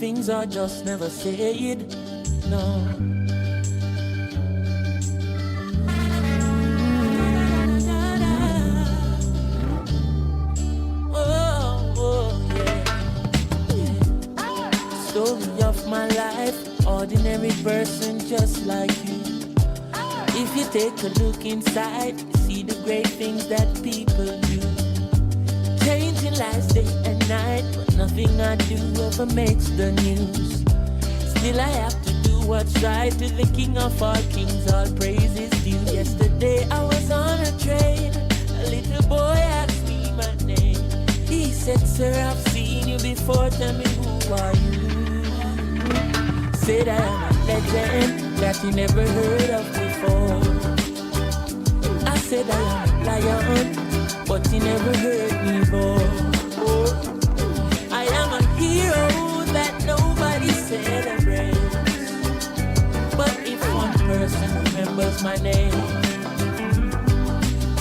things are just never said. No. Story of my life, ordinary person just like you. If you take a look inside, see the great things that people do. Changing lives day and night, but nothing I do ever makes the news. Still I have to do what's right, to the King of all kings all praise is due. Yesterday I was on a train, a little boy asked me my name. He said, sir, I've seen you before, tell me who are you? Said I am a legend that you never heard of before. I said I am a lion, but you never heard me roar. I am a hero that nobody celebrates. But if one person remembers my name,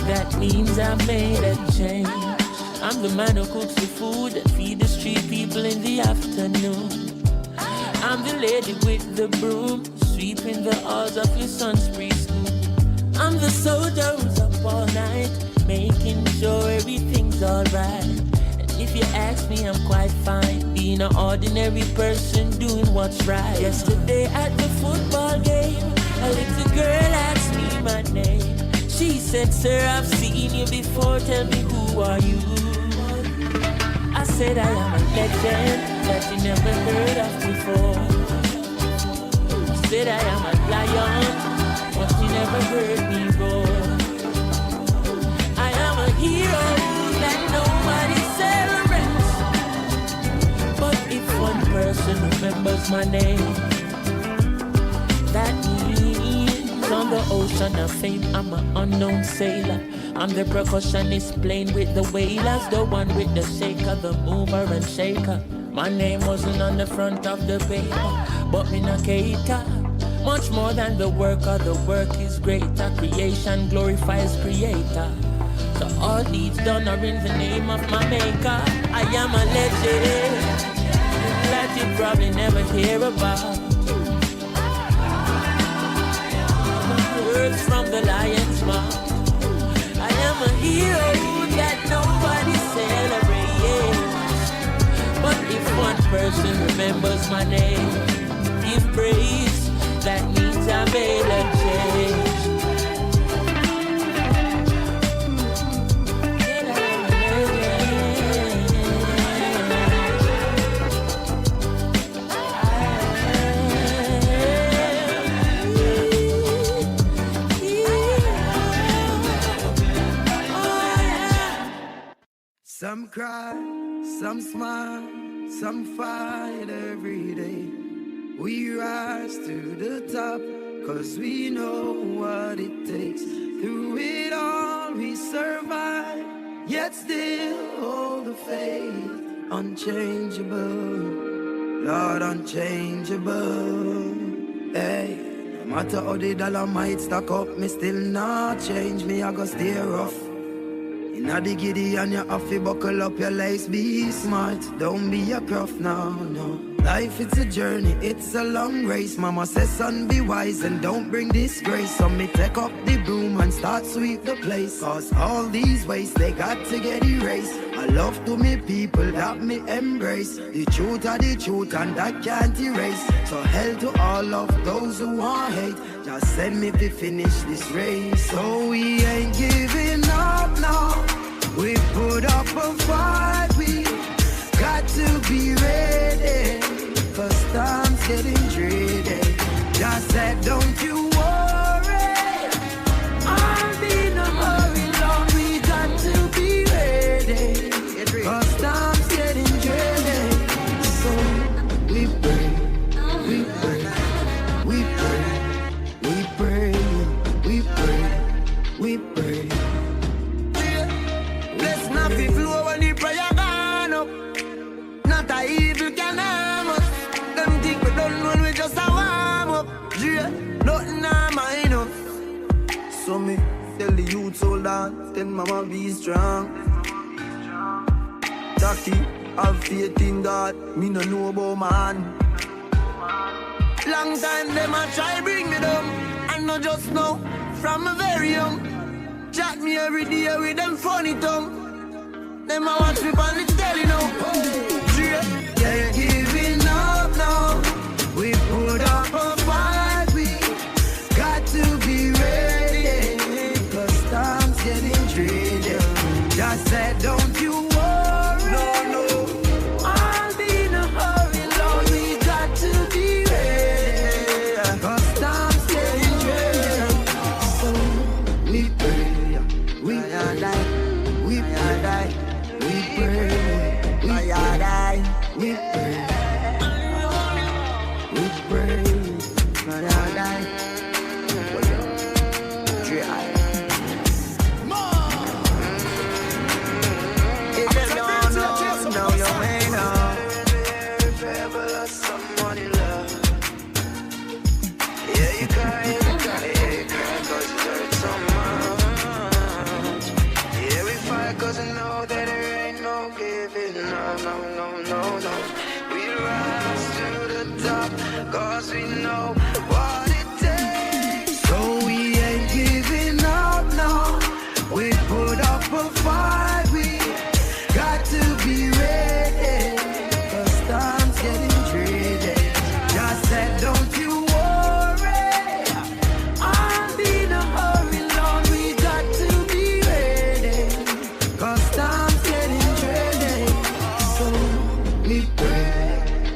that means I made a change. I'm the man who cooks the food and feed the street people in the afternoon. I'm the lady with the broom, sweeping the halls of your son's preschool. I'm the soldier who's up all night, making sure everything's alright. And if you ask me, I'm quite fine, being an ordinary person doing what's right. Yesterday at the football game, a little girl asked me my name. She said, sir, I've seen you before, tell me who are you? I said I am a legend that you never heard of before. I said I am a lion, but you never heard me roar. I am a hero that nobody celebrates. But if one person remembers my name, that means on the ocean of fame I'm an unknown sailor. I'm the percussionist playing with the wailers, the one with the shaker, the mover and shaker. My name wasn't on the front of the paper, but me no cater. Much more than the work is greater. Creation glorifies creator. So all deeds done are in the name of my maker. I am a legend that you probably never hear about. Words from the lion's mouth. I am a hero that nobody celebrates. But if one person remembers my name, give praise, that means I made a change. Some cry, some smile, some fight every day. We rise to the top, 'cause we know what it takes. Through it all we survive, yet still hold the faith. Unchangeable, Lord, unchangeable. Hey, no matter how the dollar might stack up, me still not change. Me I go stay rough. Inna the giddy and you have to buckle up your lace. Be smart, don't be a prof, no. Life it's a journey, it's a long race. Mama says son be wise and don't bring disgrace. So me take up the broom and start sweep the place. 'Cause all these ways they got to get erased. I love to me people that me embrace. The truth are the truth and that can't erase. So hell to all of those who want hate. Just send me to finish this race. So we ain't giving up now. We put up a fight, we got to be ready. 'Cause time's getting dreary. Just said don't you worry, I'll be no hurry long. We got to be ready. 'Cause time's getting dreary. So we pray, we pray, we pray, we pray, we pray, we pray. Bless not be flow when the prayer gone up. Not a evil can harm us. Them think we don't know we just a warm up. Yeah, nothing harm enough. So me tell the youth hold on, tell mama be strong. Ducky, Have faith in God, me no know about man. Long time them a try bring me down, and not just now, from a very young. Chat me every day with them funny tongue. Them a watch me on the telly now. Yeah, giving up now. We put up a fight, we got to be ready, 'cause time's getting tricky. Just said, don't you worry. No. I'll be in a hurry, Lord. We got to be ready, 'cause time's getting tricky. So we pray, we die, we die, we pray, we die, we pray, we pray, we die. No. We rise to the top, 'cause we know what it takes. So we ain't giving up now. We put up a fight, we got to be ready, 'cause time's getting tricky. Just said, don't you worry. I'll be in a hurry, Lord. We got to be ready, 'cause time's getting tricky. So we pray,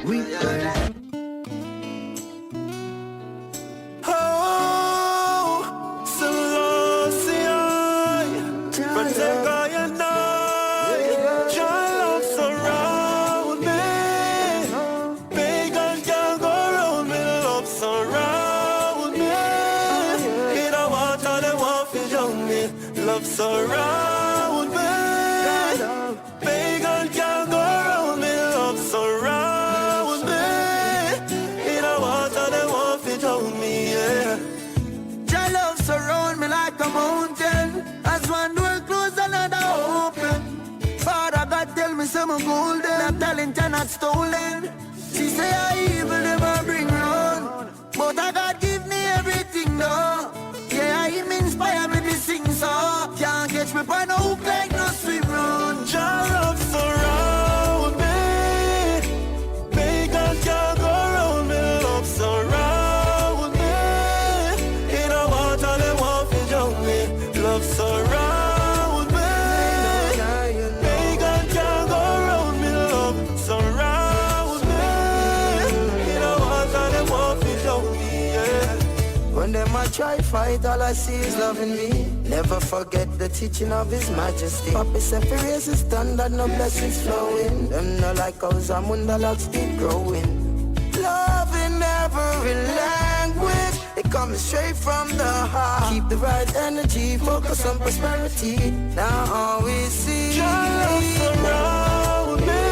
we pray. Surround me, pagan can't go round me. Love surround me. In a water they want to drown me, yeah. Jah love surround me like a mountain. As one door closed, another open. Father God tell me some golden, that talent are not stolen. She say I evil never bring round, but I God give me everything though. Yeah, him inspire me to sing so. Can't catch me by no hook like no swim run. Jah love surround me. Pagan can't go round me. Love surround me. In a water they want to drown me. Love surround me. Pagan can't go round me. Love surround me. In a water they want to drown me, yeah. When them a try fight, all I see is loving me. Never forget the teaching of His Majesty. Papa said for raise his standard, no blessings flowing. Them no like us, I'm when the locks keep growing. Love in every language, it comes straight from the heart. Keep the right energy, focus on prosperity. Now all we see Jah love surround me.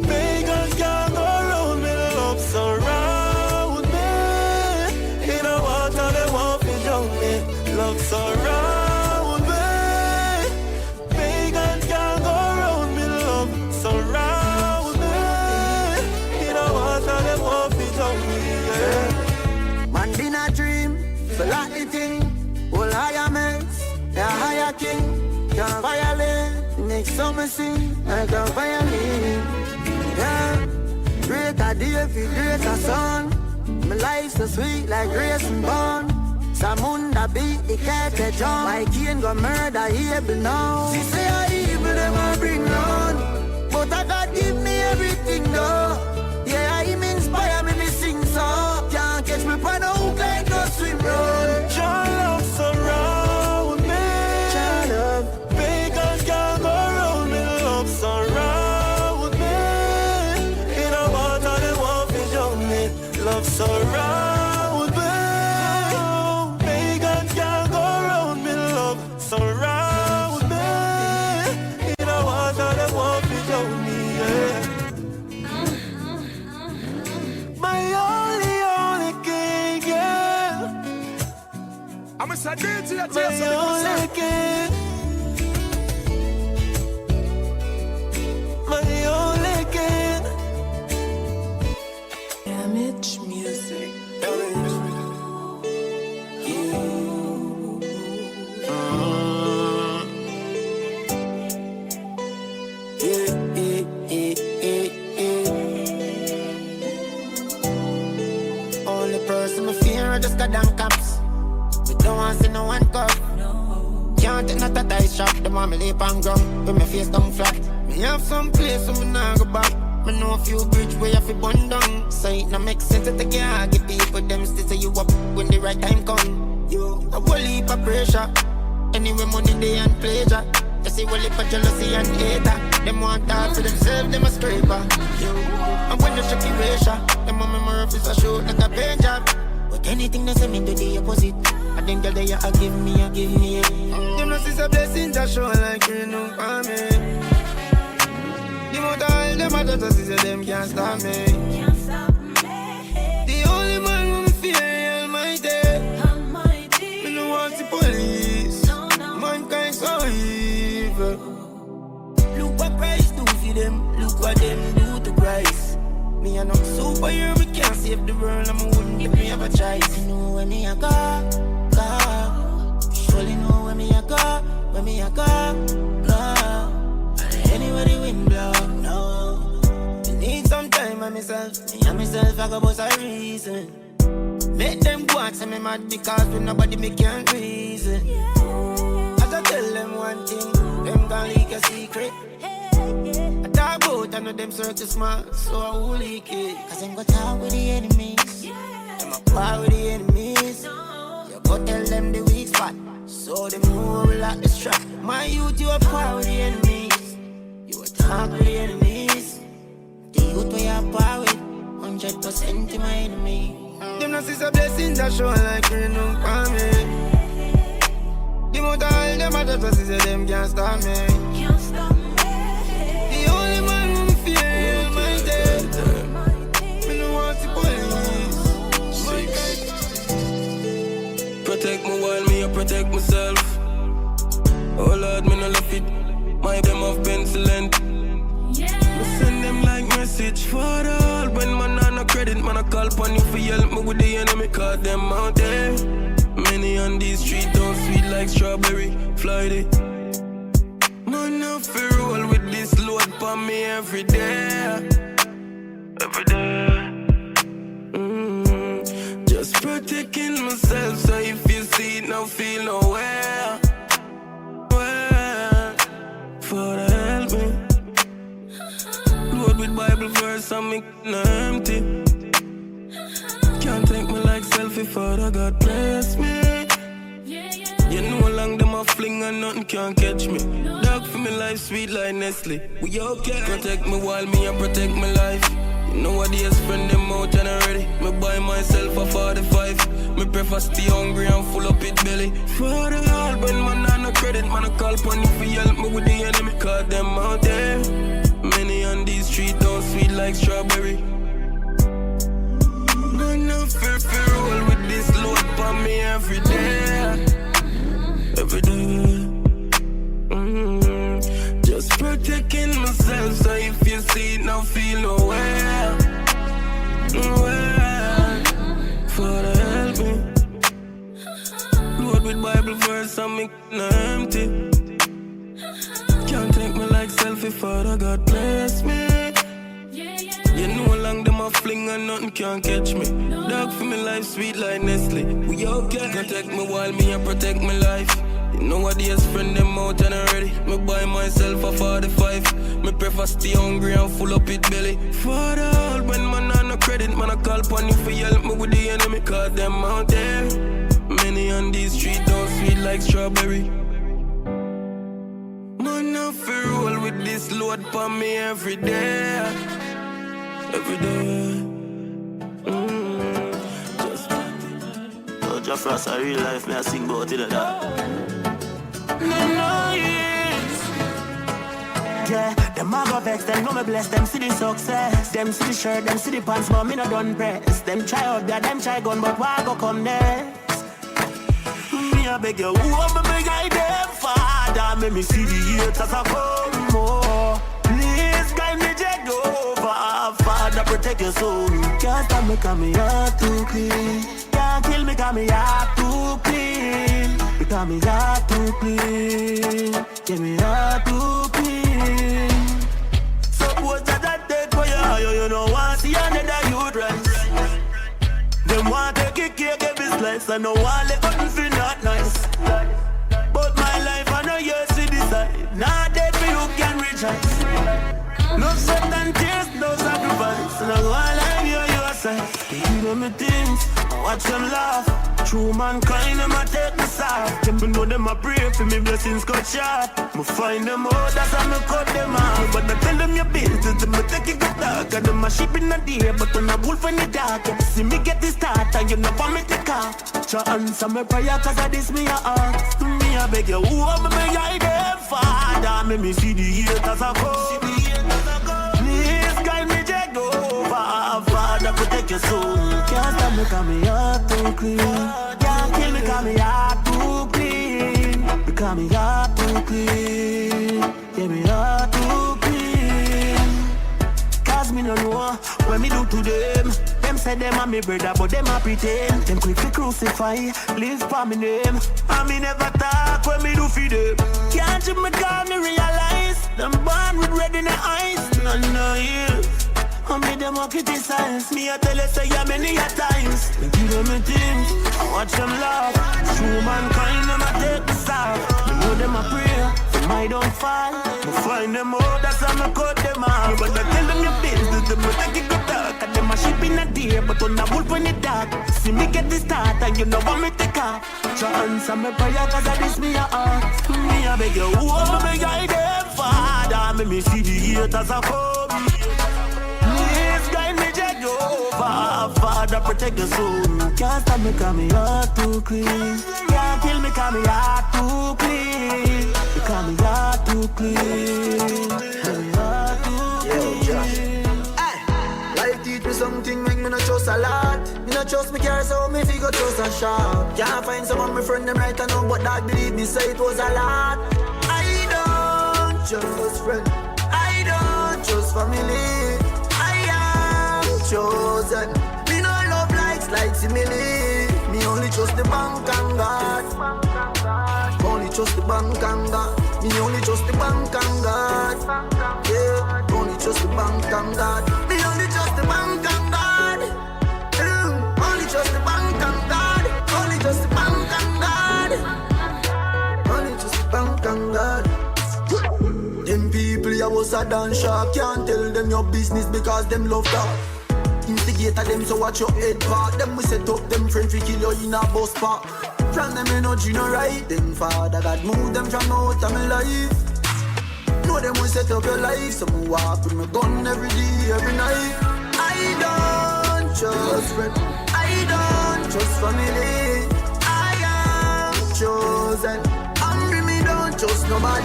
Pagans can't go round me. Love surround me. In a water they want to drown me. Love surround me. Pagans can't go round me. Love surround me. In a water they want to drown me, yeah. man in a dream, feel like the thing. All higher mates, a higher king. Can't violate, next summer sing, I can violate. Yeah, greater day, feel greater sun. My life so sweet like grace and bond. Samunda beat the cat that jump. My king go murder evil now. She say I evil them a bring round, but I God give me everything though. Yeah, him inspire me to sing so. Can't catch me by no hook like no swim run. Jah love surround me. Jah love. Pagans can't go round me. Love surround me. In a water they want to drown me. Love surround me. Pagans can't go round me. Love surround me. In a water they want to drown me, yeah. My only king, yeah. I'm a sadie to your My tears. only king. My see no one cup. Can't take not a dice shot. The want me lip and ground. With my face down flat. Me have some place where me nah go back. Me know a few bridge where you fi burn down. So it no make sense to take your heart. Give people them still say you up when the right time come. You a whole heap of pressure. Anyway money they and pleasure. You see whole heap of jealousy and hater. Them want that for themselves, them a scraper. And when you check the ratio, them on my office a shoot like a paint job. But anything they say me do the opposite. I think that they a give me. Them no see a blessing that show like you know for me. The more all them a just see them can't stop me. The only man who me fear Almighty. Me no want the police. Mankind so evil. Look what Christ do for them. Look what them do to Christ. Me a no superhero, me can't save the world, and me wouldn't give me have a choice. You know where me a go. Surely know where me a go. Anywhere the wind blow, no. You need some time on myself. Me and myself, I go bust a reason. Make them go and say me mad because with nobody me can't reason. As I tell them one thing, them gon' leak a secret. I talk about I know them circles smart, so I will leak it. Cause them go talk with the enemies. Them a par with the enemies. You go tell them the weak spot, so them know we like the strap. My youth, you a par with the enemies. You a talk with the enemies. The youth we a par with 100% to my enemy. Them not see a blessing that show like you know for me. The more all them a just see them can't stop me. The only man who me fear Almighty. Me no want the police. Protect me while me I protect myself. Oh Lord, me no left it. My them of pencilent. Me send them like message for all. When man on no credit, man I call upon you for help me with the enemy. Cause them out there. Many on these streets don't sweet like strawberry. Friday. Man I feel roll with this load for me every day. Just protecting myself, so if you see it, no feel nowhere. Father help me. Load with Bible verse and me empty. Can't take me like selfie, Father God bless me. You know long them a fling and nothing can't catch me. Dog for me life sweet like Nestle. We okay. Protect me while me and protect my life. You know what yes friend them out and already. Me buy myself a 45. Me prefer stay hungry and full up it belly. For the all when man on no credit, man I call upon you for help me with the enemy. Cause them out there. Many on these streets don't sweet like strawberry. Man I fear roll with this load for me every day. Every day. Just protecting myself, so if you see it, now feel nowhere. Father help me. Load with Bible verse and me empty. Can't take me like selfie, Father God bless me. You know long them a fling and nothing can't catch me. Dog for me life sweet like Nestle. We okay. Protect me while me and protect my life. You know what yes friend them out and already. Me buy myself a 45. Me prefer stay hungry and full up it belly. For the all when man on no credit, man I call upon you for help me with the enemy. Cause them out there. Many on these streets don't sweet like strawberry. Man I feel roll with this load for me every day. Every day. Just oh, Jah Frost a real life, me I sing about it like that. Yeah, them a go vex, them know me bless, them see the success. Them see the shirt, them see the pants, but me no done press. Them try out there, them try gun, but why go come next? Me a beg you, who up me beg I them Father, make me see the haters a come more. Please guide me Jehovah, Father protect your soul. Can't stop me 'cause me heart too clean. Can't kill me 'cause me heart too clean. Because me heart too clean. Yeah, me heart too clean. Suppose that take for you, you know want see another youth rise. Them want take a cake every slice. I know all they couldn't feel not nice. But my life I know yours to decide. Not dead for you can rejoice. No sweat and tears, no sacrifice. And I go all I hear your side. They give them the things, I watch them laugh. True mankind, them a take me soft. Them know them a pray for me blessings cut short. Me find them out, that's how me cut them off. But I tell them your business, them a take it good talk. And them a sheep in the day, but when a wolf in the dark. You see me get this start, and you know want me to call. Try answer me prayer, cause of this me a ask. Me a beg you, who am me guide them, Father? Make me see the haters a come. Please guide me, Jehovah. Father, protect your soul. Can't stop me, cause me heart too clean. Can't kill me, cause me heart too clean. Because me heart too clean. Yeah, me heart too clean. Cause me no know what me do to them. Them say them are me brother, but them a pretend. Them quick to crucify, live for me name. And me never talk when me do for them. Can't you me call me realize them born with red in the eyes. No, yeah. I made them a criticize. Me a tell you say yeah many a times. Me give them a things, I watch them laugh. True mankind, them a take the south. Me know them a pray for my downfall. Me find them out, that's how me cut them off. But I tell them your business, them a take it good talk. And them a sheep in the day, but on a wolf in the dark. See me get the start, and you know what me take off. Try answer me prayer, cause of this me a ask. Me a beg you, who am me guide them, Father? Make me see the haters a come. Please guide me, Jehovah. Father, protect your soul. Can't stop me, cause me heart too clean. Can't kill me, cause me heart too clean. Because me heart too clean. Me heart too clean. Life teach me something, make me not trust a lot. Me not trust me care, so me figure trust a sharp. Can't find someone my friend them right now, but dog believe me say it was a lot. I don't trust friend, I don't trust family. Chosen. Me no love like simile. Me only trust the bank and God. Only trust the bank and God. Me only trust the bank and God. Yeah, only trust the bank and God. Me only trust the bank and God. Only trust the bank and God. Only trust the bank and God. Only trust the bank and God. Them people ya was a dance shop. Can't tell them your business because them love that. Instigator them, so watch your head part. Them we set up them friends, we kill you in a bus park. From them energy no right. Then Father God move them from out of my life. Know them we set up your life. So me walk with my gun every day, every night. I don't trust friend, I don't trust family. I am chosen. Hungry me don't trust nobody.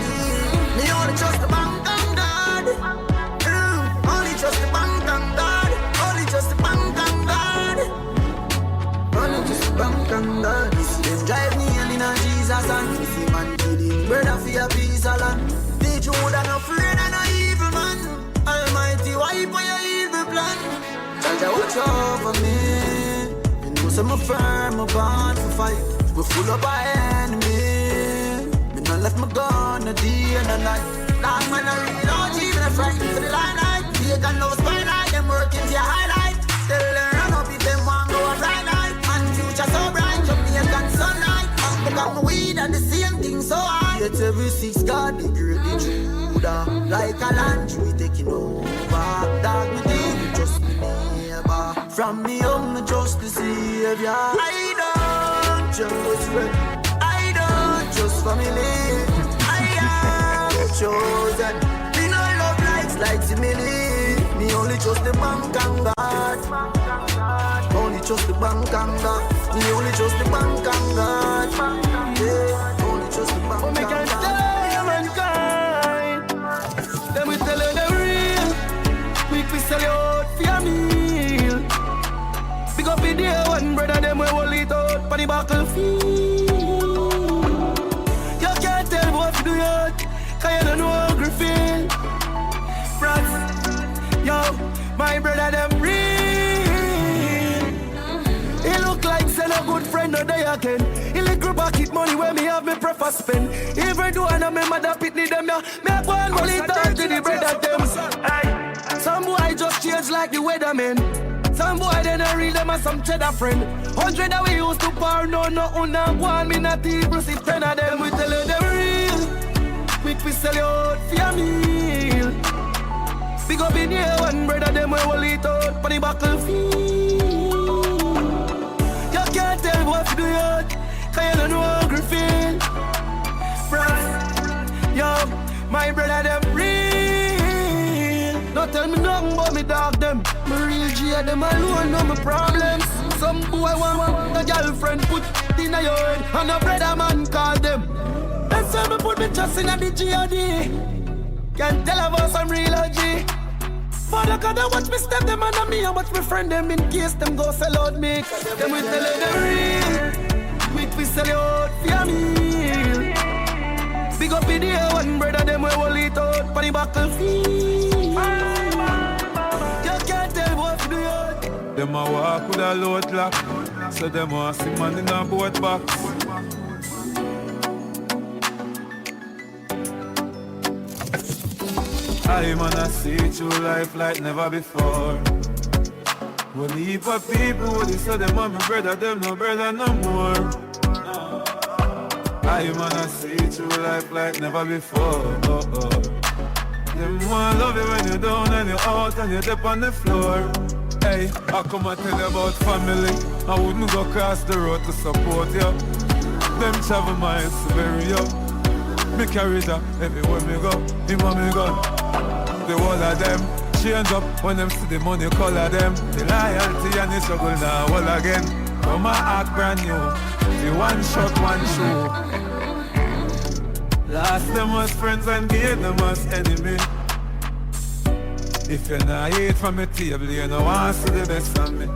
Me only trust the bank and God. Only trust the bank and God. Just the bank and God. Only just the bank and God. Them drive me in a Jesus and we see man killing brother for your peace of land. Teach you that no afraid and no evil man. Almighty wipe on your evil plan. Jah watch over me. You know some firm, I'm born for fight. We full of our enemy. Me not left my gun a day and a night. Long man I read out even a fright for the line night. They got no spine like them working for your highlight. Tell them run up if them want go a blind night. And future so bright, Jamaican sunlight. And become the weed and the same thing so high. Yet every 6 God they great the Judah. Like a land we taking over. Dog me deep, just me neighbor. From me home me trust the Savior. I don't trust friend, I don't trust family. I am chosen. Me no love like simile. Me only trust the bank and God. Only trust the bank and God. Me only trust the bank and God. Yeah, only trust the bank and God. Tell mankind, them we tell you the real. We sell you out for your meal. Pick up the day one brother, them we hold it out for the battlefield. You can't tell what to do yet, cause you don't know how to feel. Yo, my brother them real. He look like send a good friend no day again. He little pocket money where me have me prefer spend. Even though I know me mother pitney them ya, me have one money talk to the brother them. Aye. Some boy just change like the weatherman. Some boy they not real, them as some cheddar friend. 100 that we used to par, no one. Me not even see 10 of them. We tell you them real. Quick we sell you out for your meal. Big up in here, one brother them we will eat out for the battlefield. You can't tell what to do yet, cause you don't know hungry feel. Frost, yo, my brother them real. Don't tell me nothing about me dog them. My real G them alone know my problems. Some boy want a girlfriend put in a yard, and a brother man call them. That's why me put me trust in the G.O.D. Can't tell about some real OG. Father God, I watch me step them and me, I watch me friend them in case them go sell out me. Them we tell you the real. Quick we sell you out for your meal. Big up in here, one brother them we will eat out for the battlefield. You can't tell what to do yet. Them a walk with a load lock, so them a see man in a boat box. I man a see through life like never before. When the heap of people would say them a my brother, them no brother no more. I man a see through life like never before. Them want love you when you're down and you're out and you're up on the floor. Hey, I come and tell you about family. I wouldn't go across the road to support you. Them travel miles to bury you. Me carry that everywhere me go, even me go. The whole of them change up when them see the money color them. The loyalty and the struggle now all again. From my heart brand new, the one shot, one show. Last them was friends and gain them as enemy. If you're not eat from my table, you know I see the best from me.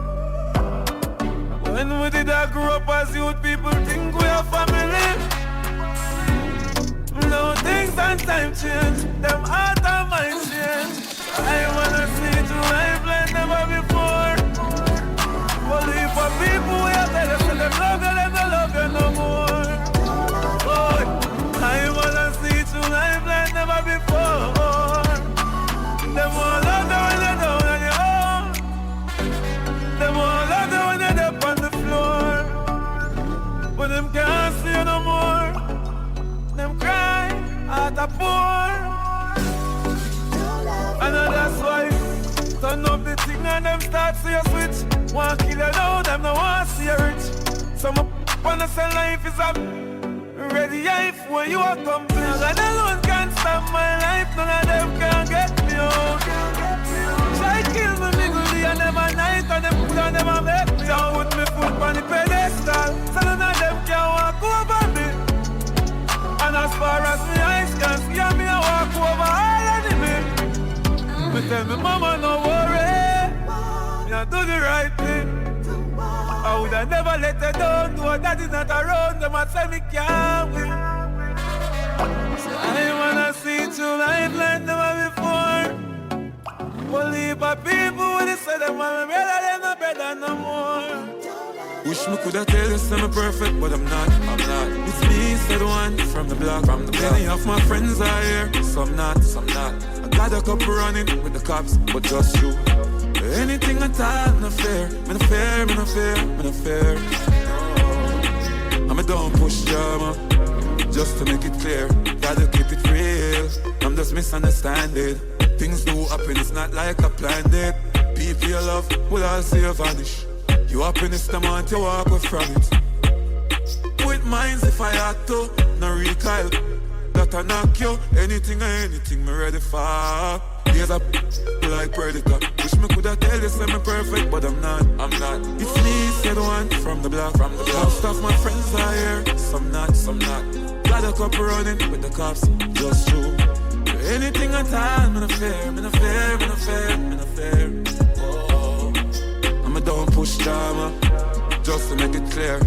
When we did I grow up as youth, people think we are family. No things and time change, them heart and mind change. I wanna see to life like never before. Only for people we are better, so them love you, them don't love you no more. Oh, I wanna see to life like never before. Them all love you when you're down on your own. Them all love you when you're up on the floor. But them can't see you no more. Them cry at a poor. And that's why turn up the thing and them start see you switch. Want kill you now, them no want see you rich. Some wanna say life is up. Ready life when you are complete. God alone can't stop my life. None of them can get me out. Try kill me middle and never night. And them put on never make me out. Put me foot on the pedestal. So none of them can walk over me. And as far as me eyes can see, me I walk over all enemies. Me tell me mama no worry, me I do the right thing. I would have never let her down. No, that is not around. Them a say me can't win. So I wanna see through life like never before. Only for people when they say them want me better than no better no more. Wish me coulda tell you I'm perfect, but I'm not. It's me, said one from the block. Many of my friends are here, some not. I got a couple running with the cops, but just you. Anything I thought, no fair. Me no fair. I'm a don't push drama, just to make it clear. Gotta keep it real. I'm just misunderstanding. Things do happen, it's not like I planned it. People you love will all see you vanish. You happiness the month you walk away from it. With minds if I had to, no recoil. That I knock you, anything, me ready for. Here's a like predator. Wish me coulda tell you I'm perfect, but I'm not. It's me, said one from the block. Most of my friends are here, some not. Got a couple running with the cops, just true. Anything I tell, me no fair. Oh. I'm a don't push drama, just to make it clear.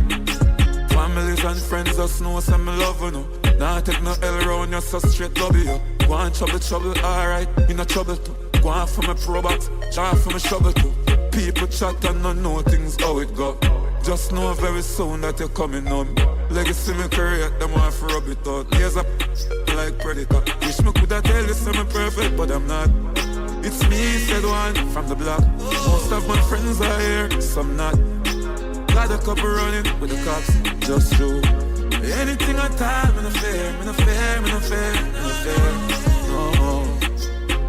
Families and friends just know some love you know. Nah take no L round you, so straight love you. Go on trouble, alright, in a trouble too. Go on for my pro box, try for my shovel too. People chat and don't know things how it go. Just know very soon that you're coming home. Legacy me career, them want to rub it out. Here's a like predator. Wish me coulda tell you I'm perfect, but I'm not. It's me, said one from the block. Most of my friends are here, some not. Got a couple running with the cops, just true. Anything I time, in a fair, in a fair, in a fair, in a fair. No,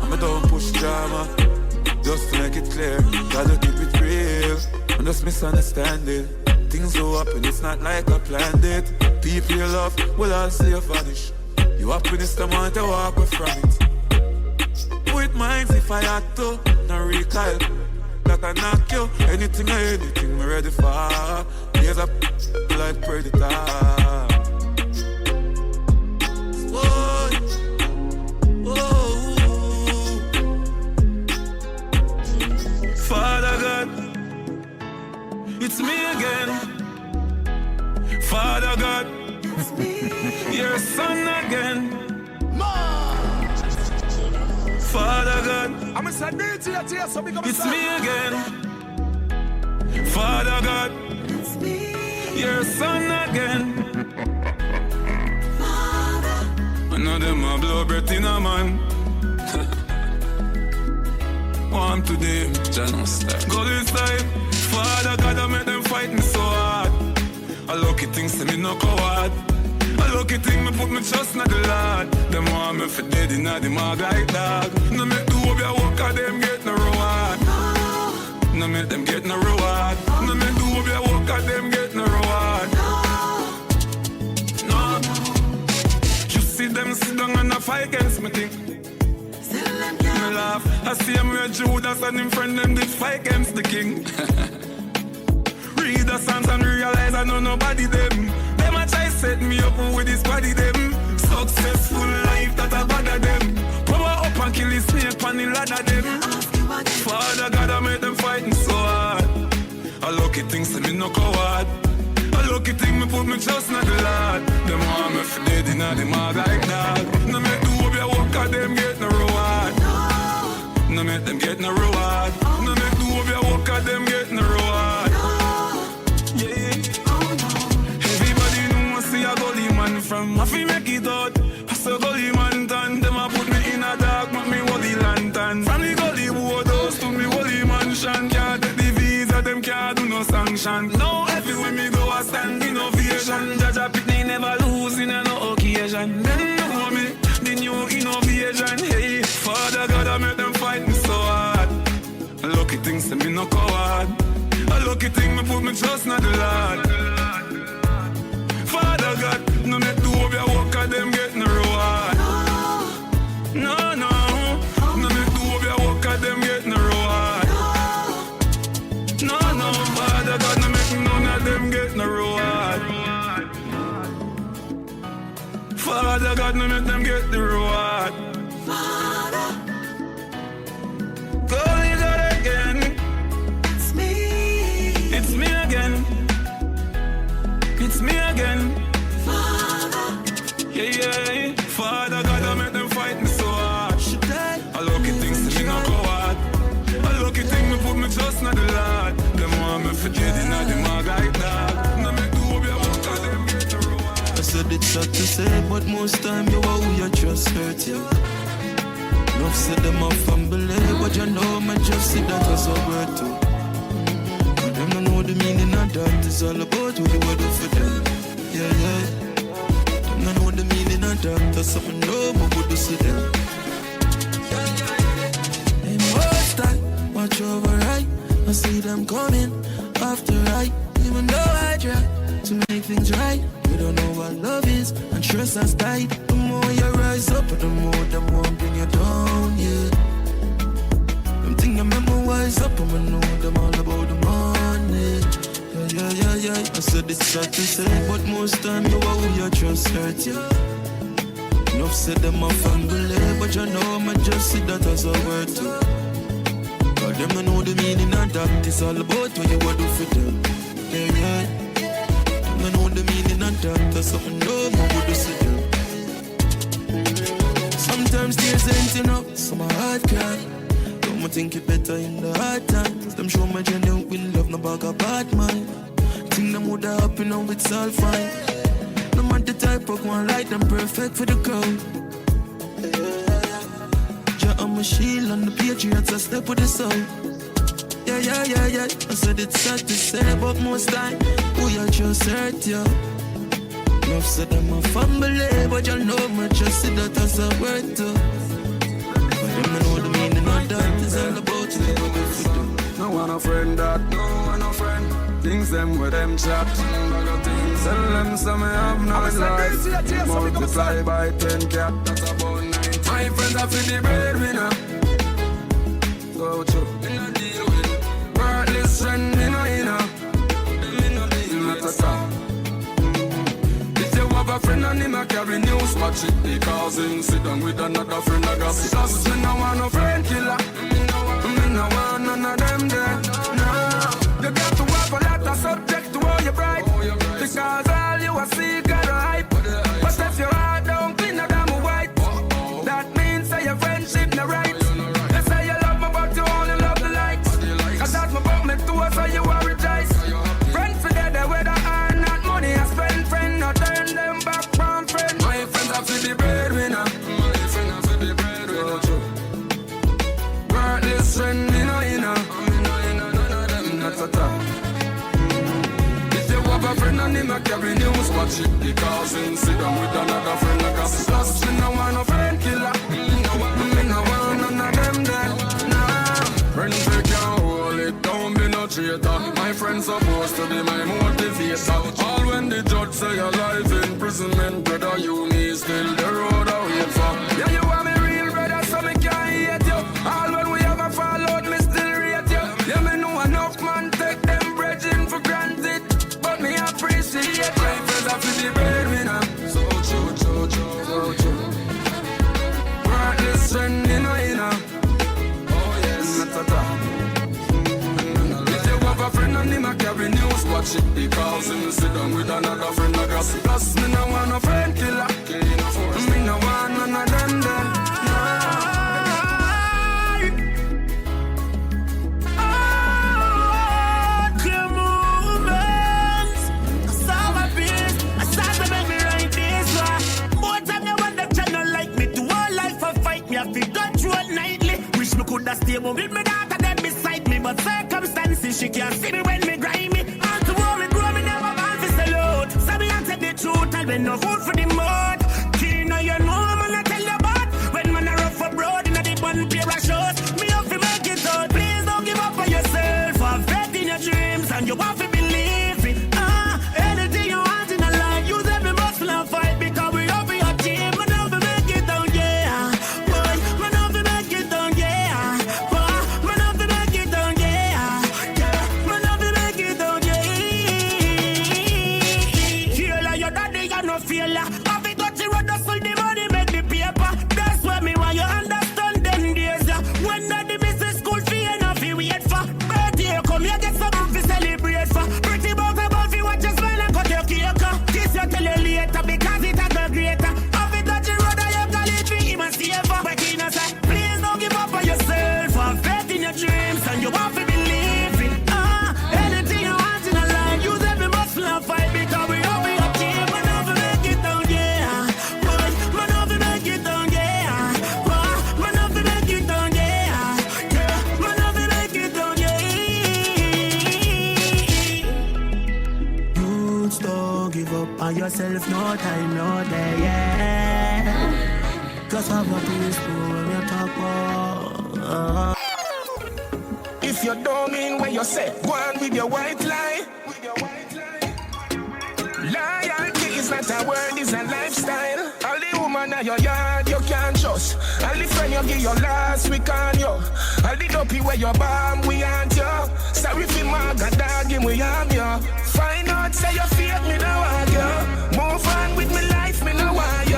I'ma don't push drama, just to make it clear. Gotta keep it real, and just misunderstanding. Things go up and it's not like I planned it. People you love will all see you vanish. You happiness the moment to walk away from it. With minds if I had to, not recoil. Like I knock you, anything or anything me ready for. Here's a like predator. Whoa, whoa. Father God, it's me again. Father God, it's me. Your son again. Father God, I'm a son to your tears, so it's me again. Father God, it's me. Your son again. Father, I know them a blow breath in a man. One to them, go inside. Father God, I make them fight me so hard. I lucky things to me no coward. A lucky thing me put me trust in the Lord. Them want me for dead in the mag like dog. No make do of your work and them get no reward. No make them get no reward. No make do of your work and them get no reward. No. You see them sit down and a fight against me thing. Me laugh. I see him with Judas and him friend them did fight against the king. Read the Psalms and realize I know nobody them. Them a try set me up with this body them. Successful life that I bother them. Power up and kill the snake on the ladder them. Father God I made them fighting so hard. A lucky thing to me no coward. A lucky thing me put me trust in the Lord. Them want me for dead in the mag like dog. No make do of your work and them get no reward. No make them get no reward. No make do of your work and them get no reward. From I feel make it out. I saw gully man done. Them a put me in a dark, make me holy lantern. From the gully boathouse to me holy mansion. Can't take the visa, them can't do no sanction. Now everywhere me go I stand innovation. Jah pick me never lose in no occasion. Them know me, the new innovation. Hey, Father God I make them fight me so hard. A lucky thing to me no coward. A lucky thing me put me trust in the Lord. Father God, no make do of your work and them get no reward. No, no, no make do of your work and them get no reward. No, no, Father God, no make none of them get no reward. Father God, no make them get the reward. Father, go you got again. It's me again. It's me again. Father. Yeah. Father God, I make them fight me so hard. A lucky thing to me no coward. A lucky thing me put me trust in the Lord. Them want me for dead in the mag like dog. No make do of your work and them get the reward. I said it's sad to say, but most time you are who you just hurt you. Enough said them a family, but you know me just see that as a word too. Them don't know the meaning of that. It's all about what you do for them. Yeah. Them don't know the meaning of that. That's something no more would do to them. Hey, most time, watch over right. I see them coming after right. Even though I try to make things right, you don't know what love is, and trust has died. The more you rise up, the more them won't bring you down, yeah. Them things you memorize up, I'ma know them all about the money. Yeah. I said it's sad to say, but most time you are who you just hurt you. Enough said them a family, but you know me just see that as a word too. But them don't know the meaning of that. It's all about what you do for them. Yeah. Them don't know the meaning of that. That's something no more would do to them. Sometimes tears ain't enough, so my heart cry. Don't think it better in the hard times. Them show my genuine love, no bag of bad mind. Think them would have happen, now it's all fine. No matter the type of one like them perfect for the crowd. Jah I'm a shield on the Patriots, I step with the soul. Yeah. I said it's sad to say, but most time, we are just hurt, yeah. Enough said I'm a family, but you know me, just see that as a word, too. But them know the meaning of that, it's all about you, what if you do. No one a friend that, no one a friend. Things them with them chat. Tell them some have no life. Multiply by 10 cat. That's about 9. My friends are for the breadwinner. So true. Worthless friend, me no inner. Not a top. If you have a friend and him a carry news, watch it because him sit down with another friend a gossip. Cause me no want no friend killer. Me no want none of them there. No, you got to have a lot of subject to all your bright. Because all you a see got a hype. But if your heart don't clean up damn white, that means that your friendship no right. They say you love me but you only love the likes. Cause that's my about me too, so you are rejoice. Friends together whether or not money I spend. Friend not turn them back from friend. My friends are for the breadwinner. My friends are for the breadwinner. Worthless friend, you know. Not a top. If you have a friend and him a carry news, watch it because him sit down with another friend like a plus. Me no want no friend killer. Me no want none of them there. Nah, friends they can't hold it. Don't be no traitor. My friends supposed to be my motivator. All when the judge say your life imprisonment, brother, you me still the road I wait for. Yeah, you want me real brother, so me can't hate you. All when we have a fall out, me still rate you. Yeah, me know enough man take them bridging for granted, but me appreciate my friends are for the breadwinner. So true. Worthless friend, you know. Oh yes, not a top. If you have a friend and him a carry news, watch it because him sit down with another friend a gossip. Plus me no want no friend killer. Me no want none of them there. Coulda stay with me daughter then beside me, but circumstances she can't see me when me grind me. And to war me grow me never want to sell out. So me answer the truth, I'll be no food for the mud. Kina you know man I tell you about when man a rough abroad in a the one pair of shows. Me have to make it out. Please don't give up on yourself. Have faith in your dreams and you have to believe it. Anything you want in a life, use every muscle and fight because we have your team. Man have to make it out, yeah. Boy, man have to make it out, yeah. Have it got you road hustle the money make the paper. That's why me want you understand them days. When the business school fee enough you wait for. Birthday come here get something to celebrate for. Pretty boy about you watch your smile and cut your cake. Kiss you tell you later because it a go greater. Have it got you road and you call it for him and safer. But he no say please don't give up on yourself. Have faith in your dreams and you have to believe it. Anything you want in a life, use every muscle and fight because we all be a team. On yourself, no time, no day, yeah. Cause I'm a peaceful when you talk about. If you don't mean what you say, go on with your white lie. Loyalty is not a word, it's a lifestyle. All the woman at your yard you can't trust. All the friend you give your last week on you. All the dopey where you bomb we aren't you. Sorry if you maga dog him we am you. Find out say you fake me no want you. Move on with me life me no want you.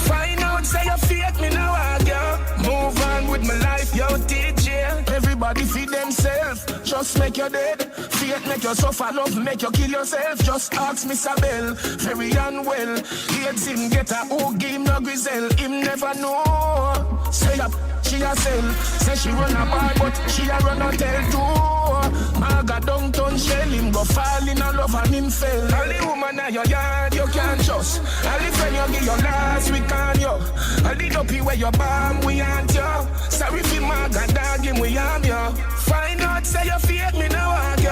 Find out say you fake me no want you. Move on with my life yo DJ. Everybody feed themselves. Just make you dead. Fate make you suffer, love make you kill yourself. Just ask Mr. Bell, very unwell. AIDS him get a who give him no grizzle. Him never know. Say up, she a sell. Say she run a bar but she a run a tell too. Maga downtown shell him go fall in a love and him fell. All the woman at your yard you can't trust. All the friend you you give your last week on you. All the dopey where you bomb, we want you. Sorry for my god dog, him we am you. Find out, say you fake, me no want you.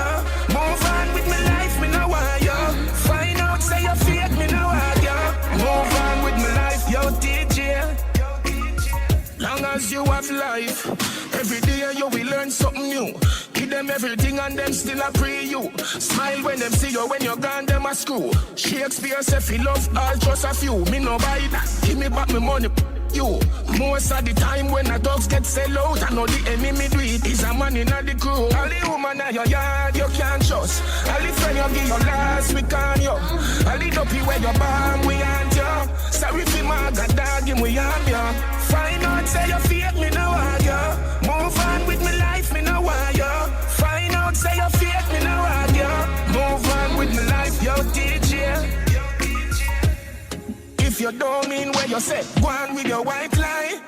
Move on with my life, me no want you. Find out, say you fake, me no want you. Move on with my life, yo DJ. Long as you have life, every day you will learn something new. Give them everything and them still a pray you. Smile when them see you, when you're gone, them a screw. Shakespeare said he love all just a few. Me no buy that, give me back my money. You, most of the time when the dogs get sell out, I know the enemy do it, is a man in the crew. All the woman at your yard, you can't trust. All the friend you give your last week on you. All the dopey where you bomb, we want you. Sorry for my god dog, him we have you. Find out, say you fake, me no want you. Move on with my life, me no want you. Find out, say you fake, me no want you. Move on with my life, yo DJ. If you don't mean what you say, go on with your white lie.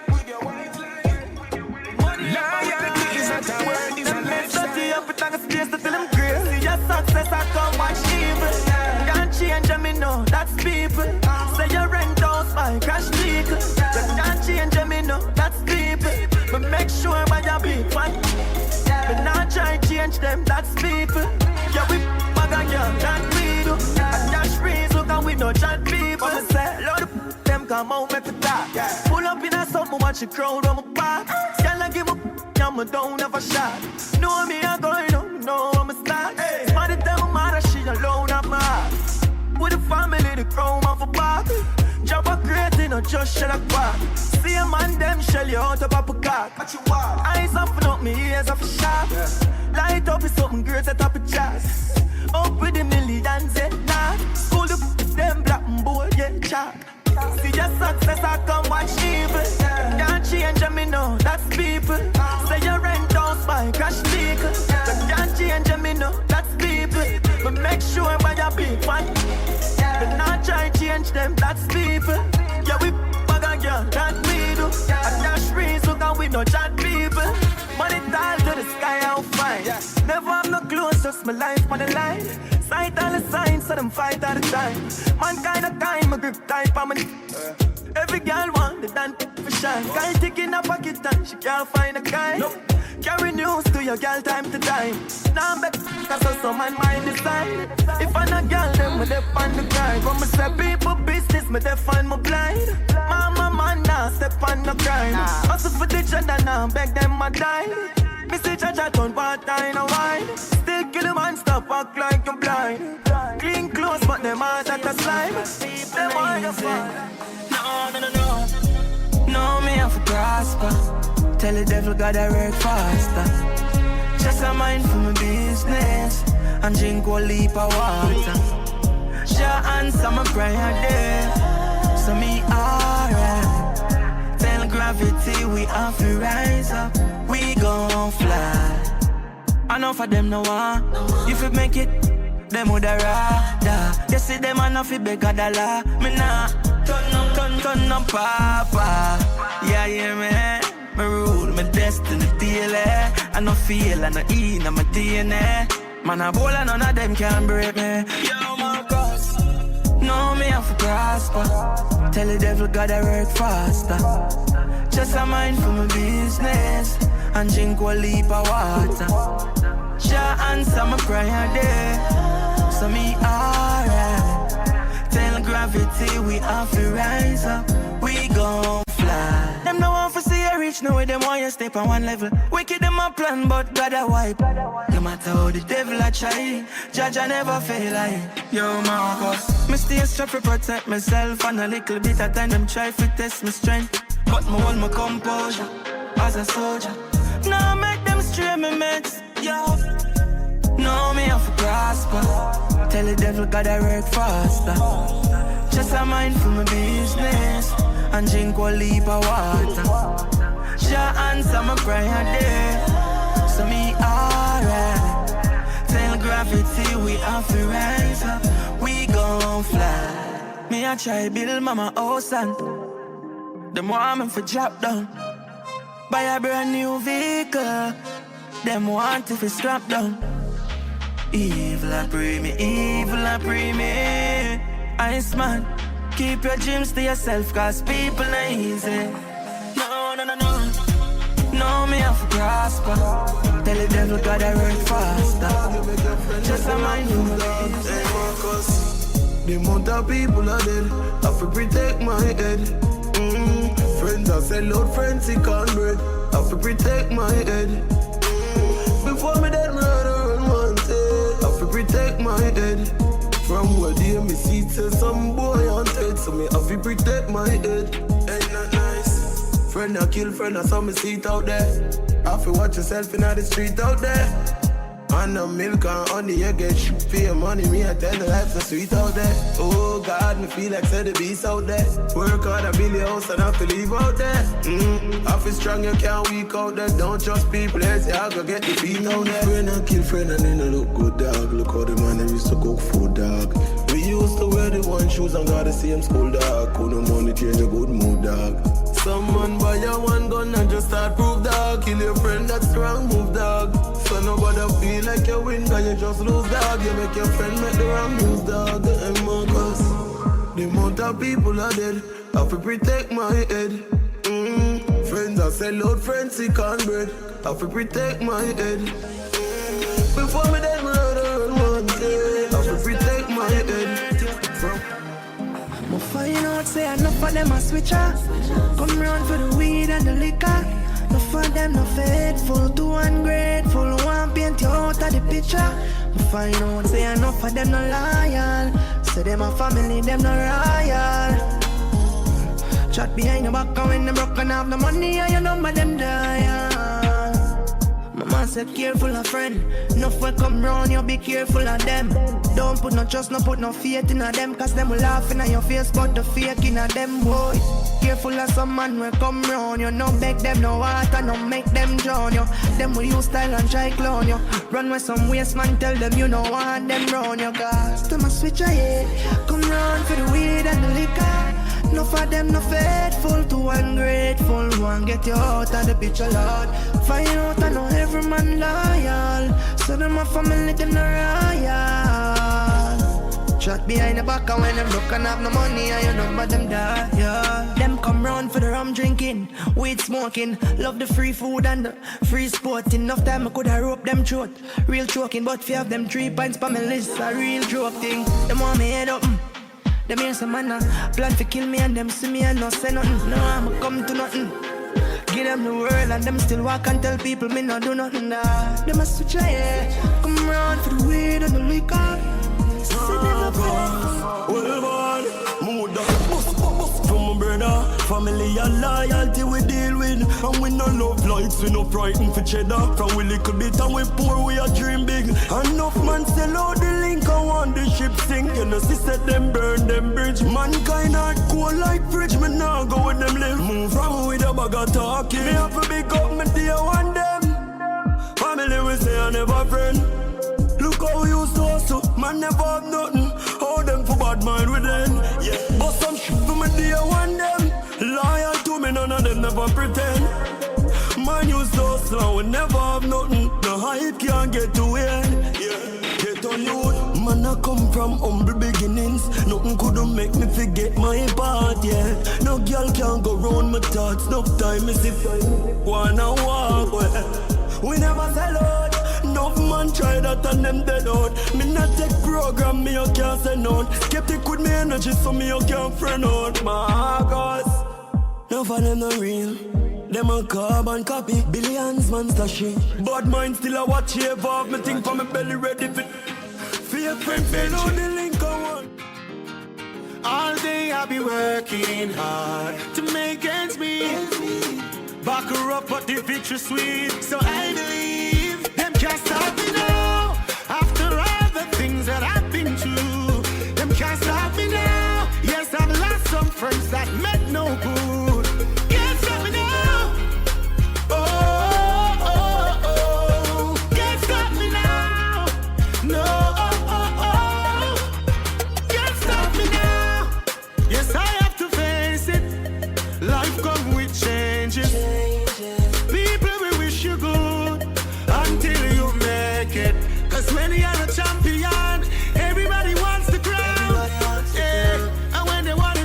Loyalty is not a word, it's a lifestyle. Up with a space to tell them crazy. Your success I come watch evil. Can't change them, me know that's people. Say your rent house, my crash vehicle. You can't change them, me know that's people. But make sure by your big one. But not try to change them, that's people. Yeah, we bag a girl, that we do. And dash freeze, look and we no chat people. But say, Lord, them come out, make it talk. Pull up in a summer, watch the crowd on my back. Scale and give up, I'm don't have a shot. Know me, I'm going on, know I'm a start. Somebody tell my mother, she alone at my heart. With the family, the crown of a bar. Job a great, no just shell a quack. See a man, them shell you out of a cock. Eyes open up, me ears off a sharp. Light up is something great at top of jazz. Up with the millions, yeah, nah. School the them black and boy, yeah, chop. See your success, I come watch evil. Can't change them, me know that's people. Say your rent house, buy crash vehicle. Can't change them, me know that's people. But make sure by your big one. But not try to change them, that's people. Yeah, we bag a girl, that we do. And dash freeze, look and we no chat people. Money tall to the sky, how fine. Never have no clothes, just my life on the line. Sight all the signs, so them fight all the time. Man kind, my grip tight, I'm every girl want the dance for shine. Guy taking a pocket and she can't find a guy. Nope. Carry news to your girl time to time. Now I'm back, cause some man mind decide. If I'm a girl, then me def on the grind. When me say people business, me def on my blind. Mama man now step on the crime. Hustle for the gender now, beg them my die. Me see Jah turn part time a wine. Still kill them and stop act like you're blind. Clean clothes but them eyes at the slime. Them eyes are No, me have to prosper. Tell the devil gotta work faster. Just a mind for my business and drink one leap of water. Jah answer my prayer there, so me alright. Tell gravity we have to rise up. We gon' fly. Enough of them no one. If you make it, them woulda rather. They see them enough fi beg a dollar. Me nah turn up, papa. Yeah, yeah, man. Me rule, my destiny daily. I no feel, I no eat, I'm a DNA. Man, a bowl and none of them can break me. Yo, Marcus. No, me have to prosper. Tell the devil gotta work faster. Just a mind for my business and drink one leap of water. Jah answer my prayer there, so me alright. Tell gravity we have to rise up. We gon' fly. Them no want to see you reach, no way them want you step on one level. Wicked them a plan, but God a wipe. No matter how the devil a try, Jah never fail I. Yo Marcus, me stay strapped to protect myself, and a little bit of time them try to test my strength. But me hold my composure as a soldier. Now make them stray me mates, yo. No me have to prosper. Tell the devil gotta work faster. Just a mind for my business and drink one leap of water. Jah answer my prayer there, so me alright. Tell gravity we have to rise up. We gon' fly. Me a try build mama house and them want me for drop down. Buy a brand new vehicle. Them want to fi strap down. Evil I pray me, evil I pray me. Ice man, Keep your dreams to yourself, cause people ain't easy. No, no, no, no. No, me have to prosper. Tell the devil gotta work faster. Just a mind you believe. Hey Marcus, the amount of people are dead. I have to protect my head. Friends I sell out friends, he can't bread. I have to protect my head. Before me dead, murder and wanted. I have to protect my head. From where they me see to some boy on head. So me have to protect my head. Ain't that nice? Friend I kill friend, I saw me seat out there. I have to watch yourself in the street out there. And the milk and honey, you get pay money. Me, I tell the life so sweet out there. Oh God, me feel like said the beast out there. Work hard, I build your house and have to leave out there. I feel strong, you can't weak out there. Don't trust people, let's say I go get the feet out there. Friend I kill friend and then I look good, dog. Look how the man used to cook food, dog. We used to wear the one shoes and got the same school, dog. Couldn't money change a good mood, dog. Some man buy a one gun and just start proof, dog. Kill your friend, that's strong move, dog. So nobody feel like you win, cause you just lose, dog. You make your friend make the wrong moves, dog. And Marcus, the amount of people are dead. I have to protect my head. Friends I sell out friends, he can't bread. I have to protect my head. Before me dead, murder and wanted. I have to protect my head. I'ma find out, say enough of them a switcher. Come round for the weed and the liquor. Enough of them no faithful, too ungrateful. Want paint you out of the picture. I'ma find out, say enough of them no loyal. Say them a family, them no royal. Chat behind the back and when them broken off the money and you number them die. My man said careful of friend. Enough will come round, you be careful of them. Don't put no trust, no put no faith in them. Cause them will laugh in your face, but the fake in them, boy. Careful of some man will come round. You no beg them no water, no make them drown you. Them will use style and try clown you. Run with some waste man, tell them you no want them round you. Cause them a switch a head. Come round for the weed and the liquor. Enough of them no faithful, too ungrateful. One get you out of the picture, Lord. Find out I know every man loyal. So them a family, them no royal. Shot behind the back and when them broken have no money and you number them die, yeah. Them come round for the rum drinking, weed smoking. Love the free food and the free sporting. Enough time I coulda rope them throat. Real choking, but few of them 3 pints pa my list. A real joke thing. Them want me head up. Them hear some man plan to kill me and them see me and no say nothing. No, I'ma come to nothing. Give them the world and them still walk and tell people me no do nothing. Them a switch come round for the weed and the liquor. Well, man, mood up, from my brother. Family and loyalty we deal with. And we no love lights, we no frightened for cheddar. From we little bit and we poor, we a dream big. Enough man sell out the link and want the ship sink. You know, sister them burn them bridge. Mankind hard cool like fridge. Me now go with them live. Move from with a bag of talking. Me have to big up me dear one them. Family we say I never friend. Look how we used to hustle, man never have nothing. How them for bad mind with them, yeah. But some shit for me dear one them. Loyal to me, none of them never pretend. Man used to hustle and we never have nothing. The hype can't get to end, yeah. Get on youth, man I come from humble beginnings. Nothing couldn't make me forget my part, yeah. No girl can go round my thoughts. No time is if I wanna walk, well. We never sell out. Enough man try that and them dead out. Me not take program, me you can't send out. Skeptic with me energy, so me you can't friend out. My gosh, enough of them not real. Them a carbon copy, billions man stashy. Bad mind still a watch here evolve. Me think for me belly ready for fake friend, fail on the link on one. All day I be working hard to make ends meet. Back her up but the victory sweet. So I believe them can't stop me now. After all the things that I've been through, them can't stop me now. Yes, I've lost some friends that meant no good. Can't stop me now. Oh, can't stop me now. No, can't stop me now. Yes, I have to face it. Life come with changes. People will wish you good until you make it. Cause when you're a champion, everybody wants the crown. Yeah. And when they want to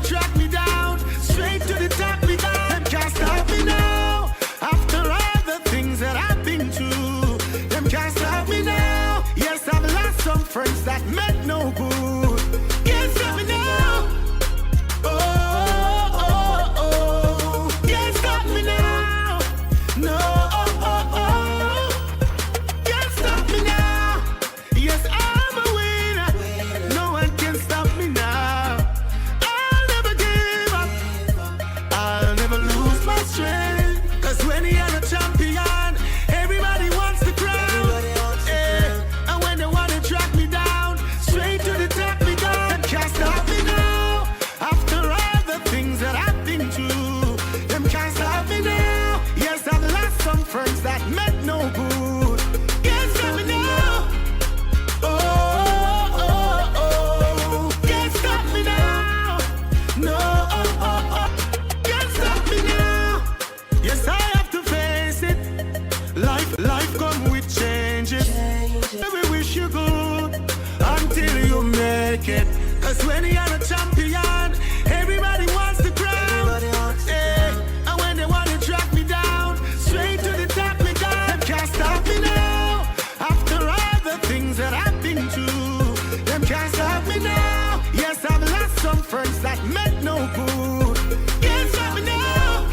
market. Cause when you're a champion, everybody wants the crown. Hey, and when they want to track me down, straight to the top me down. Them can't stop me now. After all the things that I've been through, them can't stop me now. Yes, I've lost some friends that meant no good. Can't stop me now.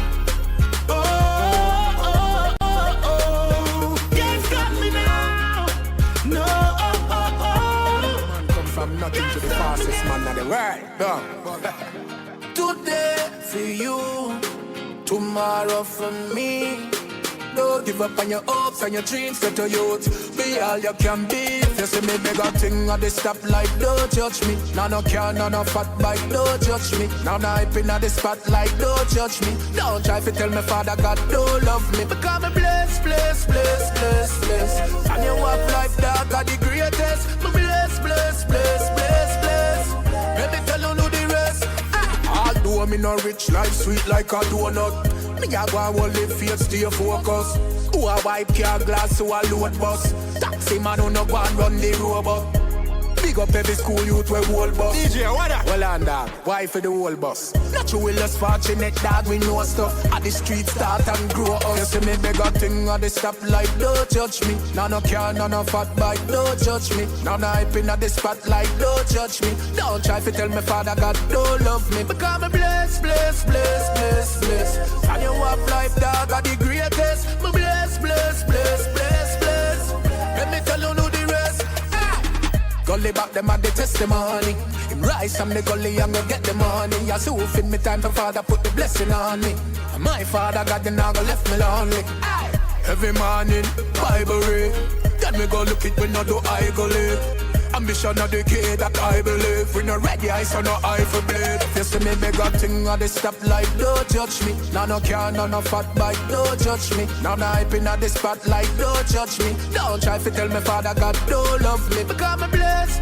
Can't stop me now. No. Man come from nothing to the fastest man of the world. Today for you, tomorrow for me. Don't give up on your hopes and your dreams, get to youth. Be all you can be. If you see me beg a thing at the stoplight, don't judge me. Now no car, no fat bike, don't judge me. Now no hype in at the spotlight, don't judge me. Don't try to tell me Father God don't love me. Because me bless. And you walk life dark are the greatest. Me bless. Let me tell you the rest. Although me no rich, life sweet like a donut. Me a go and hold the faith, stay focused. Who a wipe car glass, who a load bus. Taxi man who no go and run the robot. Big up every school youth we whole bus. DJ, what up? Well and dog, why for the whole bus? Not you will less fortunate dog, we know stuff. At the street start and grow up. You see me beg a thing at the stoplight, don't judge me. Now no car, no fat bike, don't judge me. Now no hype in at the spotlight, don't judge me. Don't try to tell me Father God don't love me. Because me bless. And you walk life dog are the greatest. Me bless. Let me tell you the rest. Gully back them at the testimony. Him rise from the gully and go get the money. I so fit me time for Father put the blessing on me. And my Father God the nago left me lonely. Every morning, Bible read. Then we go look it when I do I go live. Ambition of the kid that I believe. We no ready eyes so no eye for bleed. If you see me beg a thing at the stoplight, don't judge me. Now no car, no fat bike, don't judge me. Now no hype in at the spotlight, don't judge me. Don't try to tell me Father God don't love me. Because me bless.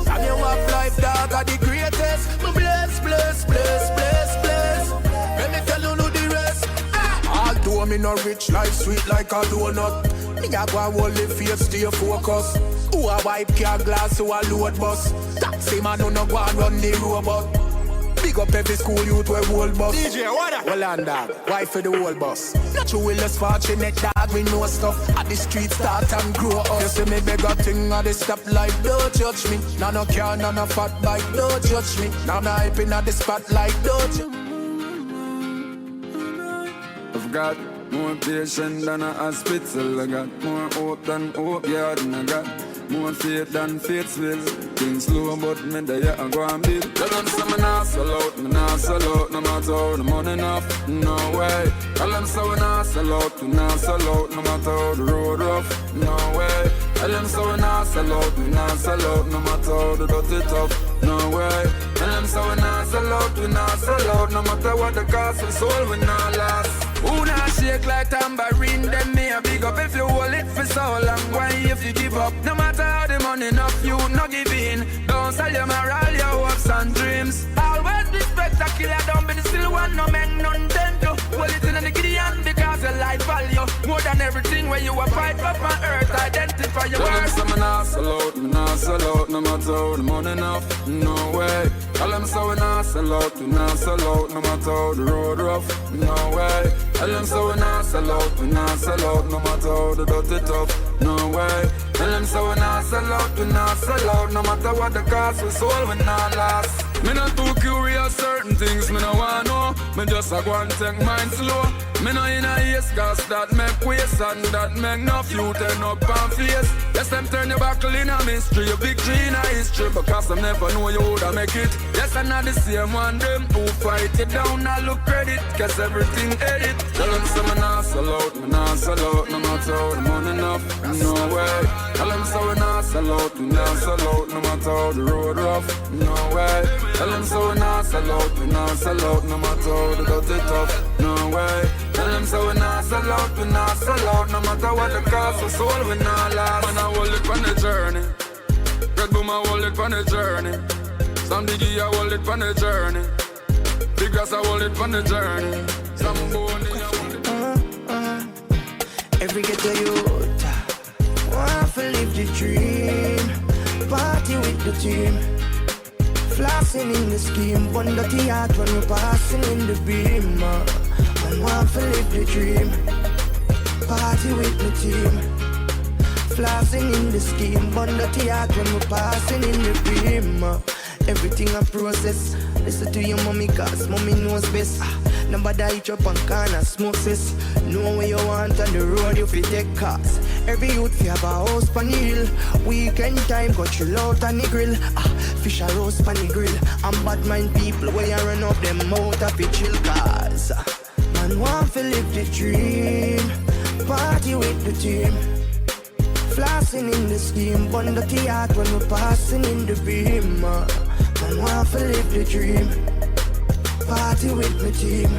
And you walk life dog are the greatest. Me bless. Let me tell you the rest. Although me no rich, life sweet like a donut. Me a go and hold the faith, stay focused. Who a wipe car glass, who a load bus. Taxi man who no go and run the robot. Big up every school youth we whole bus. DJ, what up? Well and dog, why for the whole bus? Not you will less fortunate dog, we know stuff. At the street start and grow up. You see me beg a thing at the stoplight, don't judge me. Now no car, no fat bike, don't judge me. Now no hype in at the spotlight, don't judge me. I've got more patience than a hospital. I got more hope than hope yard. And I got more faith than faith's will. Things slow but me there I go and build. Tell them say me nah sell out, no matter how the money enough, no way. Tell them say we nah sell out, no matter how the road rough, no way. Tell them say we nah sell out, no matter how the dirty tough, no way. Tell them say we nah sell out, no matter what the cost of soul we nah last. Who not shake like tambourine, then me a big up if you hold it for so long. Why if you give up? No matter how the money enough, you no give in. Don't sell your moral, your hopes and dreams. Always be spectacular, don't be the still one, no man, none tend to. Well, it's in the Gideon because your life value more than everything where you a fight up on earth. Identify your worth. Tell them say me nah sell out, no matter how the money enough, no way. Tell them say we nah sell out, no matter how the road rough, no way. Tell them say we nah sell out, no matter how the dirty tough, no way. Tell them say we nah sell out, no matter what the cost of soul we nah last. Me not too curious certain things me no want know. Me just a go and take mine slow. Me no in a haste cause that make waste and that make no few turn up and face. Yes, them turn your buckle in a mystery, your victory in a history. Because them never know you woulda make it. Yes, I'm not the same one them who fight it down. I look credit, cause everything edit. Tell them say me nah sell out, no matter how the money enough, no way. Tell them say we nah sell out, no matter how the road rough, no way. Tell them say we nah sell out, no matter how the dirty tough, no way. Tell them say we nah sell out, no matter what the cost of soul we nah last. Man I hold it on the journey, Red Boom I hold it on the journey, Some Diggy I hold it on the journey, Big Grass I hold it on the journey, Some Boney I hold it. Every ghetto youth want to live the dream. Party with the team. Flossing in the scheme. Bun the heart when we're passing in the beam. Man want to live the dream. Party with the team. Flossing in the scheme. Bun the heart when we're passing in the beam. Everything a process. Listen to your mommy cause mommy knows best. Nobody eat up on corner smoke sis. Know where you want on the road you fi take cars. Every youth fi have a house pan the hill. Weekend time go chill out on the grill. Fish a roast pan the grill. And bad mind people where you run up them out of fi chill cars. Man want fi live the dream. Party with the team. Flossing in the scheme. Bun the heart when we're passing in the beam. Man want to live the dream. Party with my team.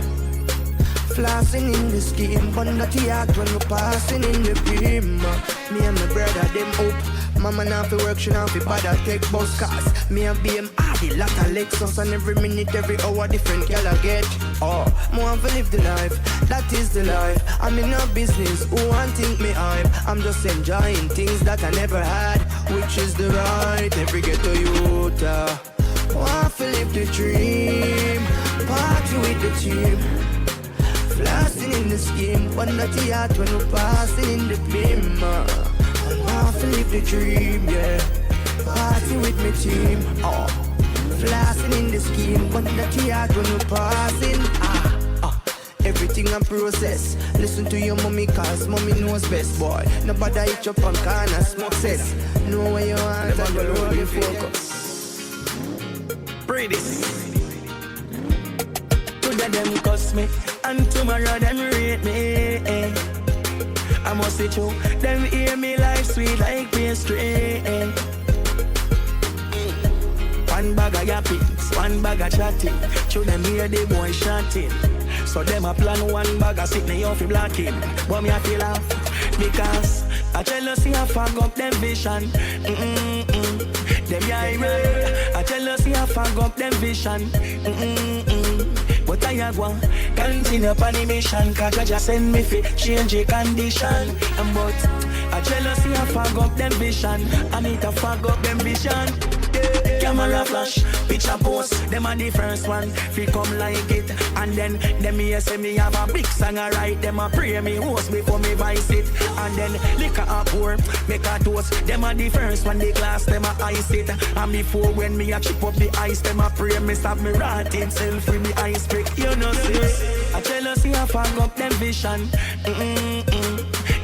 Flossing in the scheme. Bun the heart when we're passing in the beam. Me and my brother them up. Mama now fi work, she now fi bother take bus cars. Me and BM the lot of Lexus. And every minute, every hour different girl I get. Oh, more want to live the life. That is the life. I'm in a business. Who want think me hype? I'm just enjoying things that I never had, which is the right. Every ghetto youth want to live the dream. Party with the team. Flossing in the scheme. One that the heart when we're passing in the beam. I want to live the dream, yeah. Party with my team. Oh, flossing in the scheme. One that the heart when we're passing. Everything I process. Listen to your mommy cause mommy knows best, boy. Nobody eat up on corner smoke cess. Know where you want and the road you focus. Pretty. Today them cuss me, and tomorrow them rate me. I must say true, them hear me like sweet like pastry. One bag of yappings, one bag of chatting. Show them hear the boy shouting. So them a plan one bag of sitting off the blocking. But me I feel off because I tell you see I fag up them vision. Them yeah, I tell you see I fag up them vision. But I go continue upon the mission. Cause I just send me fi change the condition. But I tell you see I fag up them vision. I need to fag up them vision. Camera flash, picture post. Them are the first one, fi come like it. And then them here say me have a big song I write. Them a pray me host before me vice it. And then liquor a pour, make a toast. Them are the first one, the glass them a ice it. And before when me a chip up the ice, them a pray me stop me rotting self with me ice break. You know see, I tell you see I fag up them vision.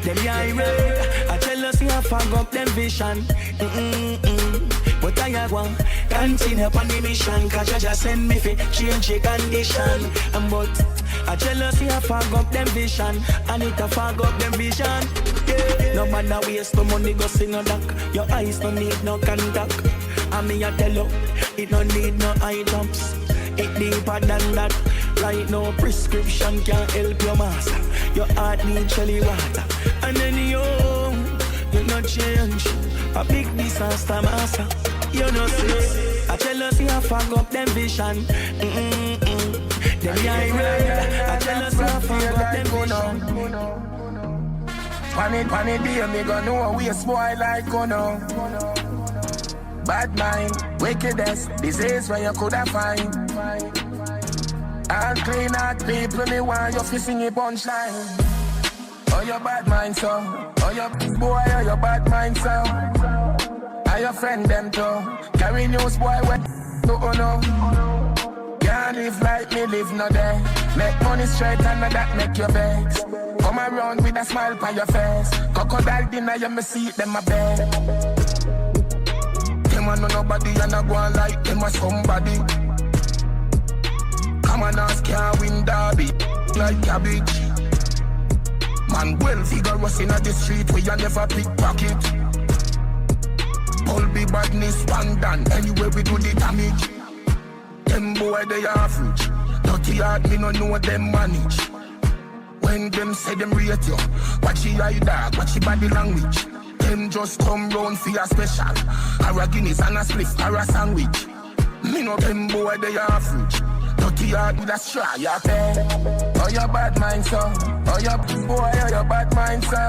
Them yeah, I tell you see I fag up them vision. But I go continue upon the mission. Cause you just send me fi change the condition. But I tell you see I fag up them vision. I need to fag up them vision. No matter waste no money go sing a duck. Your eyes don't need no contact. And me I tell you, it don't need no eye drops. It deeper than that. Right now prescription can't help your master. Your heart needs chilly water. And then you not change. A big disaster master. You know see, I tell you see I fag up them vision. Them yeah, I tell you see I fag up them vision. Funny day, me gonna know we a spoil like gonna. Bad mind, wickedness, disease where you coulda find. And clean out people, me want you fi sing a punchline. Oh, your bad mind, so. Oh, your boy, oh, your bad mind, so. Oh, your friend, them, too. Carry news, boy, when no. Can't live like me, live no day. Make money straight and that make you vex. Come around with a smile on your face. Crocodile dinner, you me see them a bed. Them a know nobody and I go on like them a somebody. Come on, ask can't win derby like cabbage. Man, well vigorous in the street where you never pickpocket. All be badness, one done. Anyway, we do the damage. Them boy, they average. Dirty hard, me no know them manage. When them say them rate you, watch your eye dog, watch your body language. Them just come round for your special. Or a Guinness and a spliff or a sandwich. Me know them boy, they average. Dirty hard with a straw, you pay. Oh, your bad mind, so. Oh, your boy, oh, your bad mind, so.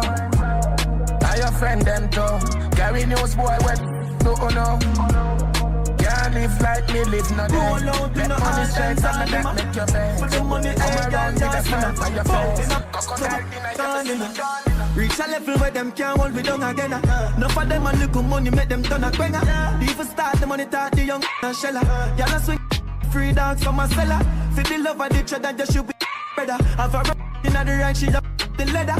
Oh, your friend, them, too. Carry news, boy, when no. Can't live like me live no day. Let money straight and that make your bed. For the money, come around with a smile on your face. Crocodile in a reach a level where them can't hold me down again. Enough of them and little money make them turn a quenga. Even start the money talk the young and sheller. Y'all a swing free dogs from a cellar. For the love of the cheddar just should be better. Have a in the right she up the leather.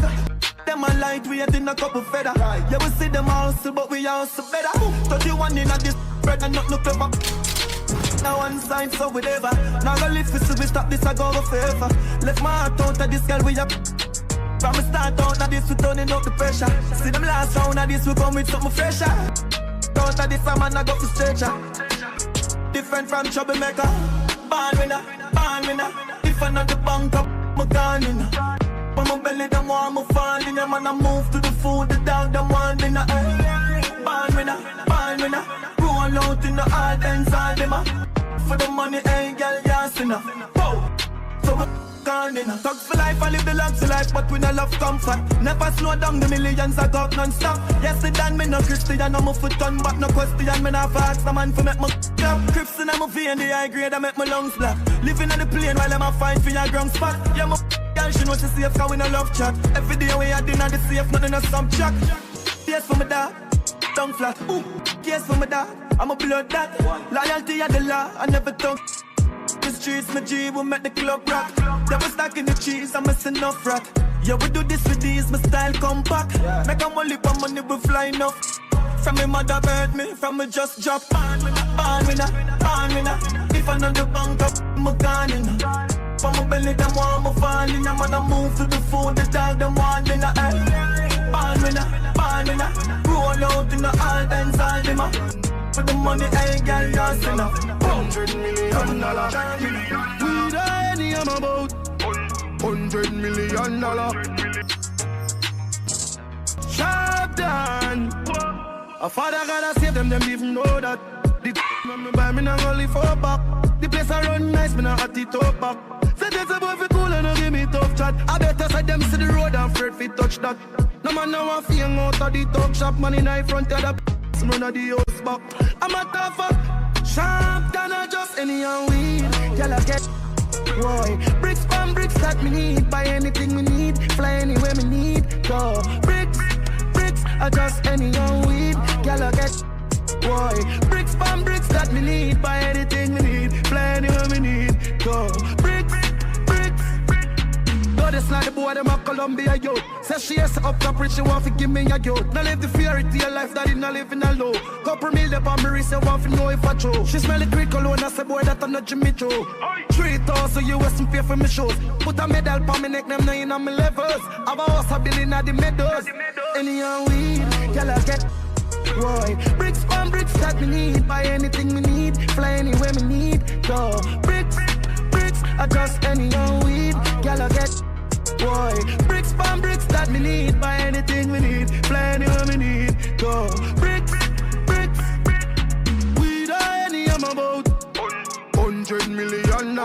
Them a light we ain't in a couple feather. Yeah we see them hustle but we hustle better. 31 in a this bread and not no clever. Now one sign so whatever. Now go live for so we stop this I go forever. Left my heart out of this girl we up. From the start out of this we turning up the pressure. See them last round of this we come with something fresher. Out of this a man I go for stretcher. Different from troublemaker. Born winner. If I not the bank up, I'm gone in. But my belly them want me fall in. Man I move to the food, the dog them want in. Born winner. Roll out in the hard ends all them. For the money, hey girl, yes enough. So we gone in. Talk for life, I live the luxury life, but we no love comfort. Never slow down, the millions I got non-stop. Yesterday me no Christian, I'm a foot on, but no question. Me not ask the man for make my up. Crips in my vein, the high grade, I make my lungs black. Living on the plane while I'm a fight for your ground spot. Yeah, my girl, she knows she safe, cause we no love chat. Every day we had dinner, the safe, nothing no some chuck. Yes for my dog, tongue flat. Ooh, yes for my dog, I'm a blood that. Loyalty of the law, I never talk. The streets, my G, we make the club rock. They was stacking the cheese, I'm missing enough rat. Yeah, we do this with these, my style come back. Make a money, but money we flying up. From my mother bird me, from me just drop. Born winner. If I know the bank up, I'm gone in. From my belly, them want me fall in. I'm gonna move to the food, the dog, them want in. Born winner. Roll out in the all ends, all them. For the money, hey girl, you're enough. $100 million. We die any I'm about $100 million. Sharp down. A father gotta save them even know that. The when me buy me not only for back. The place I run nice, me not at the top back. Say there's a boy fi cool and no give me tough chat. I better say them see the road and afraid fi touch that. No man now want fi hang out of the talk shop. Man in the front of the run of the house back. I'm a tougher, sharp than a just any and weed. Tell I get boy. Bricks from bricks that me need. Buy anything me need. Fly anywhere me need. Go bricks, I just any and weed. Tell I get boy. Bricks from bricks that me need. Buy anything me need. Fly anywhere me need. Go bricks. No, this like the boy them a Columbia youth. Says she has up top rich, she want to give me a youth. Now live the fairy tale life that it not living alone. Couple meal up on me wrist, I want to know if I true. She smell the creek alone, I say boy that I'm not Jimmy Joe. 3,000 US and pay for me shows. Put a medal on me neck, them now in on me levels. Have a house a billion at the meadows. Any and weed, y'all get boy. Bricks from bricks that me need. Buy anything me need. Fly anywhere me need. Go bricks, I just any and weed, y'all get boy. Bricks from bricks that me need. Buy anything we need. Fly anywhere me need. Go bricks. We die any I'm about $100 million.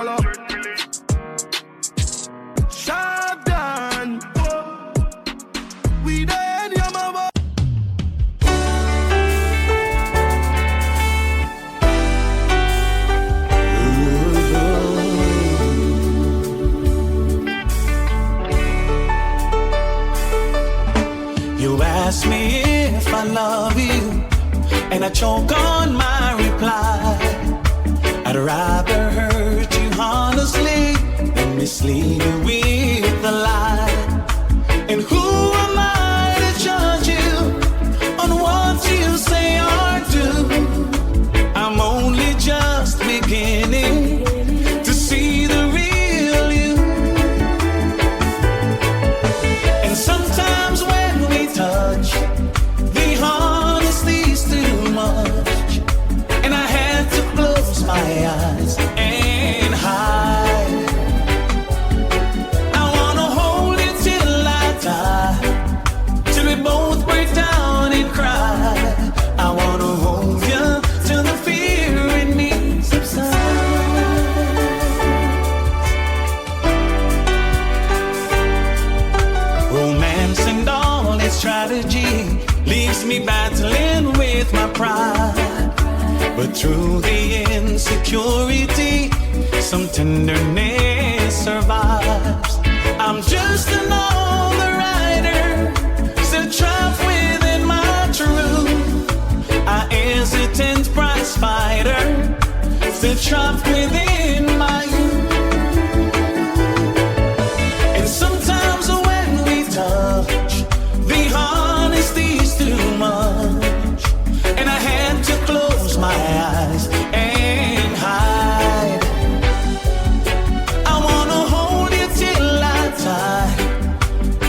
Sharp down. We die any I'm about. You ask me if I love you, and I choke on my reply. I'd rather hurt you honestly than mislead you with a lie. And who am I to judge you on what you say or do? I'm only just beginning to see the real you. And sometimes when we touch, the honesty's too much, and I had to close my eyes and hide. Through the insecurity, some tenderness survives. I'm just another rider, still trapped within my truth. A hesitant prize fighter, still trapped within my youth. And sometimes when we touch, the honesty's too much, and I had to close my eyes and hide. I wanna hold you till I die,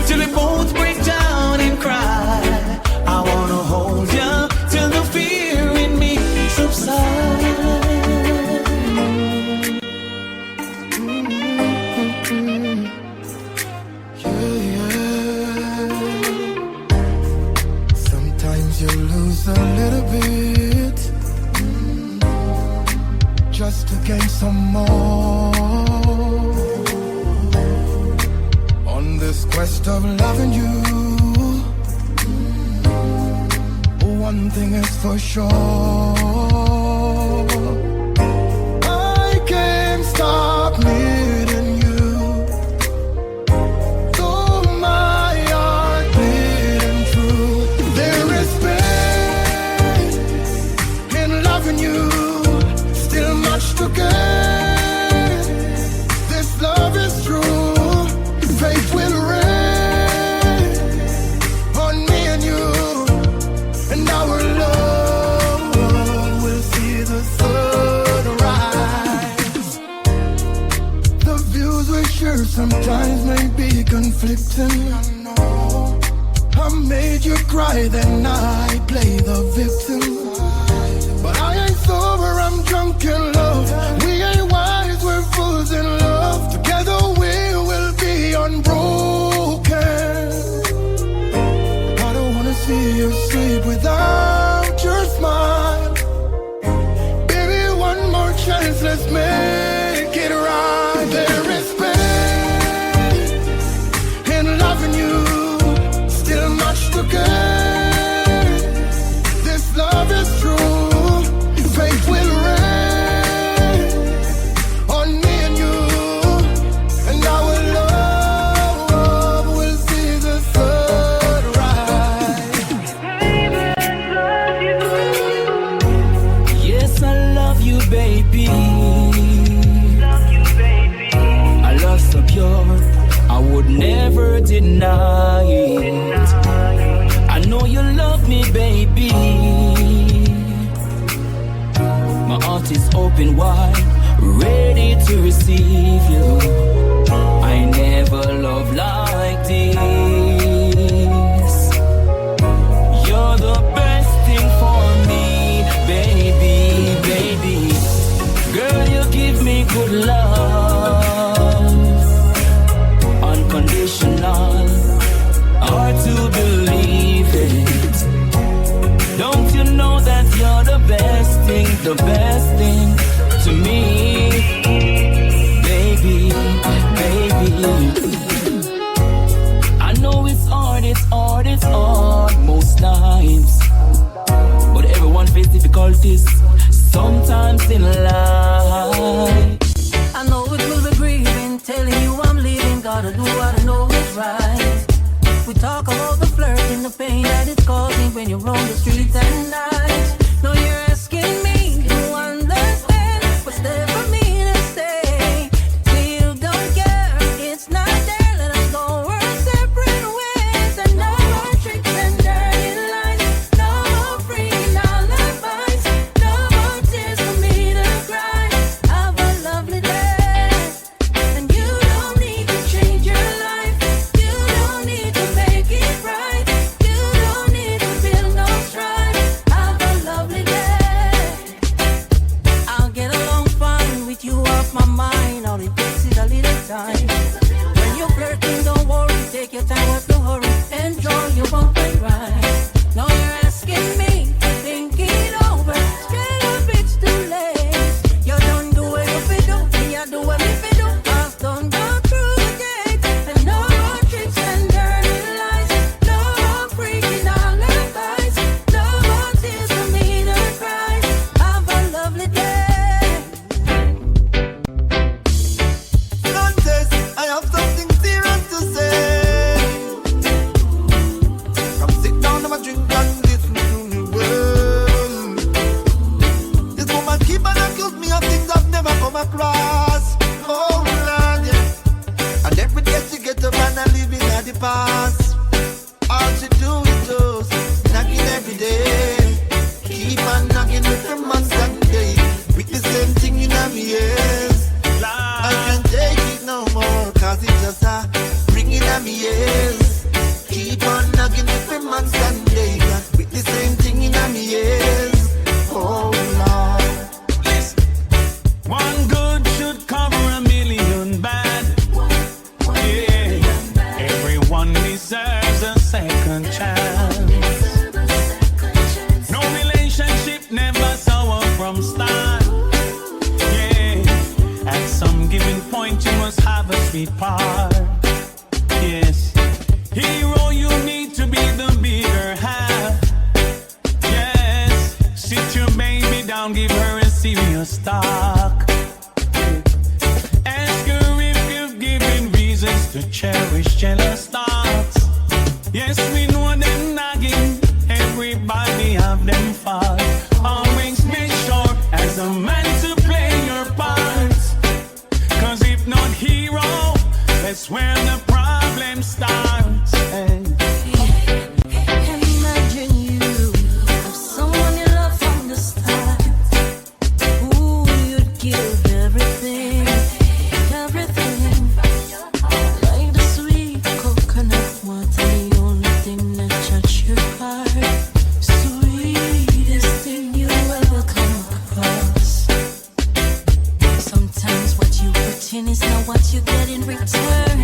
till we both break down and cry. I wanna hold you till the fear in me subsides. Sometimes you lose a little bit just to gain some more. On this quest of loving you, one thing is for sure, I can't stop needing you. Though my heart beating true, there is pain in loving you, still much to gain. This love is true, faith will reign on me and you, and our love will see the sun rise. The views we share sometimes may be conflicting. I know I made you cry, then I play the victim. But I ain't sober, I'm drunk in love. We ain't wise, we're fools in love. Together we will be unbroken. I don't wanna see you sleep without your smile. Baby, one more chance, let's make it right. There is pain in loving you, still much to gain. This love is true, faith will reign on me and you, and our love will see the sun rise. Yes, I love you, baby. A love so pure, I would never deny it. I know you love me, baby. My heart is open wide, ready to receive you. I never loved like this. You're the best thing for me, baby, baby. Girl, you give me good love, unconditional, hard to believe it. Don't you know that you're the best thing to me, baby, baby. I know it's hard most times, but everyone faces difficulties sometimes in life. I know it will be grieving, telling you I'm leaving. Gotta do what I know is right. We talk about the flirt and the pain that it's causing when you're on the streets at night. No, you're asking me to understand what's there for me to say. Still don't care, it's not there. Let us go our separate ways. And no more tricks and dirty lies, no more freaking alibis, no more tears for me to cry. Have a lovely day, and you don't need to change your life. You don't need to make it right. You don't need to feel no strife. Have a lovely day. I'll get along fine with you off my mind. All it takes is a little time. When you're flirting, don't worry. Take your time, what's the hurry? Enjoy your bump and ride. Now you're asking me to think it over. Straight up, it's too late. You don't do what you fi do, me I do what me fi do. I've done go through the gate, and no more tricks and dirty lies, no more freaking alibis, no more tears for me to cry. Have a sweet part. Yes, hero, you need to be the bigger half. Yes, sit your baby down, give her a serious talk. Ask her if you've given reasons to cherish jealous thoughts. Yes, we know them nagging, everybody have them fault. Always make sure as a man to play your part. Cause if not hero, that's where the problem starts. Hey. Imagine you have someone you love from the start, who you'd give everything, everything. Like the sweet coconut water, the only thing that touch your heart. Sweetest thing you ever come across. Sometimes what you pretend is not what you get in return.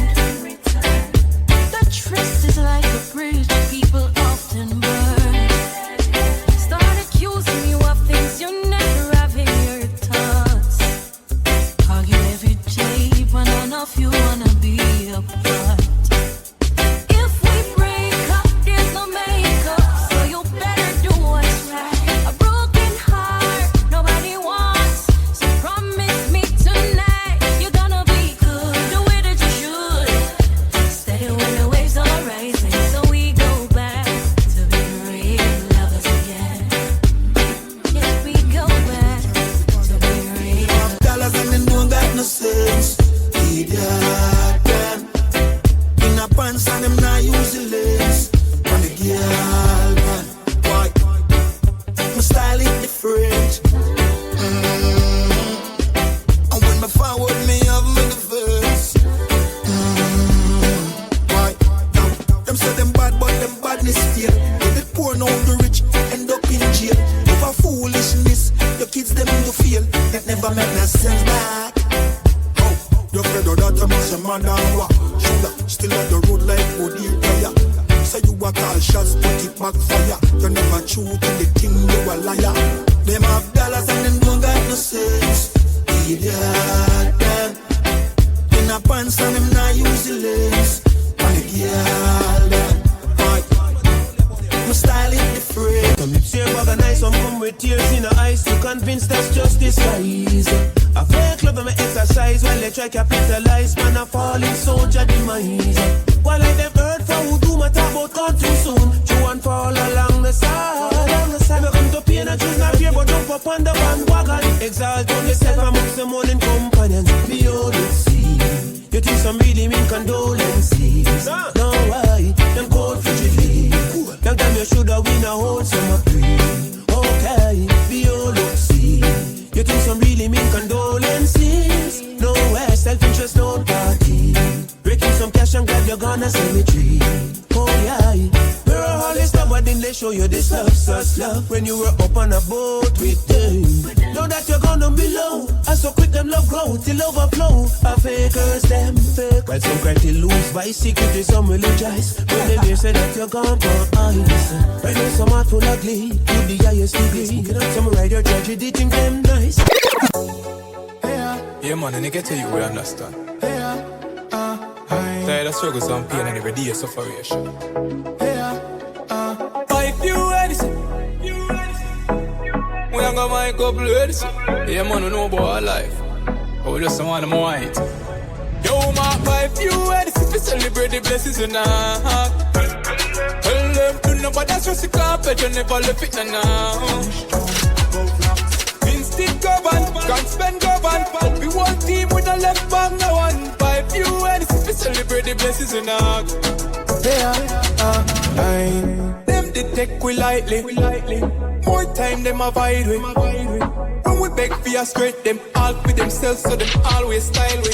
The trust is like a bridge people often burn. Start accusing you of things you never have in your thoughts. Argue every day, but none of you wanna be apart. If we break up, there's no makeup, so you better do what's right. A broken heart, nobody wants, so promise me tonight you're gonna be good, the way that you should. Steady when the waves are rising, so we go back to being real lovers again. Yes, we go back to being real. Dollars and them don't got no sense. Idiot, them. In a pants and them not use the lens. And the girl, man. Why? My style is different. And when my forward, me have me the verse. Why? Them say them bad, but them badness still. If it poor now the rich, end up in jail. Over foolishness, the kids them to feel. That never make no sense back. You afraid of that, you must a man down what? Sugar, still on the road like body tire. Say you a call shots, put it back fire. You never true to the thing, you a liar. Them have dollars and them don't got no sense. Idiot, them. In a pants and them not use the lens. And the girl, them. My style is different. Some lips here organized, some come with tears in the eyes to convince that's just disguise. I fake love and my exercise while they try capitalize. Man, I falling soldier demise. While like them hurt for who do my talk about gone too soon. Chew and fall along the side. Me come to pain and choose not fear, but jump up on the bandwagon. Exalt on yourself amongst the morning companions. Be all to see. You think some really mean condolences? No, why? Them cold frigidly. Young time you shoulda win a whole summer free. Okay, be all to see. You think some really mean condolences? No way, self-interest, no party. Breaking some cash and grab your gun and cemetery. Oh yeah, we're all this stuff, but then they show you this love, such love. When you were up on a boat with them, know that you're gonna be low. And so quick them love grow till overflow. A fakers them fake, while some cry to lose by secretly some religious. When they hear say that you're gone for ice. Right now some heart full of glee, to the highest degree. Some ride your tragedy, think them nice. Yeah, man, and I get to you, we understand. Tired of struggles and pain and every day sufferation. If you ready, we ain't got my couple ladies. Yeah, man, we know about our life. But we just want them white. Yo, my if you ready, to celebrate the blessings in our heart. Tell them to nobody else just a carpet, you never left it now. Instinct govern, can't spend govern. We one team with a left back, no one. If you ready, to celebrate the blessings in our heart. Them they take we lightly. More time them avoid we. When we beg for your straight, them all for themselves, so them always style we.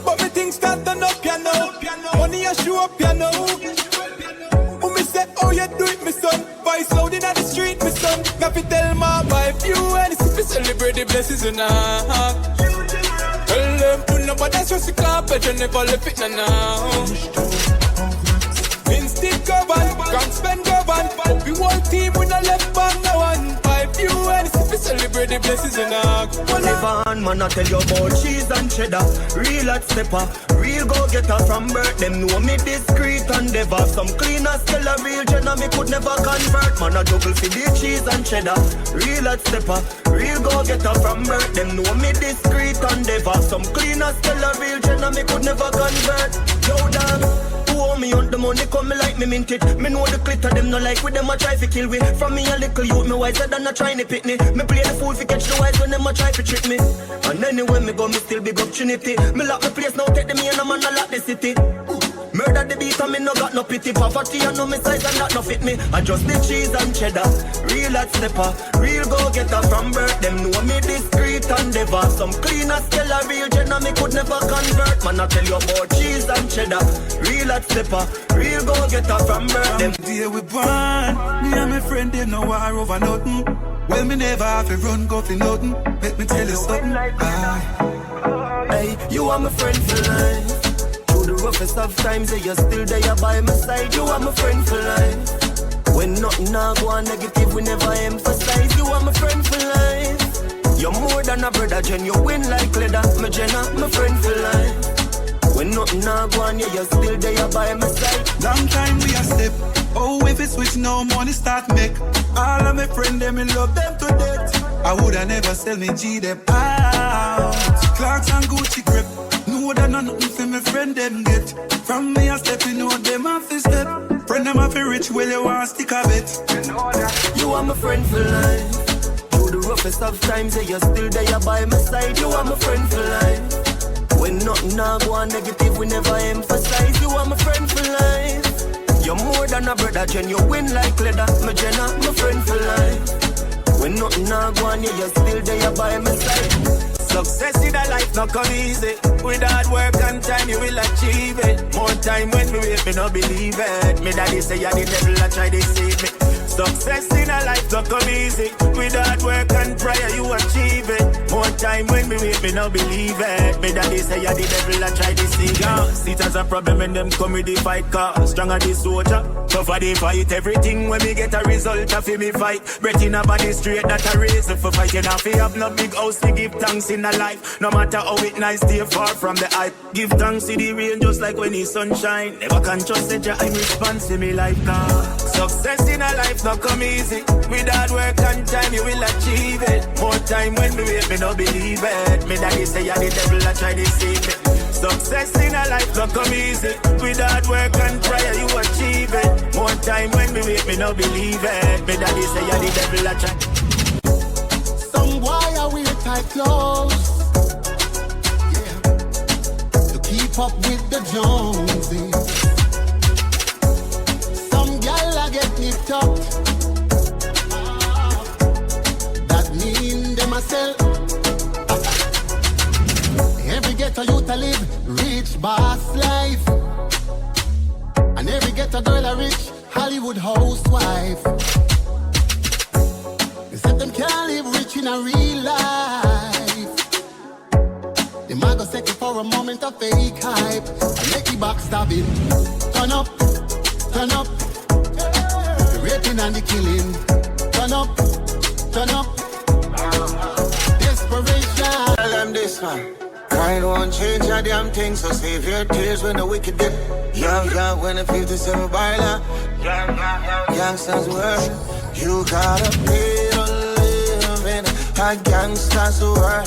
But me things start turn up, you know. Money a show up, you know. When me say, oh you do it, me son. Voice loud in the street, me son. Got to tell my wife, you and it's to celebrate the blessings in our heart. Tell them to nobody else just a carpet, you never left it now. Instinct govern, can't spend govern. We one team with a left back, no one. 5 UN, we celebrate the blessings in our. Live on, man, I tell you about cheese and cheddar. Real hot stepper, real Real go-getter from birth. Them know me discreet and never. Some cleaners tell a real Jenna me could never convert. Man a double for the cheese and cheddar. Real hot stepper. Real go-getter from birth. Them know me discreet and never. Some cleaners tell a real Jenna me could never convert. Yo dog, who owe me on the money come me like me mint it. Me know the glitter them no like with them a try to kill me. From me a little youth me wiser than a trying to pick me. Me play the fool fi catch the wise when them a try to trick me. And anywhere me go me still big up Trinity. Me lock the place now take the me and a man a lock the city. Murder the beat and me no got no pity. Poverty and no me size and that no fit me. I just the cheese and cheddar. Real hot stepper. Real go-getter from birth. Them know me discreet and never. Some cleaners tell a real Jenna me could never convert. Man I tell you about cheese and cheddar. Real hot stepper. Real go-getter from birth. Them day we born. Me and my friend them no war over nothing. Well me never have to run go for nothing. Let me tell you something. Hey, you are my friend for life. The roughest of times, you're still there by my side. You are my friend for life. When nothing now go on negative, we never emphasize. You are my friend for life. You're more than a brother, Jen. You win like leather, my Jenna, my friend for life. When nothing now go on, you're still there by my side. Long time we a step. Oh, if it switch now, money start make. All of my friends, them, me love them to death. I woulda never sell me G them out. Clarks and Gucci grip. Know that nothing for my friend them get. From me a step, you know them off his step. Friend them off rich, well you want stick a bit. You are my friend for life. Through the roughest of times, you're still there by my side. You are my friend for life. When nothing now go on negative, we never emphasize. You are my friend for life. You're more than a brother, Jen. You win like leather, my Jenna, my friend for life. When nothing now go on, you're still there by my side. Success in a life not come easy. With hard work and time you will achieve it. More time when we wait, me no believe it. Me daddy say ya the devil a try to deceive me. Success in a life not come easy. With hard work and prayer you achieve it. More time when we wait, me no believe it. Me daddy say ya the devil a try to deceive me. See it as a problem when them come with the fight car. Stronger the soldier, tougher the fight. Everything when me get a result of me fight. Breath in a body straight that a reason for fighting. If you have no big house to give thanks in a life. No matter how it nice, stay far from the hype. Give thanks to the rain just like when the sun shine. Never can trust that I'm responsible to me life now. Success in a life not come easy. With hard work and time you will achieve it. More time when we wait, me no believe it. Me daddy say ya the devil a try to deceive me. Success in a life not come easy. With hard work and prayer you achieve it. More time when we wait, me no believe it. Me daddy say ya the devil a try. Some boy are wear tight clothes, yeah, to keep up with the Joneses. Some gal a get nipped up, that mean them a sell. Every ghetto youth a live rich boss life, and every ghetto girl a rich Hollywood housewife. They said them can't live rich in a real life. They might go second for a moment of fake hype and make the backstabbing. Turn up, turn up. The raping and the killing. Turn up, turn up. Desperation. Tell them this man. Kind won't change a damn thing, so save your tears when the wicked get. Yeah, when the 57 baila. Gangsters world. You gotta pay to live in a gangster's world.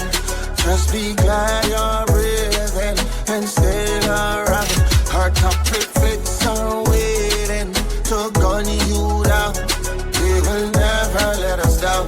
Just be glad you're breathing and still around. Our top flicks are waiting to gun you down. They will never let us down.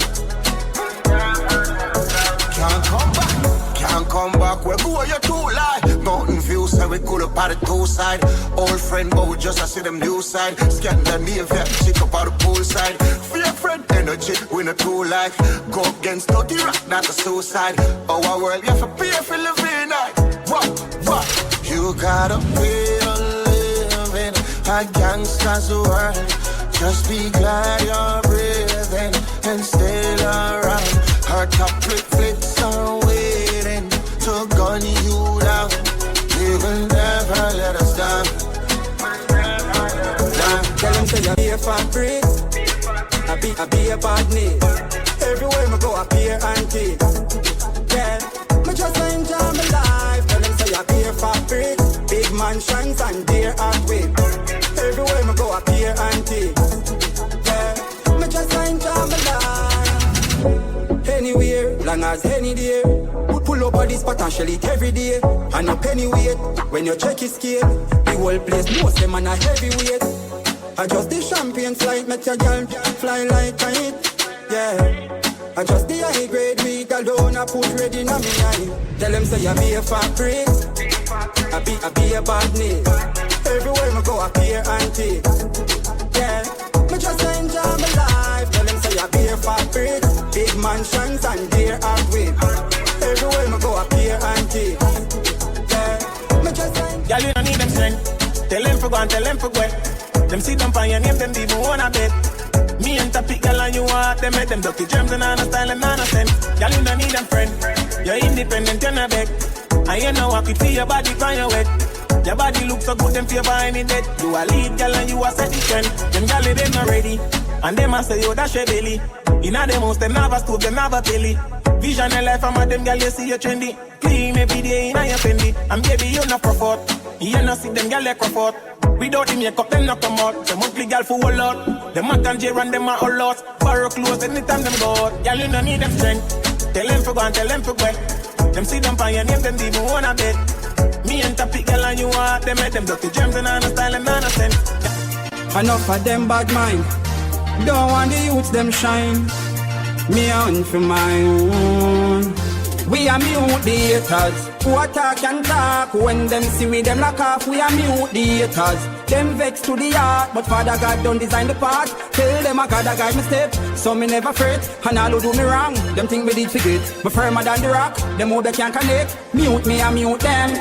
Can't come back, where go you too lie. Mountain view, so we could up at the two side. Old friend, but we just see them new side. Scan the name, chick up at the pool side. Fear friend, energy, we not too like. Go against dirty rock, not a suicide. Our world, you have to pay for living night. What? You gotta pay to live in a gangster's world. Just be glad you're breathing and still around. Our top flicks are waiting to gun you down. They will never let us down. Tell them say you be a fabric, I be a badness. Everywhere me go I appear and kiss. Yeah, me just enjoy my life. Tell them say you be a fabric, mansions and dear art way. Everywhere me go appear and take. Yeah, me just enjoy my life. Anywhere, long as any day. Pull up on this spot and shell it every day. And a penny weight, when you check his scale. The whole place most them on a heavyweight. I just the champagne flight, make your girl fly like a kite. Yeah, I just the high grade weed alone, I put ready in my eye. Tell them say I be a fabric, I be a badness. Everywhere me go appear and take. Yeah, me just enjoy my life. Tell them say I be a fabric, big mansions and dear art with. Everywhere me go appear and take. Yeah, me just enjoy. Y'all you don't need them strength. Tell them for go and tell them for go. Them sit down on your name, them even wanna bet. Me and Topic, girl, and you want them make them dirty germs and on a style and on a sense. Girl, you don't need them friend. You're independent, you're not beg. And you know what, you feel your body on your wet. Your body looks so good, them favor any dead. You a lead, girl, and you a set the trend. Them girl, they not ready. And them a say, yo, that's your belly. Inna them house, them never stove, them never belly. Vision and life, I'm at them, girl, you see you trendy. Clean every day, inna your fendi. And baby, you not profort. You not see them, girl, like profort. Without the makeup, them not come out. Them ugly girl for a lot. Them a can and them are all lost. Borrow clothes anytime them go out. Girl, you don't need them strength. Tell them for go and tell them for go. Them sit down on your name, them even wanna bet. Me and Topic, girl, and you want them make them dirty gems and on a style and on a sense. Enough of them bad mind. Don't want the youths them shine. Me on for my own. We are mute the haters. Who attack and talk. When them see we them lock off. We are mute the haters. Them vex to the heart, but Father God don't design the path. Tell them I gotta guide my step, so me never fret. And all who do me wrong, them think me did forget. But firmer than the rock, them who they can't connect. Mute me, I mute them.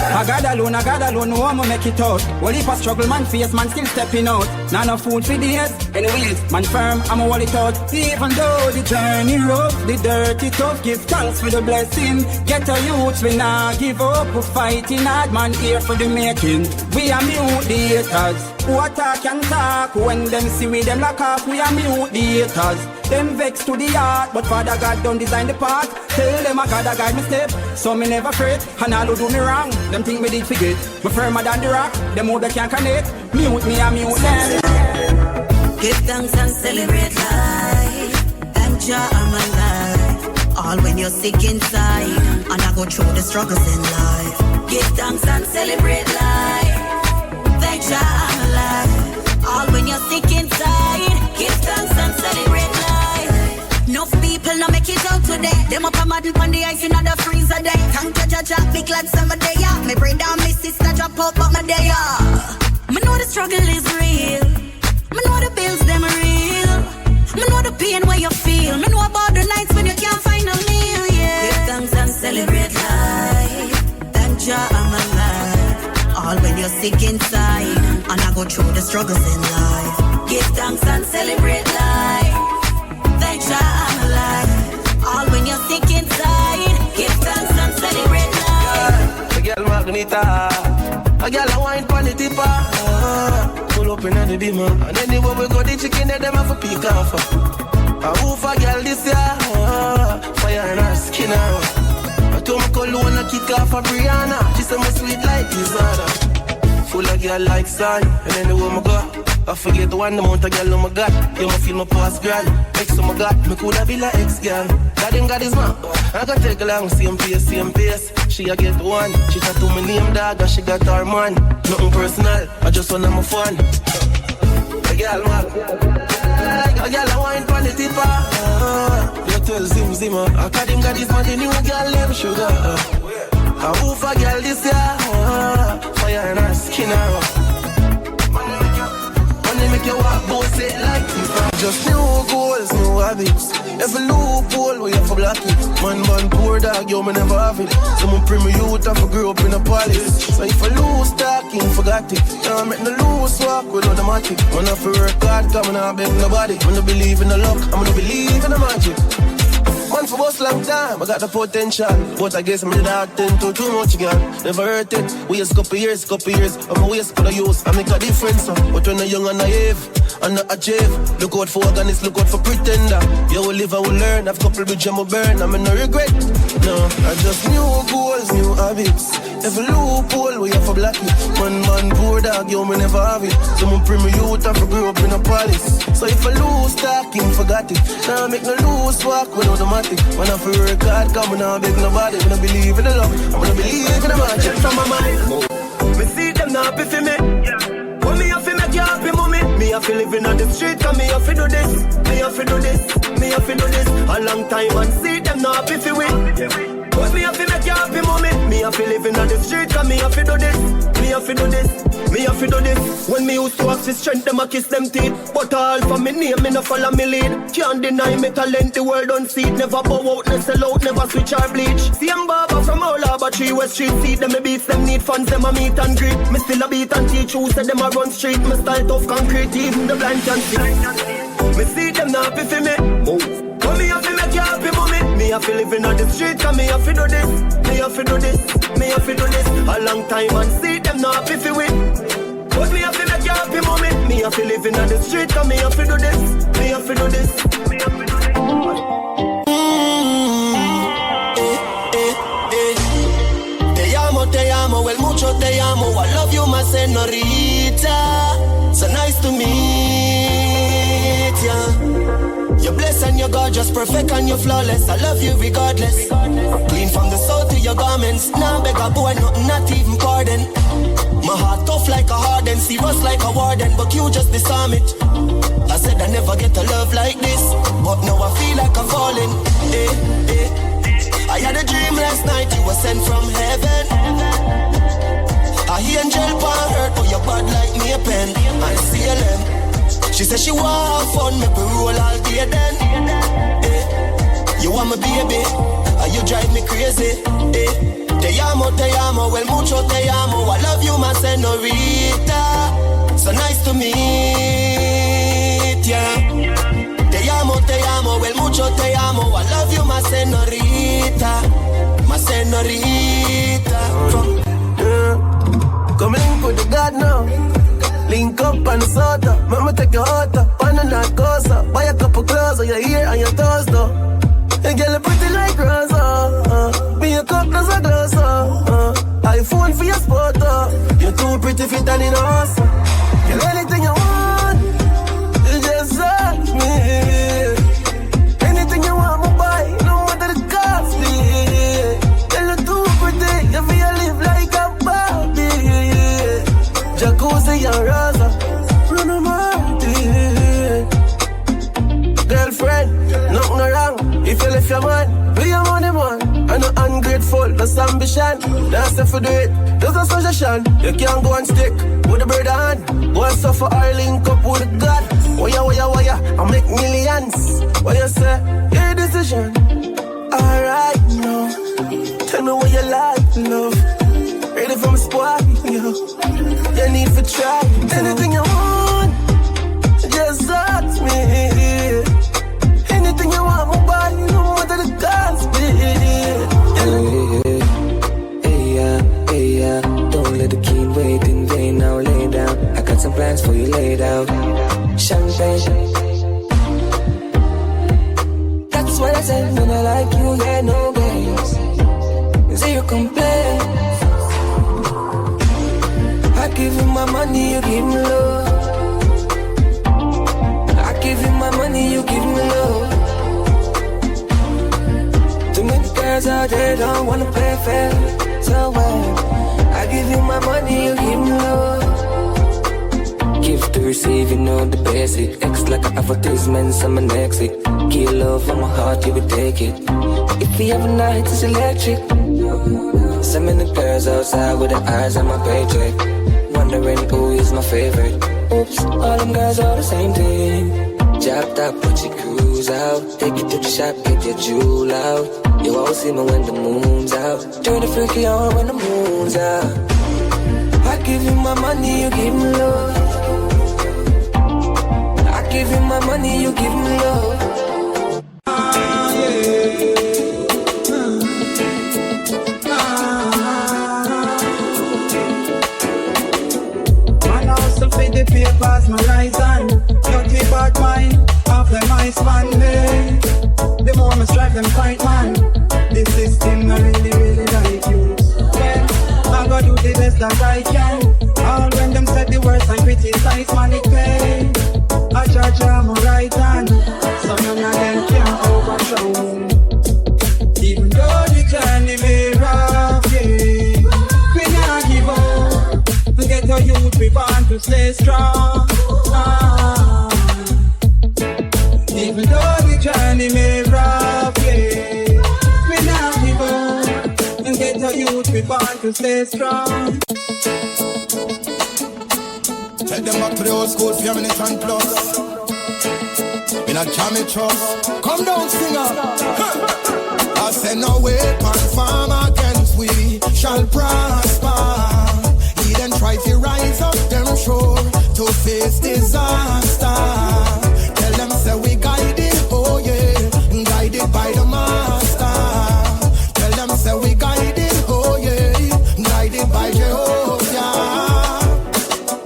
I got alone, no one make it out. Well, if I struggle, man face, man still stepping out. Not no food for days, anyways, man firm, I'm a wallet out. Even though the journey rough, the dirty tough, give thanks for the blessing. Get a youth, we not give up, we're fighting hard, man here for the making. We are mute the haters, who attack and talk. When them see we, them lock off, we are mute the haters. Them vex to the heart, but Father God don't design the path. Tell them I gotta guide me step, so me never fret. And all who do me wrong, them think me did forget. Me firmer than the rock, them who they can't connect. Mute me, I mute them. Give thanks and celebrate life. Thank Jah I'm alive. All when you're sick inside, and I go through the struggles in life. Give thanks and celebrate life. Thank Jah I'm alive. All when you're sick inside, give thanks and celebrate life. Enough people no make it out today. Them up a model on the ice in the freezer day. Thank you, Jah, big lad summer day. Me bring down my sister, drop out but my day. Me know the struggle is real. Me know the bills them real. Me know the pain where you feel. Me know about the nights when you can't find a meal. Yeah. Give thanks and celebrate life. Thank Jah I'm alive. All when you're sick inside, and I go through the struggles in life. Give thanks and celebrate life. Thank Jah I'm alive. All when you're sick inside, give thanks and celebrate life. A girl Magneta, a girl a wine pon the tipper. Pull up in the dimmer, and anywhere we go, the chicken there them have a peek off. A hoof a girl this year, fire in her skin. I told me cologne a kick off a Brianna. She say me sweet like Lizarda. Full of girl like sun, and anywhere me go, I forget the one amount of girl on my God. You me feel my past grand. Ex on my God, me coulda be like ex girl. God him God is man. I got take along same pace. She a get one. She tattoo my name dog and she got her man. Nothing personal, I just wanna have fun. A girl man, a girl a wine pon the tipper. You tell Zim I got him God is man. The new girl name sugar. A hoof a girl this year, fire in her skin. Make you walk, both it like this. Just new goals, new habits. Every loophole we have to block it. Man, poor dog, yo, me never have it. Someone bring me youth and I grew up in a palace. So if I lose talking, forgot it. Now I make the loose walk with automatic. When I feel work hard, come and I beg nobody. When I believe in the luck, I'm gonna believe in the magic. Man for most long time, I got the potential. But I guess I'm the dog tend to too much girl. Never hurt it, we just couple years. I'm a waste for the use, I make a difference. But when I'm young and naive, and not achieve. Look out for organist, look out for pretender. You will live and will learn, have couple bridge and will burn. I'm no regret, no. I just new goals, new habits. Every loophole we have for black it. Man, poor dog, you may never have it. Someone bring me youth and grew up in a palace. So if I lose talking, forgot it. Now I make no loose walk with automatic. When I feel record, come on, I beg nobody. When I believe in the love, I'm gonna believe in the magic from my mind. Me see them not happy for me. When me have to make you happy, mommy. Me have to live in on the street, cause me have to do this. Me have to do this, me have to do this. A long time and see them not happy for me. But me have to make you happy, mommy. Me have to live in on the street, cause me have to do this. Me have to do this, me have to do this. When me used to ask for strength, them a kiss them teeth. But all for me name, me no follow me lead. Can't deny me talent, the world don't see it. Never bow out, no sell out, never switch or bleach. Same barber from all over 3 West Street. See them, me beats them need funds, them a meet and greet. Me still a beat and teach who said them a run street. Me style tough concrete, even the blind can see. Me see them not happy for me. Move. But me have to make you happy, mommy. Me have to live in on the street, cause me have to do this. Me have to do this, me have to do this. A long time and see them not happy for me. But me have to make you happy, mommy. Me have to live in on the street, cause me have to do this. Me have to do this, me have to do this. Te amo, el mucho te amo. I love you, my señorita. So nice to meet ya. You're blessed and you're gorgeous, perfect and you're flawless. I love you regardless. Clean from the soul to your garments. Now beg a boy, not even pardon. My heart tough like a harden, serious like a warden, but you just disarm it. I said I never get a love like this, but now I feel like I'm falling. I had a dream last night, you were sent from heaven. I hear angel pan hurt, but you're bad like me a pen. I see a lamb. She said she want fun, make me roll all day then. You want my baby, and you drive me crazy. Te amo, el mucho te amo. I love you, my señorita. So nice to meet ya. Te amo, el mucho te amo. I love you, my señorita. My señorita. Come link with the God now. Link up on the soda. Mama take your heart up. On the narcosa. Buy a couple clothes on your ear and your toes though. And get it pretty like Rosa. Be a cup, there's a glass. iPhone for your spot. You're too pretty fit and in awesome. Get anything you want. You just ask me. Anything you want, me buy. No matter the cost me. You're too pretty. You feel live like a Barbie. Jacuzzi and Rosa. Bruno Martin. Girlfriend, nothing wrong. If you left your man, be your money man. I'm not ungrateful, that's ambition. That's if you do it, there's no suggestion. You can't go and stick with the bird hand. Go and suffer or link up with the God. Waya, I make millions. What you say? Your decision. Alright, no. Tell me what you like, love. Ready for my squad, yo. You need to try anything you want. Just ask me. Anything you want, my body, no matter the cost, Hey, yeah. Don't let the key wait in vain. Now lay down. I got some plans for you laid out. Champagne. That's what I said when I like you, yeah, no games. Zero complaints. I give you my money, you give me love. I give you my money, you give me love. Too many girls out there don't wanna play fair. So well, I give you my money, you give me love. Give to receive, you know the basic. X like an advertisement, I'm an exit. Give love from my heart, you would take it. If you have a night, it's electric. So many girls outside with their eyes on my paycheck. Wondering who is my favorite. Oops, all them guys are the same thing. Chopped up, put your cruise out. Take you to the shop, get your jewel out. You won't see me when the moon's out. Turn the freaky on when the moon's out. I give you my money, you give me love. I give you my money, you give me love. Man also feed the papers, my rise on. nice man, man. The more I strike them fight, man. This system I really like you. Well, I gotta do the best that I can. All when them said the words and criticize, man, it pay. I judge I'm a right hand, so none of them can overthrow. Even though the journey may rough, yeah, we not give up. Get a youth, we want to stay strong. Even though the journey may rough, yeah, we not give up. And get a youth, we want to stay strong. Take them back to the old school, feminist and plus. In a jammy trust. Come down, singer. I say no weapon form against we shall prosper. He then try to rise up them shore to face disaster. Tell them say we guided, oh yeah, guided by the master. Tell them say we guided, oh yeah, guided by Jehovah.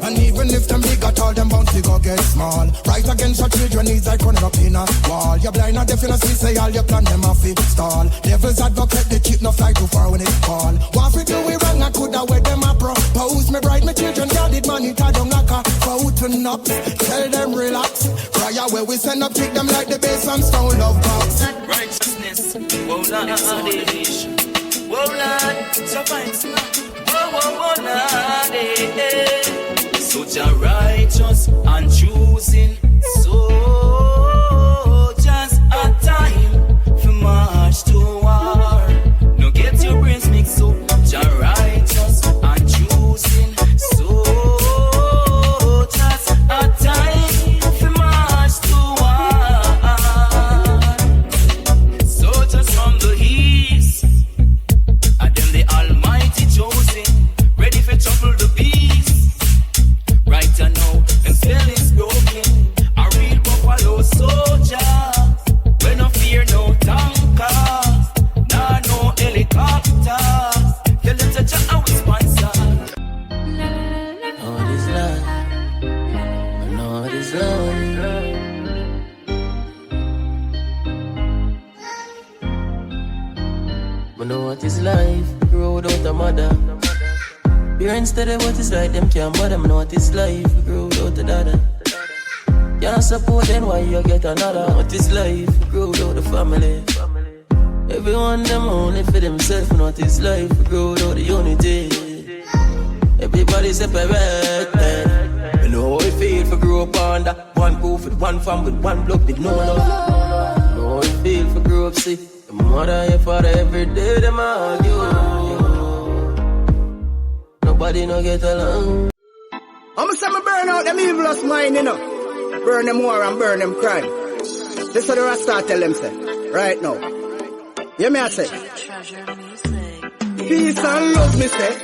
And even if them big at all, them bound to go get small. Right against your children needs like running up in a wall. You're blind and deaf and see say all your plan them off it stall. Devil's advocate, they keep no fly too far when it fall. What we do we wrong, I coulda where them a propose. Me bride, my children guarded money, tie them like a fountain up. Tell them relax. Prayer where we send up, treat them like the base and stone love box. Righteousness, whoa Lord, whoa Lord, so fine, whoa Lord, so Jah righteous and choosing soldiers a time for march to war. No get your brains mixed up. Jah righteous and choosing soldiers a time for march to war. Soldiers from the east, and them the Almighty chosen, ready for trouble the beast. Right now, them spell is broken. A real buffalo soldier. We no fear no tanker, nah no helicopter. Tell them to Jah our sponsor. All this love, and all this love. We know what is life, grow without a mother. Parents tell them what is right, them can't bother. Me know what is life, grow without a dada. Can't support them, why you get another? What is life, grow without the family. Everyone them only for themselves. Know what is life, grow without the unity. Everybody separated. You know how it feel for grow up under one roof with one fam with one blood with no love. You know how it feel for grow up sick. Your mother and your father every day them argue. Nobody no get along. I'ma say me burn out them evilest mind, you know. Burn them war and burn them crime. This is what the Rasta tell them, say. Right now. Hear me I say. Peace and love, me say.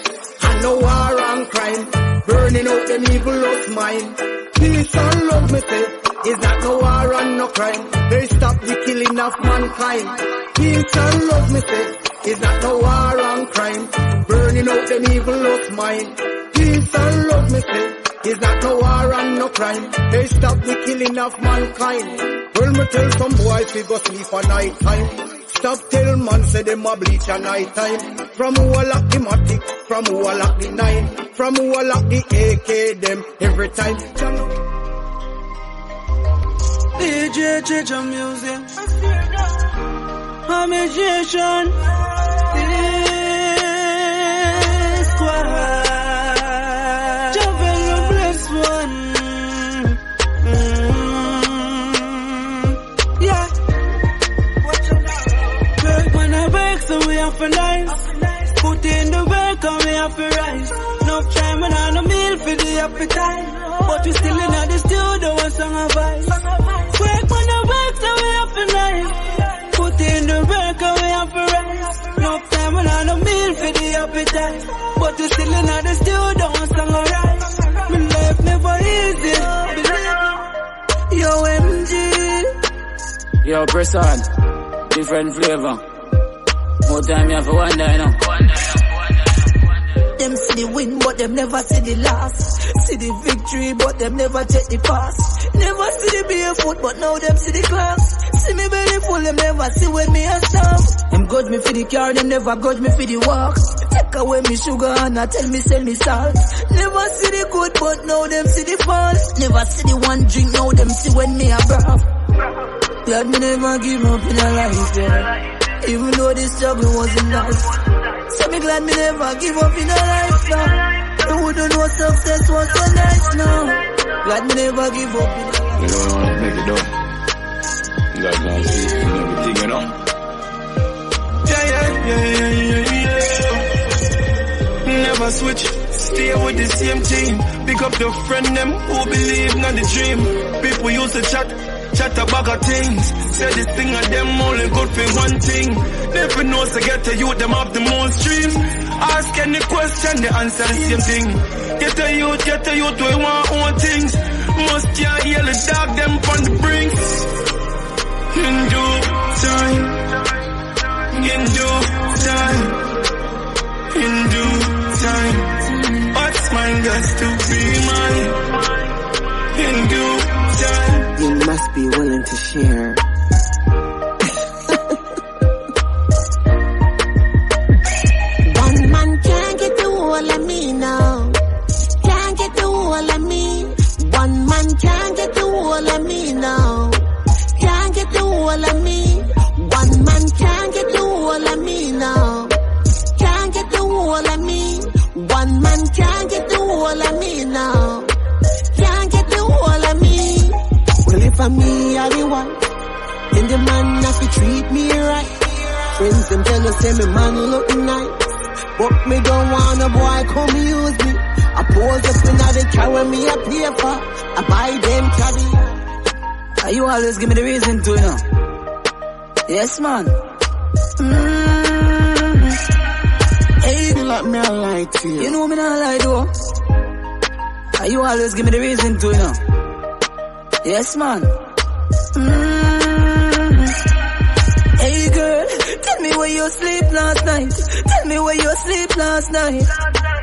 And no war and crime. Burning out them evilest mind. Peace and love, me say. Is that no war and no crime? They stop the killing of mankind. Peace and love, me say. Is that no war and crime? Burning out them evilest mind. Peace and love, me say. Is that no war and no crime? They stop the killing of mankind. Well, me tell some boys we go sleep at night time. Stop tell man say them a bleach at night time. From who a lock the matic, from who a lock the 9, from who a lock the AK them every time. DJ change your music. I'm a magician. Squad. One. Yeah. Work when I work, so we have to nice. Put in the work and we have to rise. No time and on a meal for the appetite. But we still in the studio and song of vice. Work when I work, so we have to nice. Put in the work and we have to rise. No time and on a meal for the appetite. But we still in the studio and song of rise. My life never easy. Yo, MG. Yo, press on. Different flavor. More time you have to wonder, you know. Them see the win, but them never see the last. See the victory, but them never take the pass. Never see the barefoot, but now them see the class. See me belly full, them never see when me a stamp. Them grudge me for the car, them never grudge me for the walk. Take away me sugar and I tell me sell me salt. Never see the good, but now them see the fault. Never see the one drink, now them see when me a broth. Glad me never give up in a life, yeah. Even though the struggle wasn't nice. So me glad me never give up in a life, now. I wouldn't know success was so nice, now. Glad me never give up in a life. You don't want to make it up. God knows everything, you know. Yeah. Never switch, stay with the same team. Pick up your friend them who believe in the dream. People used to chat about of things. Say this thing and them only good for one thing. Never knows to get to you, them have the most dreams. Ask any question, they answer the same thing. Get to youth, we want own things. Must can't hear the dog, them on the brinks. In due time, in due time, in due time. What's mine got to be mine. In due time. You must be willing to share. One man can't get the whole of me now. Can't get the whole of me. One man can't get the whole of me now. Can't get the whole of me. One man can't get the whole of me now. Can't get the whole of me. One man can't get the whole of me now. Can't get the whole of me. Well, if I'm me, I the one. Then the man has to treat me right. Friends them tell us say me man look nice, but me don't want a boy come use me. I pose up in they carry me a paper. I buy them caddy. You always give me the reason to, you know. Yes, man. Hey, you like me, I lie to you. You know me not lie, though. You always give me the reason to, you know. Yes, man. Hey, girl, tell me where you sleep last night. Tell me where you sleep last night.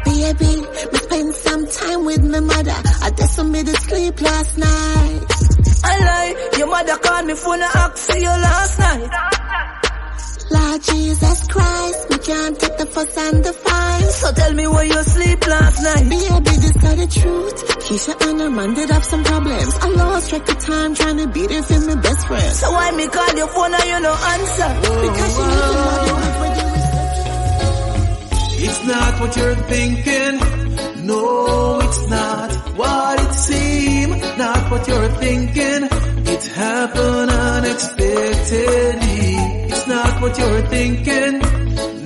Baby, we spent some time with my mother. I just made it sleep last night. I lie, your mother called me phone and asked for you last night. Lord Jesus Christ, me can't take the fuss and the fine. So tell me where you sleep last night. Baby, this is the truth. Keisha and her man did have some problems. I lost track of time trying to beat it for my best friend. So why me call your phone and you no answer? Because you need to know the ones where you It's not what you're thinking. No, it's not what it seems. Not what you're thinking. It happened unexpectedly. It's not what you're thinking.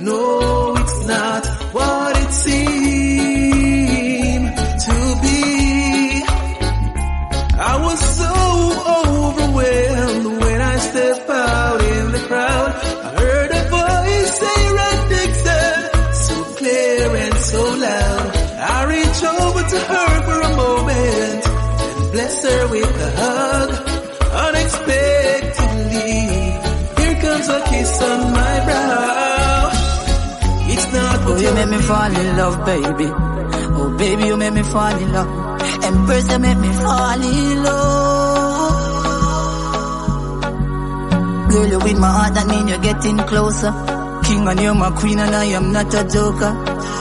No, it's not what it seemed to be. I was so overwhelmed when I stepped out in the crowd. I heard a voice say, "Right, Dixon," so clear and so loud. I reached over to her for a moment and blessed her with a hug. Unexpectedly, here comes a kiss on my brow. It's not what you make me fall in love, baby. Oh, baby, you make me fall in love. Embrace, you make me fall in love. Girl, you with my heart, that mean you're getting closer. King and you're my queen and I am not a joker.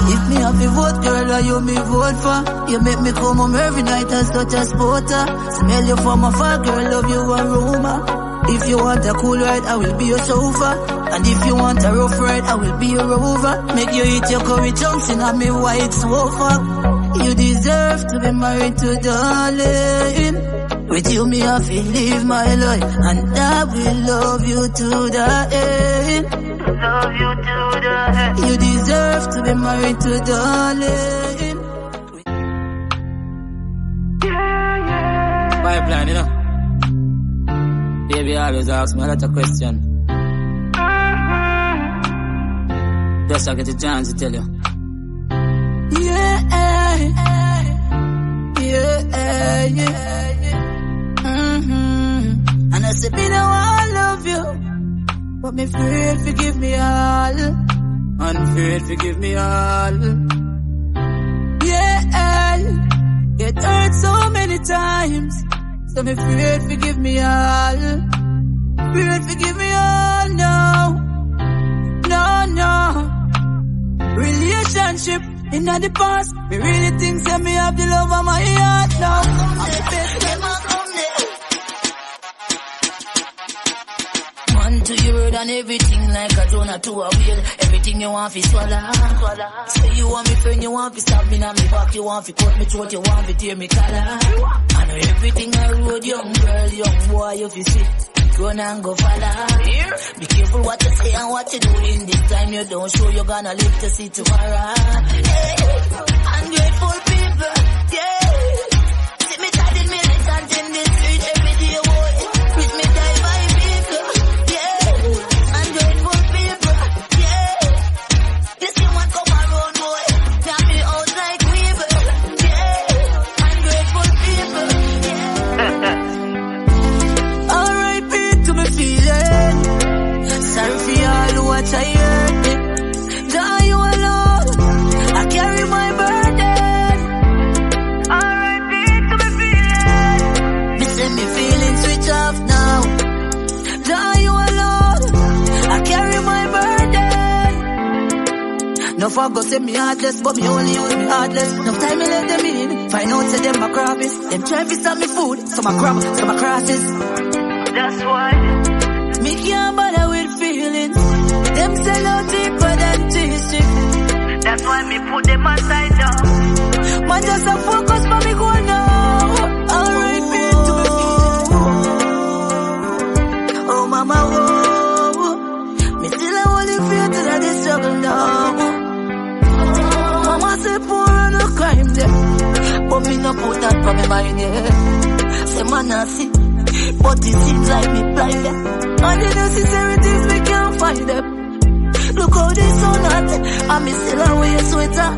If me have to vote, girl, are you me vote for? You make me come home every night as such a sporter. Smell you from afar, girl, love you aroma. If you want a cool ride, I will be your chauffeur. And if you want a rough ride, I will be your rover. Make you eat your curry chunks in a me white sofa. You deserve to be married to darling. With you me have to live my life, and I will love you to the end. Love you to the end. You deserve to be married to darling. Pipeline, you know. Baby always ask me a lot of questions. Just I get a chance to tell you. Yeah. And I said, me know I love you, but me afraid forgive me all. Unafraid forgive me all. Yeah. times. So me afraid forgive me all. Afraid forgive me all, no. Relationship in the past. Me really think say me have the love of my heart now. I'm the best. Man to your word and everything like a donut to a wheel. Everything you want fi swallow. Say you want me friend, you want fi stab me on me back, you want fi cut me throat, you want fi tear me collar. I know everything I road, young girl, young boy, you fi see. Run and go follow. Be careful what you say and what you do. In this time you don't show, you're gonna live to see tomorrow. Hey, ungrateful people, yeah. See me tired militant in the street every day, boy. With me die by people, yeah. Ungrateful people, yeah. You see what come around, boy. Now me out like weevil, yeah. Ungrateful people, yeah. Feeling sorry for all who watch I hurt me. Jah you alone, I carry my burden. R.I.P. to me feeling. Me say me feeling switch off now. Jah you alone, I carry my burden. No fuck go say me heartless, but me only use me heartless. No time me let them in. Find out say them my crappies. Them try to stop me food, some I crab, some I crosses. That's why me can't bother with feelings. Them sell out deeper than teaching. That's why me put them aside now. Man just a focus for me go now. R.I.P. to me. Oh mama, whoa. Me still a holding fear till I dey struggle now. Mama say poor and no crime there, but me no put that for me mind, yeah. Say man I see, but it seems like me blind them. And the necessary things we can't find them. Look how they so hot, and me still a wear sweater.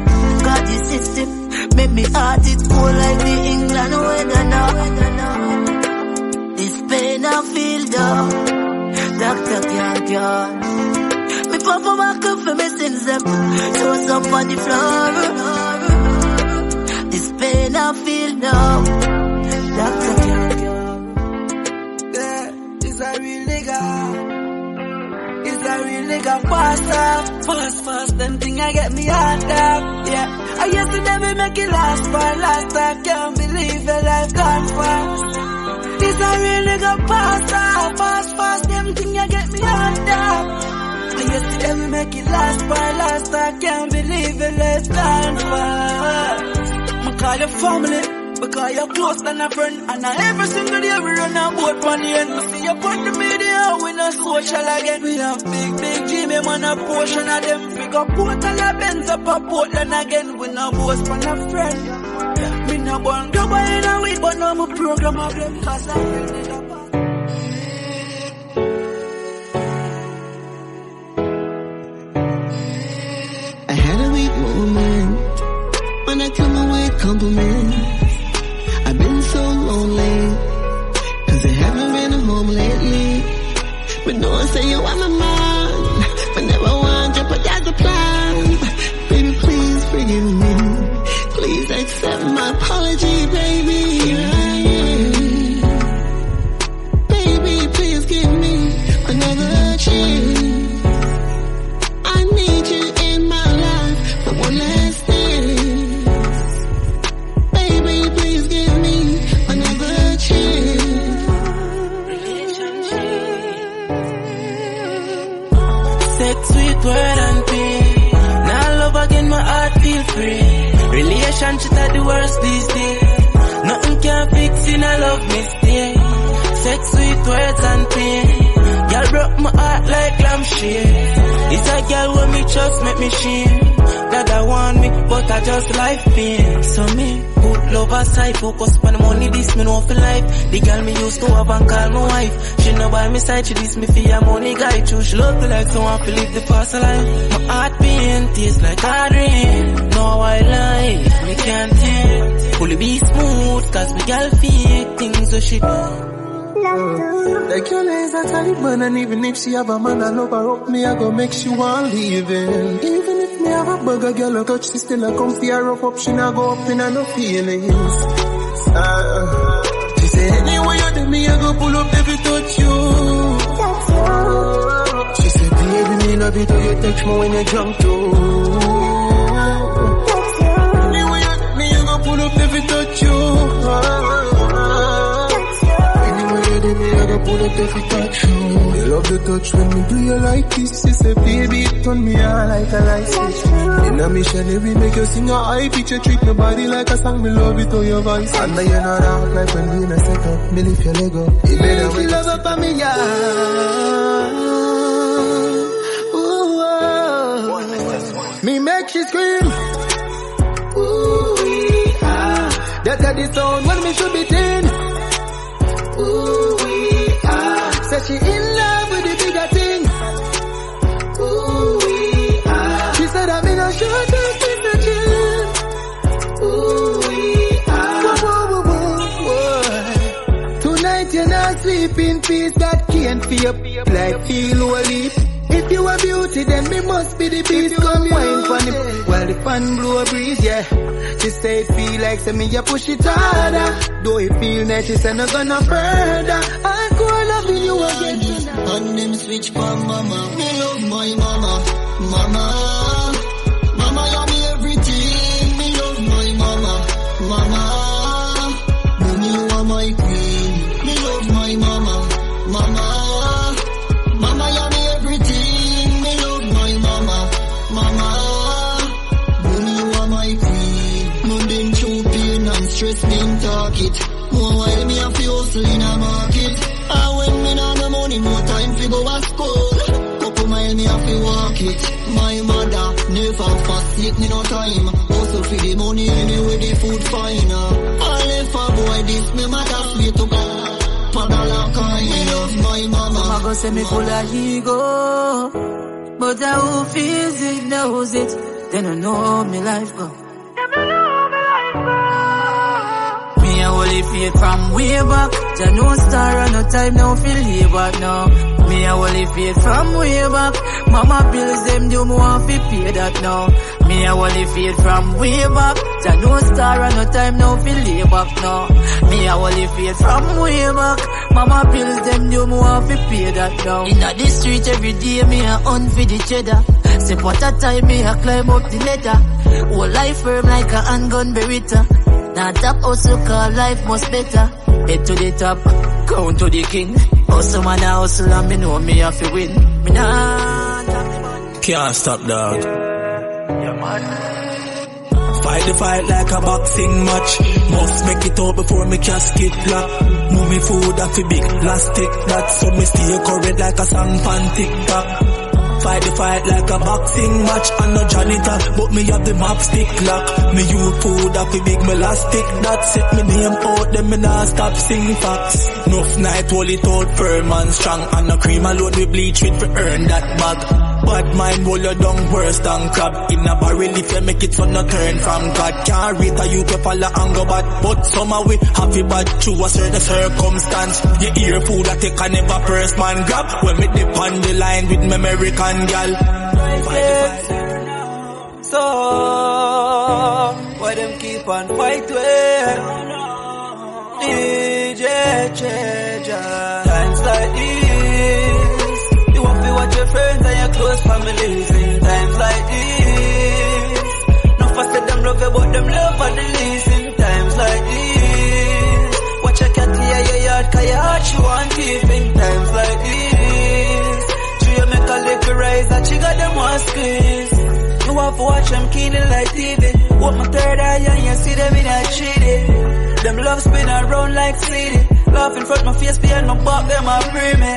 God the system, make me heart it cold like the England weather now. This pain I feel down, doctor can't cure. Me papa back up for me sins them, toss up on the floor. This pain I feel down, doctor can't cure. Is a real nigga. Is a real nigga fast, them thing I get me hard up, yeah. I used to never make it last for last, I can't believe your life gone fast. Is a real nigga fast, them thing I get me hard up. I used to never make it last for last, I can't believe your life gone fast. I call your family, because you're close than a friend. And every single day we run a boat on the end. We see you put the media, we no social again. We have big Jimmy man, a portion of them. We got Portal a Benz up a Portland again. We no boast on a friend. Me no born double in a week, but now my program of them. Cause I really need a I had a weak moment when I come away with compliments. I've been so lonely, cause I haven't been home lately. But no one say you are my man, but never want you, but that's the plan. Baby, please forgive me. Please accept my apology, baby. Baby, please give me another chance. I need you in my life for one last day. Baby, please give me another chance. Sex, sweet word and pain. Now love again, my heart feel free. Relationship are the worst these days. Nothing can fix in a love mistake. Sex, sweet words and pain. Y'all broke my heart like lampshade. It's a girl when me trust make me shame. That I want me, but I just life pain. So me put love aside, focus on the money. This me know for life. The girl me used to have and call my wife. She know by my side, she this me for your money guy too. She love me like someone to live the fast life. My heart pain tastes like hard rain. No I lie, me can't take. Fully be smooth, cause me girl fake things so she do. The girl is a Taliban, and even if she have a man, I love her up, me I go make she want leaving. Even if me have a bugger girl, I touch, she still a come for her up, she not go up in her no feelings. She say, anyway you do me, I go pull up every touch you. She say, baby, me love it how you touch me when you jump too. Anyway you do me, I go pull up every touch you. Anyway you do me, I go pull up every touch you. You love the touch when me do you like this. She say, baby, it turn me on like a light switch. In a mission, we make you sing a high pitch. You treat my body like a song, me love it to your voice. And now you know that like when we in a set up, me lift your leg up. You better wake love up on me, yeah. Ooh, oh. Me make she scream. Ooh, ah. That's how the sound when me should be thin. Ooh, ah. Say she in love with the bigger thing. Ooh, ah. She said I'm in a short term chin. Ooh, ah. Whoa, whoa, whoa, whoa. Tonight you're not sleep in peace. That can't feel like feel holy. If you are beauty, then me must be the beast. Come wine for the while the fan blow a breeze, yeah. She say it feel like say me, you push it harder. Though it feel nice, she say no gonna further. I go loving you again tonight. And them switch for mama. Me love my mama. Mama, mama, you me everything. Me love my mama. Mama, mommy, you are my queen. Me love my mama. Mama, mama, you me everything. Me love my mama. Mama, mommy, you are my queen. No been through pain and stress, been target. More while me have to hustle in a market. And when me not no money, more time to go to school. Couple mile me have to walk it. My mother never forsake me no time. Also for the money anyway the food fine. All if a boy this me mother sweet to go. Padala kind. Me love my mama. Mama go say me full of ego, but who feels it knows it. They don't know me life go. Me a holy faith from way back. Jah no star and no time now feel here but now. Me a holy faith from way back. Mama bills them do me want fi pay that now. Me a holy faith from way back. Jah no star and no time now feel here back now. Me a holy faith from way back. Mama bills them do me want fi pay that now. Inna the street every day me a hunt for the cheddar. Step out a time me a climb up the ladder. Whole life firm like a handgun beretta. Now top hustle call life much better. Head to the top, count to the king. Hustle man a hustle and me know me have to win. Me nah can't stop, dog. Fight the fight like a boxing match. Must make it out before me casket lock. Move me food that fi big plastic. That so me stay current like a song pan TikTok. Fight the fight like a boxing match. I'm no janitor, but me have the map stick lock. Me use food that fi big me elastic. That set me name out, then me nah stop sing facts. Enough night hold it out firm and strong. And no cream alone we bleach with to earn that bag. Bad mind roll you down worse than crab. In a barrel if you make it so no turn from God. Can't rate a you to follow and go bad. But somehow we have it bad through a certain circumstance. You hear food that take a never first man grab. When me dip on the line with me American gal. So why them keep on fight with DJ Cheja? Times like this, you want to watch your friends and your close families. In times like this, no faster them love you but them love for the least. In times like this, watch your cat here your yard 'cause your heart she want keep. In times like this, you make a little rise that she got them one squeeze. You have to watch them keenly like TV. What my third eye and you see them in a cheated. Them love spin around like city. Laugh in front my face behind my back, them a free me.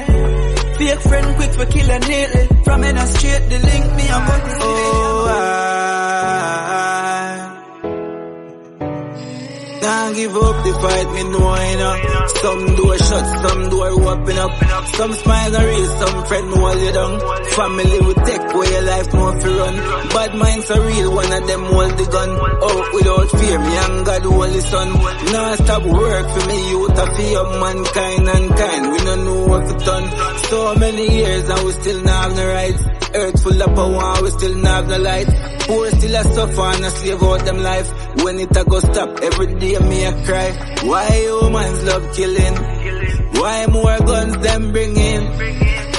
Fake friend quick for killing neatly. From in a street, the link me and put this Can't give up the fight, me know you know. Some door shut, some door open up. Some smiles are real, some friend hold you down. Family will take away your life, no fi run. Bad minds are real, one of them hold the gun. Out without fear, me and God hold the sun. Now stop work for me, youth of fear mankind and kind. We don't know what to done. So many years and we still not have no rights. Earth full of power, we still not have no light. Poor still a suffer and a slave out them life. When it a go stop, every day me a cry. Why humans love killing? Why more guns them bring in?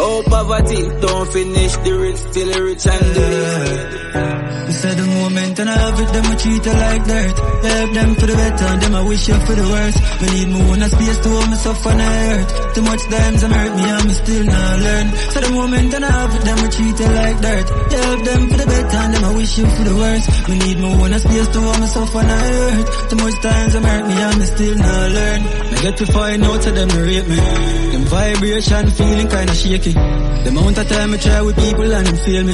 Oh, poverty don't finish, the rich still rich and the You said the moment and I have it, them I treat you like dirt. You help them for the better and them I wish you for the worst. Me need more in a space to hold myself on the earth. Too much times I'm hurt me and me still not learn. So the moment and I have it, them I treat you like dirt. You help them for the better and them I wish you for the worst. Me need more in a space to hold myself on the earth. Too much times I'm hurt me and me still not learn. Me get to find out so them to rape me. Them vibration feeling kinda shaky. The amount of time I try with people and them fail me.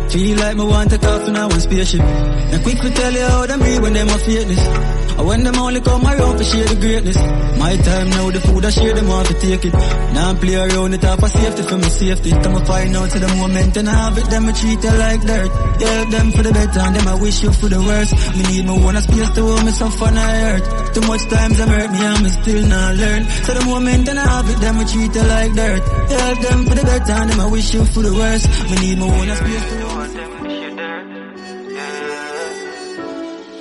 Feel like me want to talk in one spaceship. And quick to tell you how them breathe when them a fakeness. Or when them only come around to share the greatness. My time now, the food I share them all to take it. Now I play around it off for safety for my safety. Come and find out to the moment and I have it, them I treat you like dirt. You help them for the better and them I wish you for the worst. Me need me one space to hold myself on the earth. Too much times I'm hurt me and me still not learn. So the moment and I have it, them I treat you like dirt. You help them for the better and them I wish you for the worst. Me need me one space to hold.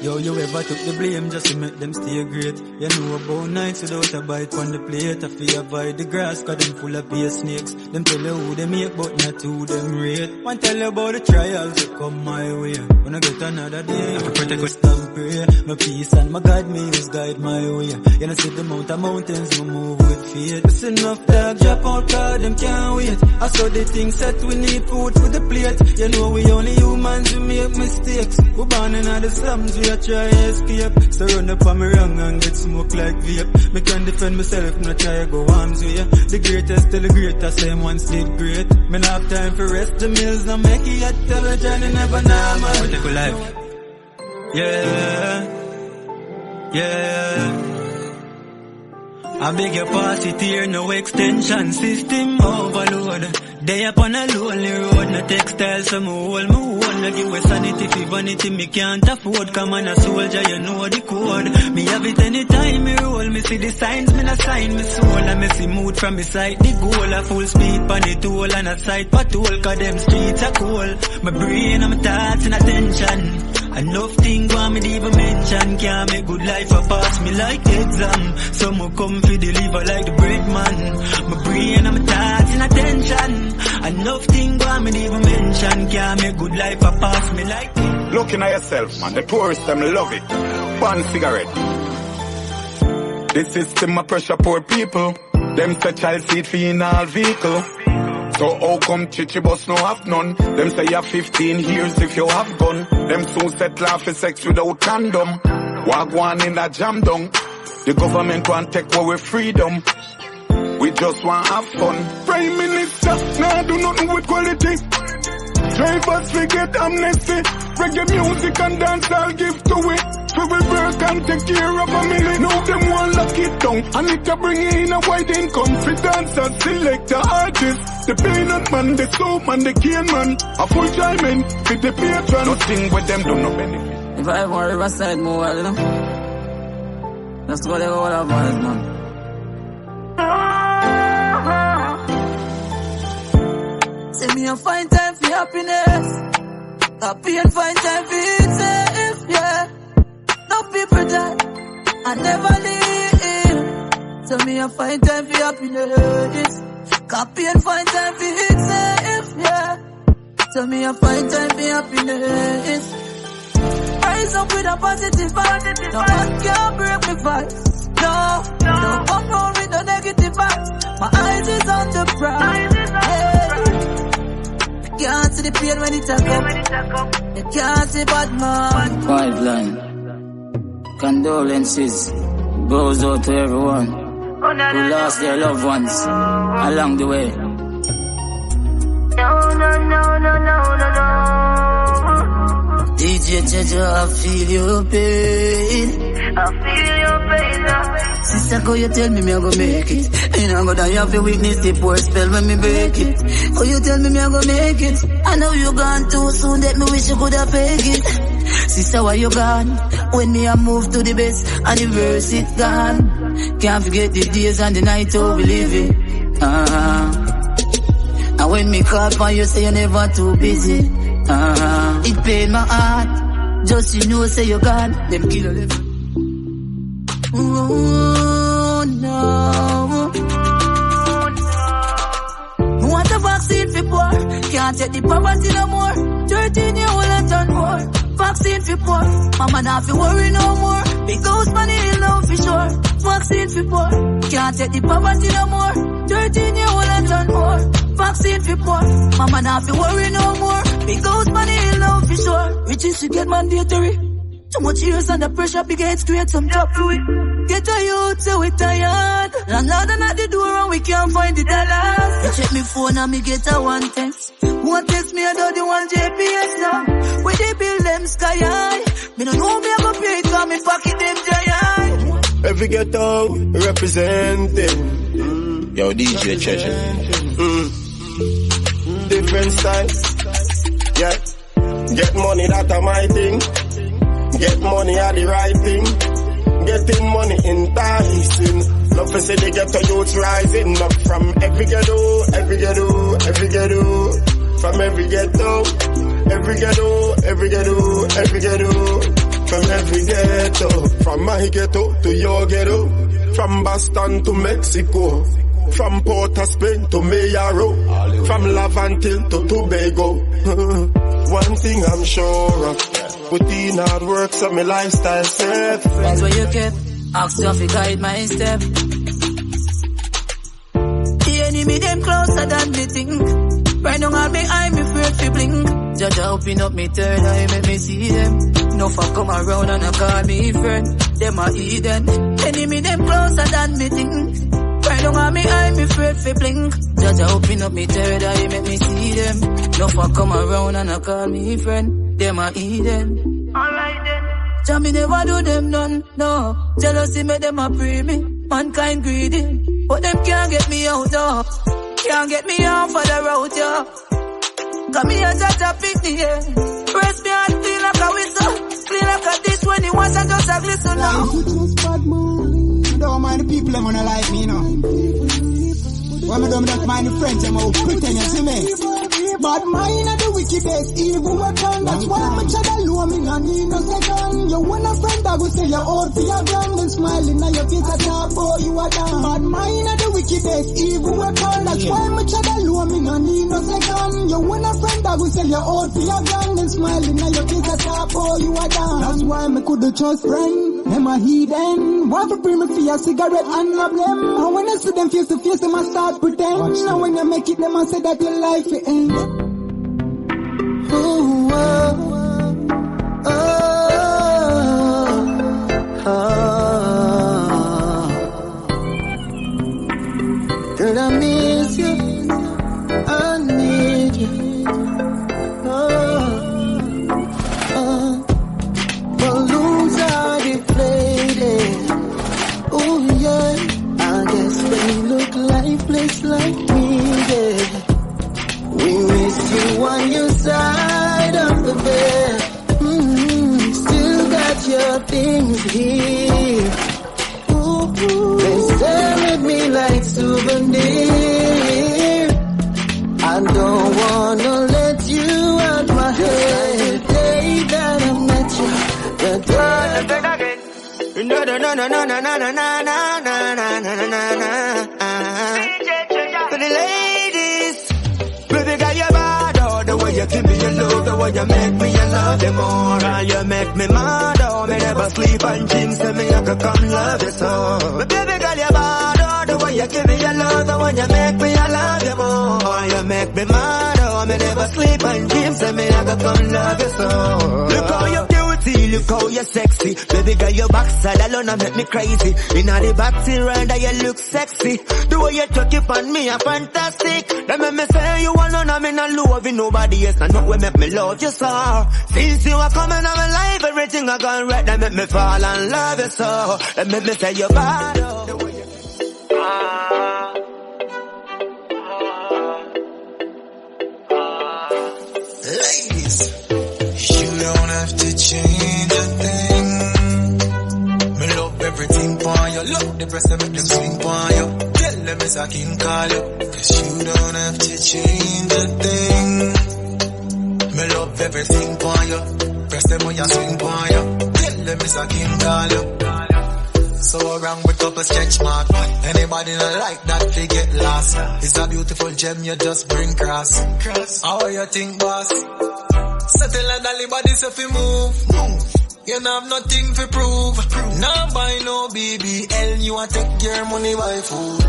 Yo, you ever took the blame just to make them stay great? You know about nights without a bite on the plate. I feel avoid the grass cause them full of pay snakes. Them tell you who they make but not who them rate. Want tell you about the trials that come my way. When I get another day, I protect us and pray. My peace and my God me use guide my way. You know see the mountains we move with faith. It's enough dog drop out cause them can't wait. I saw the things that we need food for the plate. You know we only humans we make mistakes. We born in the slums we try escape. So run up on me wrong and get smoke like vape. Me can defend myself, me try to go arms with you. The greatest still the greatest, same ones did great. Me not have time for rest, the meals not make it yet. Tell the journey never normal. Take a life. Yeah. I beg your pass it here, no extension system overload. They up on a lonely road, no textile, so me hold. No give a sanity for vanity, me can't afford. Come on a soldier, you know the code. Me have it anytime me roll, me see the signs, me not sign me soul. And me see mood from me side, the goal. A full speed pan the toll and a side patrol, cause them streets are cold. My brain and my thoughts and attention. Enough thing want me to even mention. Can't make good life a pass me like exam. Some will come for deliver like the bread man. My brain and my thoughts and attention. Enough thing want me to even mention. Can't make good life a pass me like it. Looking at yourself, man. The tourists them love it. One cigarette. This system a pressure poor people. Them say child seat for in all vehicle. So how come chichi bus no have none? Them say you have 15 years if you have gun. Them soon settle for sex without condom. Wagwan in a jam down. The government want take away freedom. We just want have fun. Prime Minister, nah do nothing with quality. Drivers forget amnesty. Reggae music and dance I'll give to it. So we work and take care of family. Now them want lock it down. And it to bring in a wide income. For dancers, select the artists. The peanut man, the soap man, the cane man. A full time man, with the patron. Nothing with them do no benefit. If I ever on Riverside more, you know, let's go there all our boys, man. Say me a find time for happiness. Happy and find time for it safe, yeah. No people die, I never leave. So me a find time for happiness. Copy and find time for it safe, yeah. So me a find time for happiness. Rise up with a positive vibe. No one can break me vibes. No, don't come round with no negative vibes. My eyes is on the prize. You can't see the pain when it up. You can't see bad man. Five line. Condolences goes out to everyone who lost their loved ones along the way. DJ Jaja, I feel your pain. I feel your pain now. Sister, go you tell me I go make it. And I'm gonna have to witness the poor spell when me break it. Oh, you tell me I go make it. I know you gone too soon that me wish you could have fake it. Sister, why you gone? When me I move to the best and the verse it gone. Can't forget the days and the night how we live it. And when me call for you say you're never too busy. It pain my heart. Just you know, say you're gone, them kill them. Oh no. Want a vaccine for poor? Can't take the poverty no more. 13 year old and turn more. Vaccine for poor. Mama not fi worry no more. Big house money will know for sure. Vaccine for poor. Can't take the poverty no more. 13 year old and turn more. Vaccine for poor. Mama not fi worry no more. Big house money will know for sure. Riches to get mandatory. Too much years under pressure, big heads create some job to it. Get a youth, so we tired. Landlord at the door and we can't find the dollars. You check me phone and me get a one text. One text me about the one JPS now. Where they build them sky high. Me don't know me I go pay it cause me pocket them giant. Every ghetto representing. Yo, DJ Treasure. Different styles. Yeah. Get money, that's my thing. Get money are the right thing. Getting money enticing. Love to see the ghetto youths rising up from every ghetto, every ghetto, every ghetto. From every ghetto, every ghetto, every ghetto, every ghetto. From every ghetto. From my ghetto to your ghetto. From Boston to Mexico. From Port of Spain to Mayaro. From Lavantil to Tobago. One thing I'm sure of. Put in hard work so my lifestyle safe. Friends where you kept, ask you if you guide my step. The enemy them closer than me think. Right now on me eye, me afraid to blink. Jah open up me third eye, make me see them. No fuck come around and I call me friend. Them a heathen. Enemy them closer than me think. Right now on me eye, me afraid to blink. Jah open up me third eye, make me see them. No fuck come around and I call me friend. Them a Eden. Alright then. Jah me never do them none, no. Jealousy make them a pray me. Mankind greedy. But them can't get me out, though. Can't get me off of the road, yo. Got me a Jah pick me, yeah. Press me and clean like a whistle. Clean like a dish when he wants and just a glisten now. Don't mind the people that wanna like me, you know. When me don't mind the friends, I'm all pretend, you see me. Bad mind are the wickedest, evil weapon. That's why I'm a child alone, me not need no second. You want a friend that will say you're out for your gun, then smiling at your face at top, boy, you are down. Bad mind are the wickedest, evil weapon. That's why I'm a child alone, me not need no second. You want a friend that will say you're out for your gun, then smiling at your face at top, boy, you are down. That's why me couldn't trust friend, them a heathen. Want to bring me for a cigarette and love them. And when I see them face to face, them a start pretend. And when you make it, them a say that your life will end. Ooh, oh, oh, oh, oh. Girl, I miss you, I need you. Oh, oh. Balloons are deflated. Oh yeah, I guess they look lifeless like me, yeah. We miss you on your side of the bed. Still got your things here. Ooh, they stare at me like souvenir. I don't wanna let you out my head. The day that I met you, the day. No, no, no, no, no, no, no, no, no, no, no, no, no, no, no. For the ladies. Baby girl, you bad, oh, the way you give me your love, the way you make me, I love you more. And you make me mad, oh, me never sleep and dreams, tell me I could come love you so. But baby girl, you bad, oh, the way you give me your love, the way you make me, I love you more. You make me mad, oh, me never sleep and dreams, tell me I could come love you so. Look how you're beauty, look how you're sexy. Baby girl, your backside alone, make me crazy. In the backseat rider, you look sexy. The way you talk it on me, are fantastic. Let me say you want none, I'm in a love with nobody else. I know what make me love you so. Since you are coming in my life, everything I gone right, that make me fall and love you so. Let me say you're bad, oh. The way you... Ladies, you don't have to change a thing. Me love everything for you. Love the breast that make them swing for you. Tell them it's a king call you. Cause you don't have to change a thing. Me love everything for you. press them when you swing on you. Tell them it's a king call you. So wrong with couple sketch mark. Anybody not like that, they get lost. It's a beautiful gem, you just bring cross. How you think, boss? Settle like dolly body so fi move. You don't have nothing to prove. Now buy no BBL, you want take your money by food.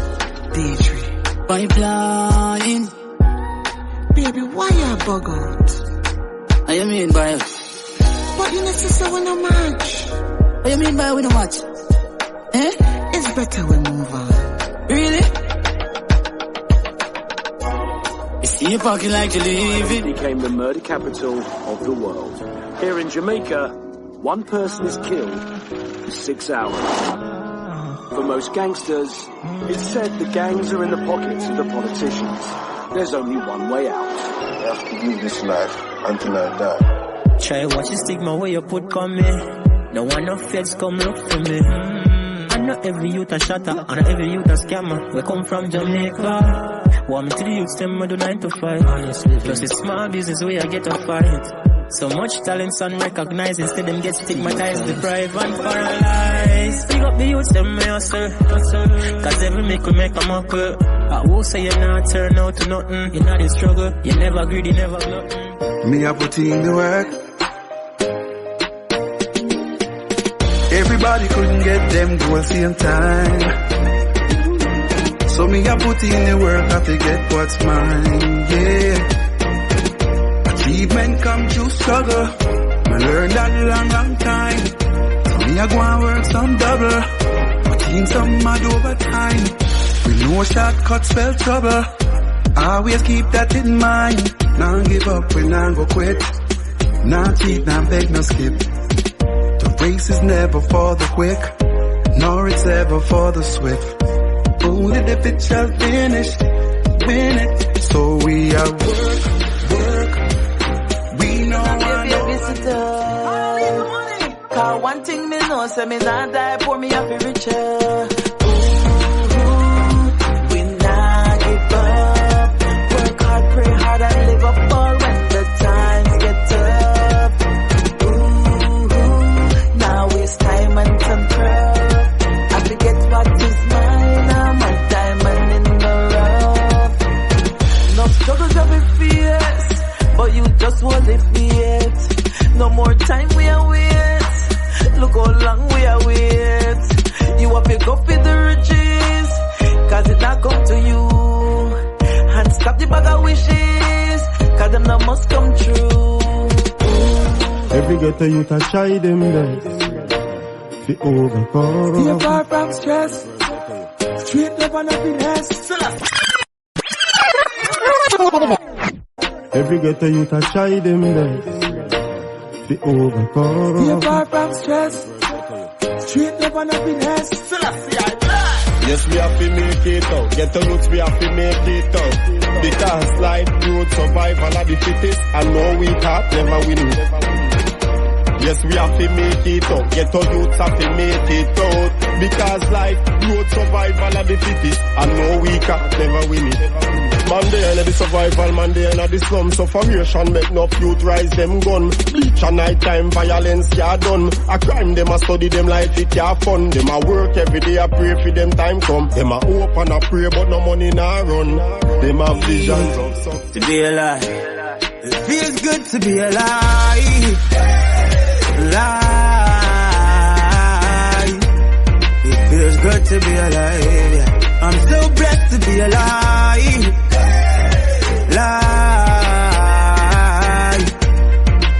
D3 Pipeline. Baby, why you bug out? What you mean by it? But you necessarily we no match. What you mean by we no match? Eh? It's better we move on. Really? You see you parking like you leave it. Became the murder capital of the world. Here in Jamaica, one person is killed in 6 hours. For most gangsters, it's said the gangs are in the pockets of the politicians. There's only one way out. I have to live this life until I die. Try watch the stigma where you put come me. No one no feds come look for me. I know every youth a shatter, and every youth a scammer. We come from Jamaica. Want me to the youths, them I do 9 to 5. Honestly, plus it's small business where I get a fight. So much talents unrecognized, instead them get stigmatized, deprived and paralyzed. Pick up the youths, them may hustle. Cause every make we make a muckle. I will say you not turn out to nothing. You're not in struggle, you never greedy, never nothing. Me I put in the work. Everybody couldn't get them goals same time. So me I put in the work, I forget what's mine, yeah. Achievement come through struggle. I learned that long time. So me I go and work some double. But in some mad overtime. We know shortcuts spell trouble. Always keep that in mind. Now give up when I go quit. Now cheat, now beg, no skip. The race is never for the quick, nor it's ever for the swift. Only the fit shall finish, win it. So we are work. We know I know. Cause one thing me know, say me not die, pour me up in richer. We not give up. Work hard, pray hard, and live up all when the times get tough. Now waste time and some craft. I forget what is mine, I'm a diamond in the rough. No struggles of a fierce, but you just hold it fate. No more time we are wait. Look how long we are wait. You up your go for the riches, cause it not come to you. And stop the bag of wishes, cause them not must come true. Every ghetto youth a try them best to overcome. Be far from stress, straight love and happiness. Every ghetto youth a try them best to overcome. Be far from stress, straight love and happiness. Yes, we have to make it out. Ghetto youths, we have to make it out. Because life, growth, survival are the fittest, and no weak heart never win. Yes, we have to make it out. Ghetto youths have to make it out. Because life, growth, survival are the fittest, and no weak heart never win it. Man, they ain't the survival, man, they ain't the slum. Sufferation make no youth rise them gun. Bleach and nighttime violence, yeah done. A crime, them a study them life, it yeah fun. Them a work every day, I pray for them time come. Them a hope and a pray, but no money nah run. Them have visions of something. To be alive, it feels good to be alive. It feels good to be alive, yeah. I'm so blessed to be alive.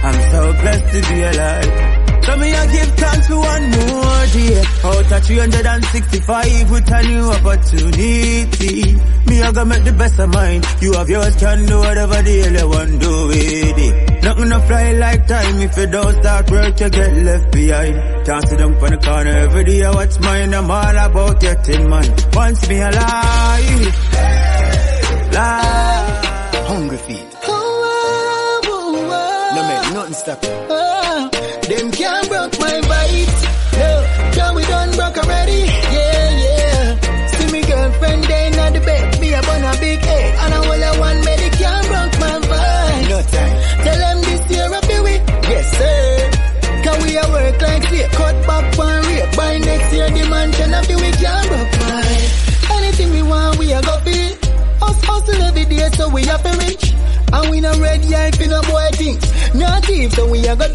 I'm so blessed to be alive. So me I give thanks for one more day. Out of 365 with a new opportunity. Me I gonna make the best of mine. You have yours, can do whatever the hell you want to do with it. Nothing to fly like time. If you don't start work, you get left behind. Can't sit down from the corner every day. I watch mine. I'm all about getting mine. Once me alive, live. Hungry feet. No man, nothing stop it. Them can't broke my vibes. No, can we done broke already? Yeah. See me girlfriend there in the bed. Me up on a big egg. And I will have one baby can't broke my vibes. No time. Tell them this year I'll be with. Yes, sir.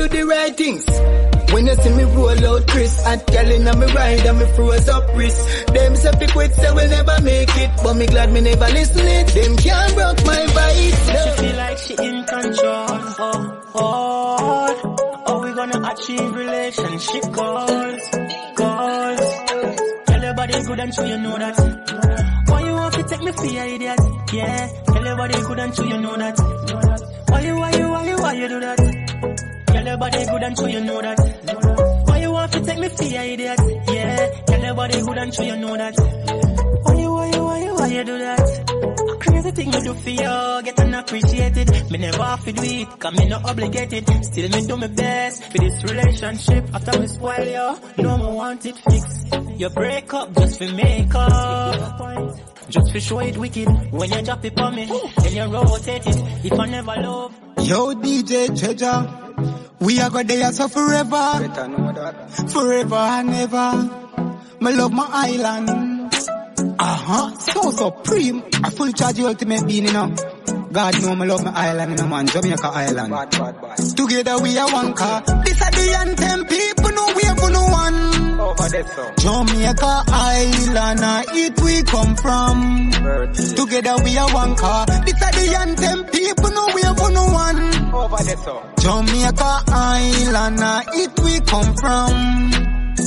do the right things. When you see me roll out Chris, and girl on me ride and me froze up wrist. Them say fi quit, say we'll never make it, but me glad me never listen it. Them can't broke my vibes. She feel like she in control. Oh, we gonna achieve relationship goals. Tell your body good and true, you know that. Why you want to take me for your idiot? Yeah, tell your body good and true, you know that. Why you do that? Tell your body good and true, you know that. Why you want to take me for your idiot? Yeah, tell your body good and true, you know that. Why you do that? A crazy thing me do for you, get unappreciated. Me never have to do it, cause me not obligated. Still me do my best for this relationship. After me spoil you, no more want it fixed. You break up just for make up. Just for show it wicked. When you drop it on me, then you rotate it. If I never love. Yo, DJ Treasure, we are gonna there so forever. Forever and ever. Me love my island. So supreme. I full charge the ultimate being, you know. God know me love my island, you know, man. Jamaica island. Bad. Together we are one car. This are the anthem. People know we have no one. Over there, so. Jamaica island, it we come from. Together we are one car. This are the anthem. People know we have no one. Over there, so. Jamaica island, it we come from.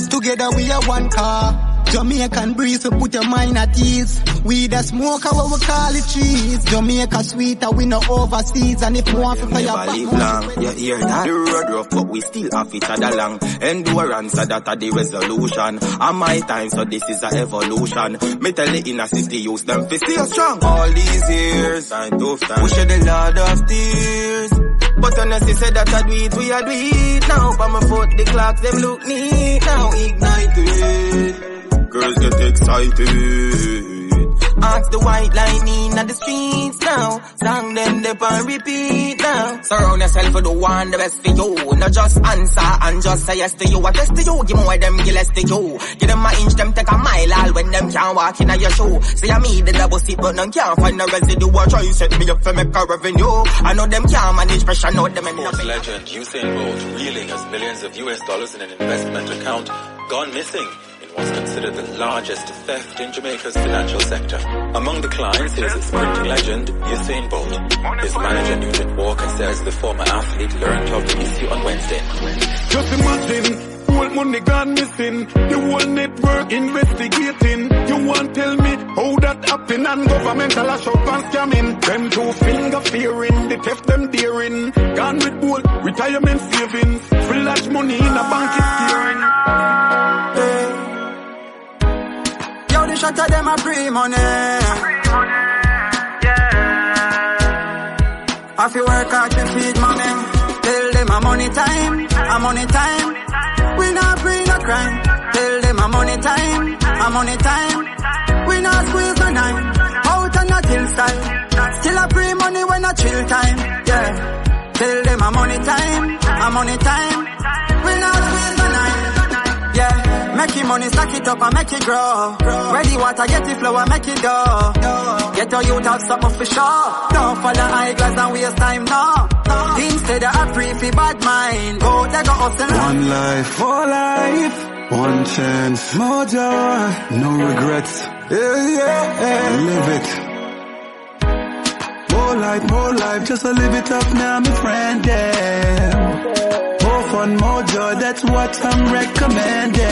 Together we are one car. Jamaican breeze, so put your mind at ease. We the smoker, what we call it trees. Jamaica sweeter, we no overseas. And if you want to play never live long, you hear that? The road rough, but we still have each other long. Endurance, so that are the resolution. And my time, so this is a evolution. Me tell the inner city, use them to stay strong. All these years, we shed a lot of tears. But when I say that I do it, we are do it. Now, by my foot, the clocks, them look neat. Now, ignite it. Girls get excited. Ask the white lightning at the streets now. Song them dip and repeat now. Surround yourself with the one the best for you. Not just answer and just say yes to you. I test to you, give more them give less to you. Give them a inch, them take a mile all when them can't walk in your shoe. Say I me the double seat but none can't find the residue. Or try set me up for make a revenue. I know them can't manage pressure, know them in Sports legend Usain Bolt reeling as millions of US dollars in an investment account gone missing. Was considered the largest theft in Jamaica's financial sector. Among the clients is sprinting legend Usain Bolt. His manager Nugent Walker says the former athlete learned of the issue on Wednesday. Just imagine, whole money gone missing, the whole network investigating. You won't tell me how that happen and governmental assault and scamming. Them two finger fearing, the theft them daring. Gone with both retirement savings, free large money in a bank is steering. The shot of them a free money. Yeah. If you work hard to feed mommy, tell them a money time, a money time. We not free no crime. Tell them a money time, a money time. We not squeeze no nine. Out and not hillside. Still a free money when a chill time. Yeah. Tell them a money time, a money time. We not squeeze no nine. Yeah. Make your money, stack it up and make it grow. Ready water, get it flow and make it go. Get your youth out, stop up for sure. Don't follow high glass and waste time, no. Instead of a free for bad mind. Go, take a hustle. One life, more life. One chance, more joy. No regrets. Yeah. Live it. More life, just to live it up now, my friend, yeah. More fun, more joy, that's what I'm recommending.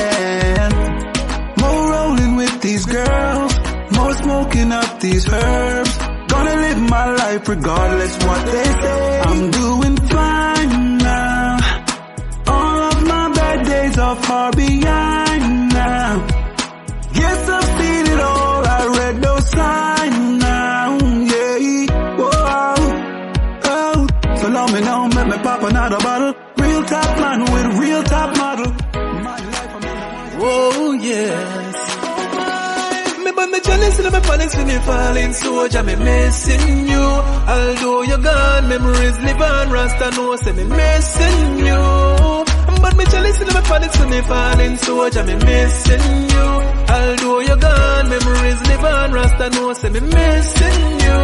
More rolling with these girls, more smoking up these herbs. Gonna live my life regardless what they say. I'm doing fine now. All of my bad days are far behind now. Yes, I've seen it all, I read those signs now, yeah. Whoa, oh, so long me now, make me pop another bottle. Real top man with real top model. Whoa, yes. Me but me jealous in my panics when you falling soldier, me missing you. Although you're gone, memories live on. Rasta know say me missing you. But me jealous in my panics when you falling soldier, me missing you. Although you're gone, memories live on. Rasta know say me missing you.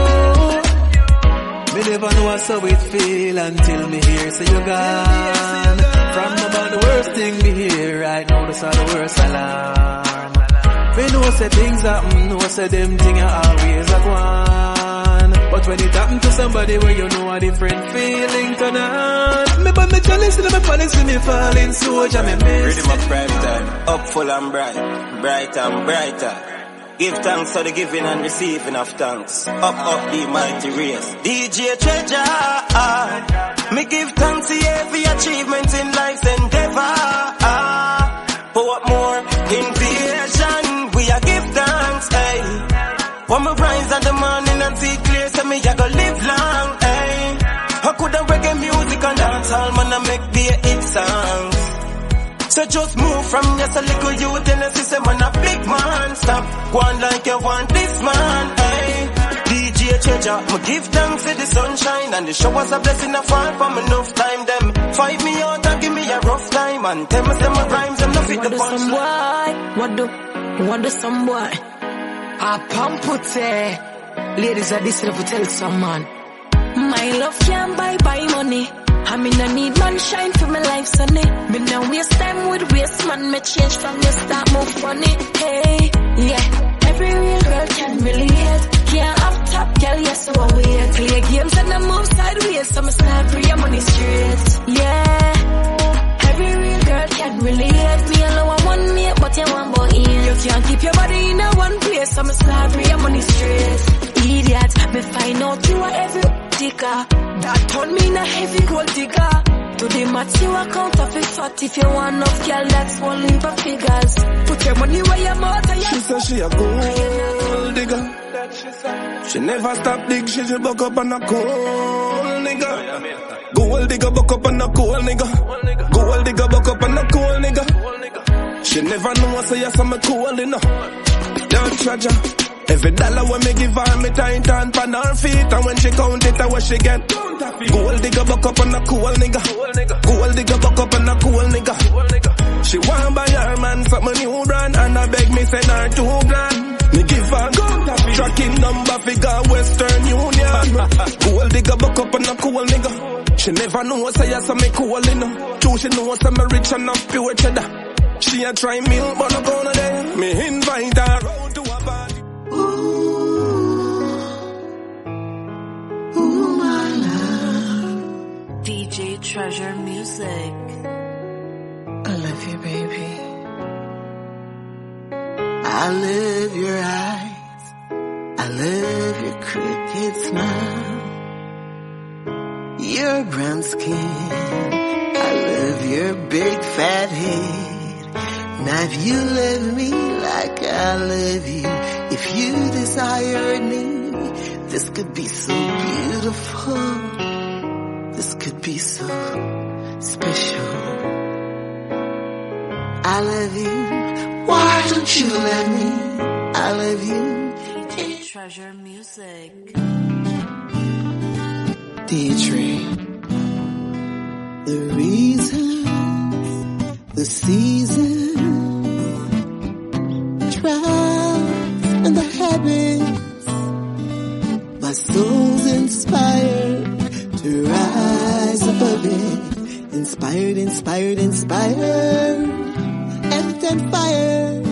Me never know how it feel until me hear say you gone. From about the worst thing me hear right now, that's all the worst alarm. Me know say things happen, know say them things are always a one. But when it happen to somebody where you know a different feeling turn on. Me but me chalice in my palace and me falling soldier me miss. Ready my prime time, up full and bright, bright and brighter. Give thanks for the giving and receiving of thanks. Up the mighty race. DJ Treasure. Me give thanks to every achievement in life's endeavor. For what more? Invasion. We are give thanks. Hey. When me rise at the morning and see clear, say me I go live long. Hey. I could have reggae music and dance all man and make be a hit songs. So just move from just a little youth and a system and a big man. Stop going like you want this man. Hey, DJ Treasure, me give thanks for the sunshine and the showers a blessing a fall from enough time. Them fight me out and give me a rough time and tell me some rhymes and no fit the punch. What do some boy? I pump put ladies are this to tell some man. My love can't buy money. I mean I need man shine for my life, sonny. Me now waste time with waste man. Me change from the start move funny. Hey, yeah. Every real girl can relate. Can't have top girl, yes, so I wait. Play games and I move sideways, so I start free your money straight. Yeah. Every real girl can relate. Me alone I want me, but you want boy in. You can't keep your body in a one place, so I start free your money straight. Idiot, me find out you are every digger. That turn me in a heavy gold digger. To the max you account of it fat. If you want enough girl, that's one leap of figures. Put your money where your mouth and she said she a gold digger. She never stop dig, she buck up on a cold nigga. Gold digger buck up on a cold nigga. Gold digger buck up on a cold nigga. She never know I say yes I'm a cool enough. Don't treasure. Every dollar when me give her, me tight and pan her feet. And when she count it, I what she get. Gold digger buck up on a cool nigga. Gold digger buck up on a cool nigga. She want buy her man something new brand. And I beg me send her $2,000. Me give her tracking number figure Western Union. Gold digger buck up on a cool nigga. She never know say yes I'm me cool enough. True she know say me rich enough pure cheddar. She a try milk but no gonna there. Me invite her out to a party. Ooh, my love. DJ Treasure Music. I love you, baby. I love your eyes. I love your crooked smile. Your brown skin. I love your big fat head. Now if you love me like I love you, if you desired me, this could be so beautiful. This could be so special. I love you. Why don't you let me? I love you. DJ Treasure Music. Deirdre. The reasons, the seasons, trials and the habits. My soul's inspired to rise above it. Inspired, inspired, inspired. Earth and fire.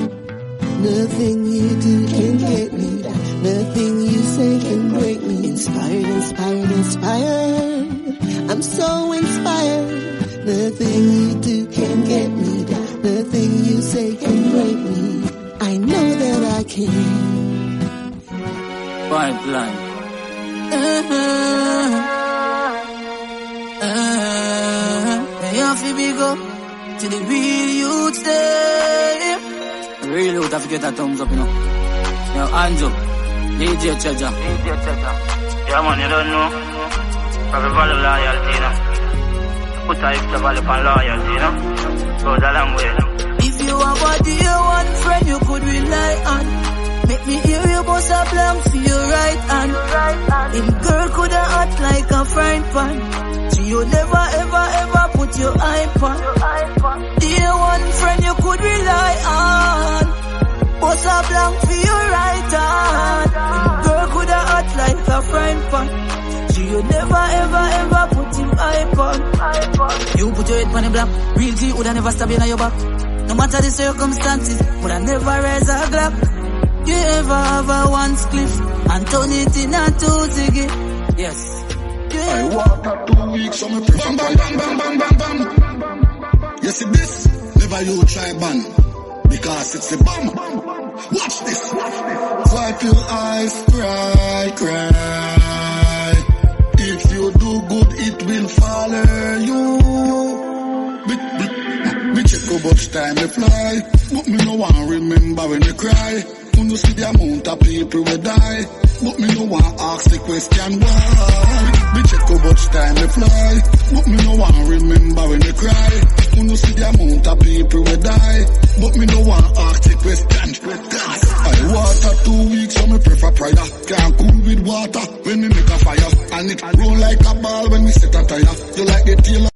Nothing you do can get me. Nothing you say can break me. Inspired, inspired, inspired. I'm so inspired. Nothing you do can get me. Nothing you say can break me. I know that I can. Pipeline. You have to be go to the real youth there. Real youth have to get a thumbs up, you know. Yo, hands up. DJ Treasure. Yeah, man, you don't know. Probably value loyalty, you know. Put a extra value on loyalty, you know. Goes a long way, you know. If you have a dear one friend you could rely on, make me hear you bust a blank for your right hand. If girl coulda act like a frying pan, so you never ever ever put your eye on. Dear one friend you could rely on, bust a blank for your right hand. If girl coulda act like a frying pan, so you never You put your head on the block. Real G woulda never stab you in your back. No matter the circumstances, woulda never raise a glove. You ever have a one spliff and turn it in a two ziggy? Yes. Yeah. I walk at 2 weeks, so me prefer bam, bam, bam, bam, bam, bam. You see this? Never you try ban, because it's the bomb. Watch this. Wipe your eyes, cry, cry. If you do good, it will follow you. Me check how much time they fly, but me no want remember when they cry. When you see the amount of people will die, but me no want ask the question why. Me check how much time they fly, but me no want remember when they cry. When you see the amount of people will die, but me no want ask the question. I water 2 weeks, so me prefer prayer. Can't cool with water when me make a fire, and it roll like a ball when me set a tire. You like the tail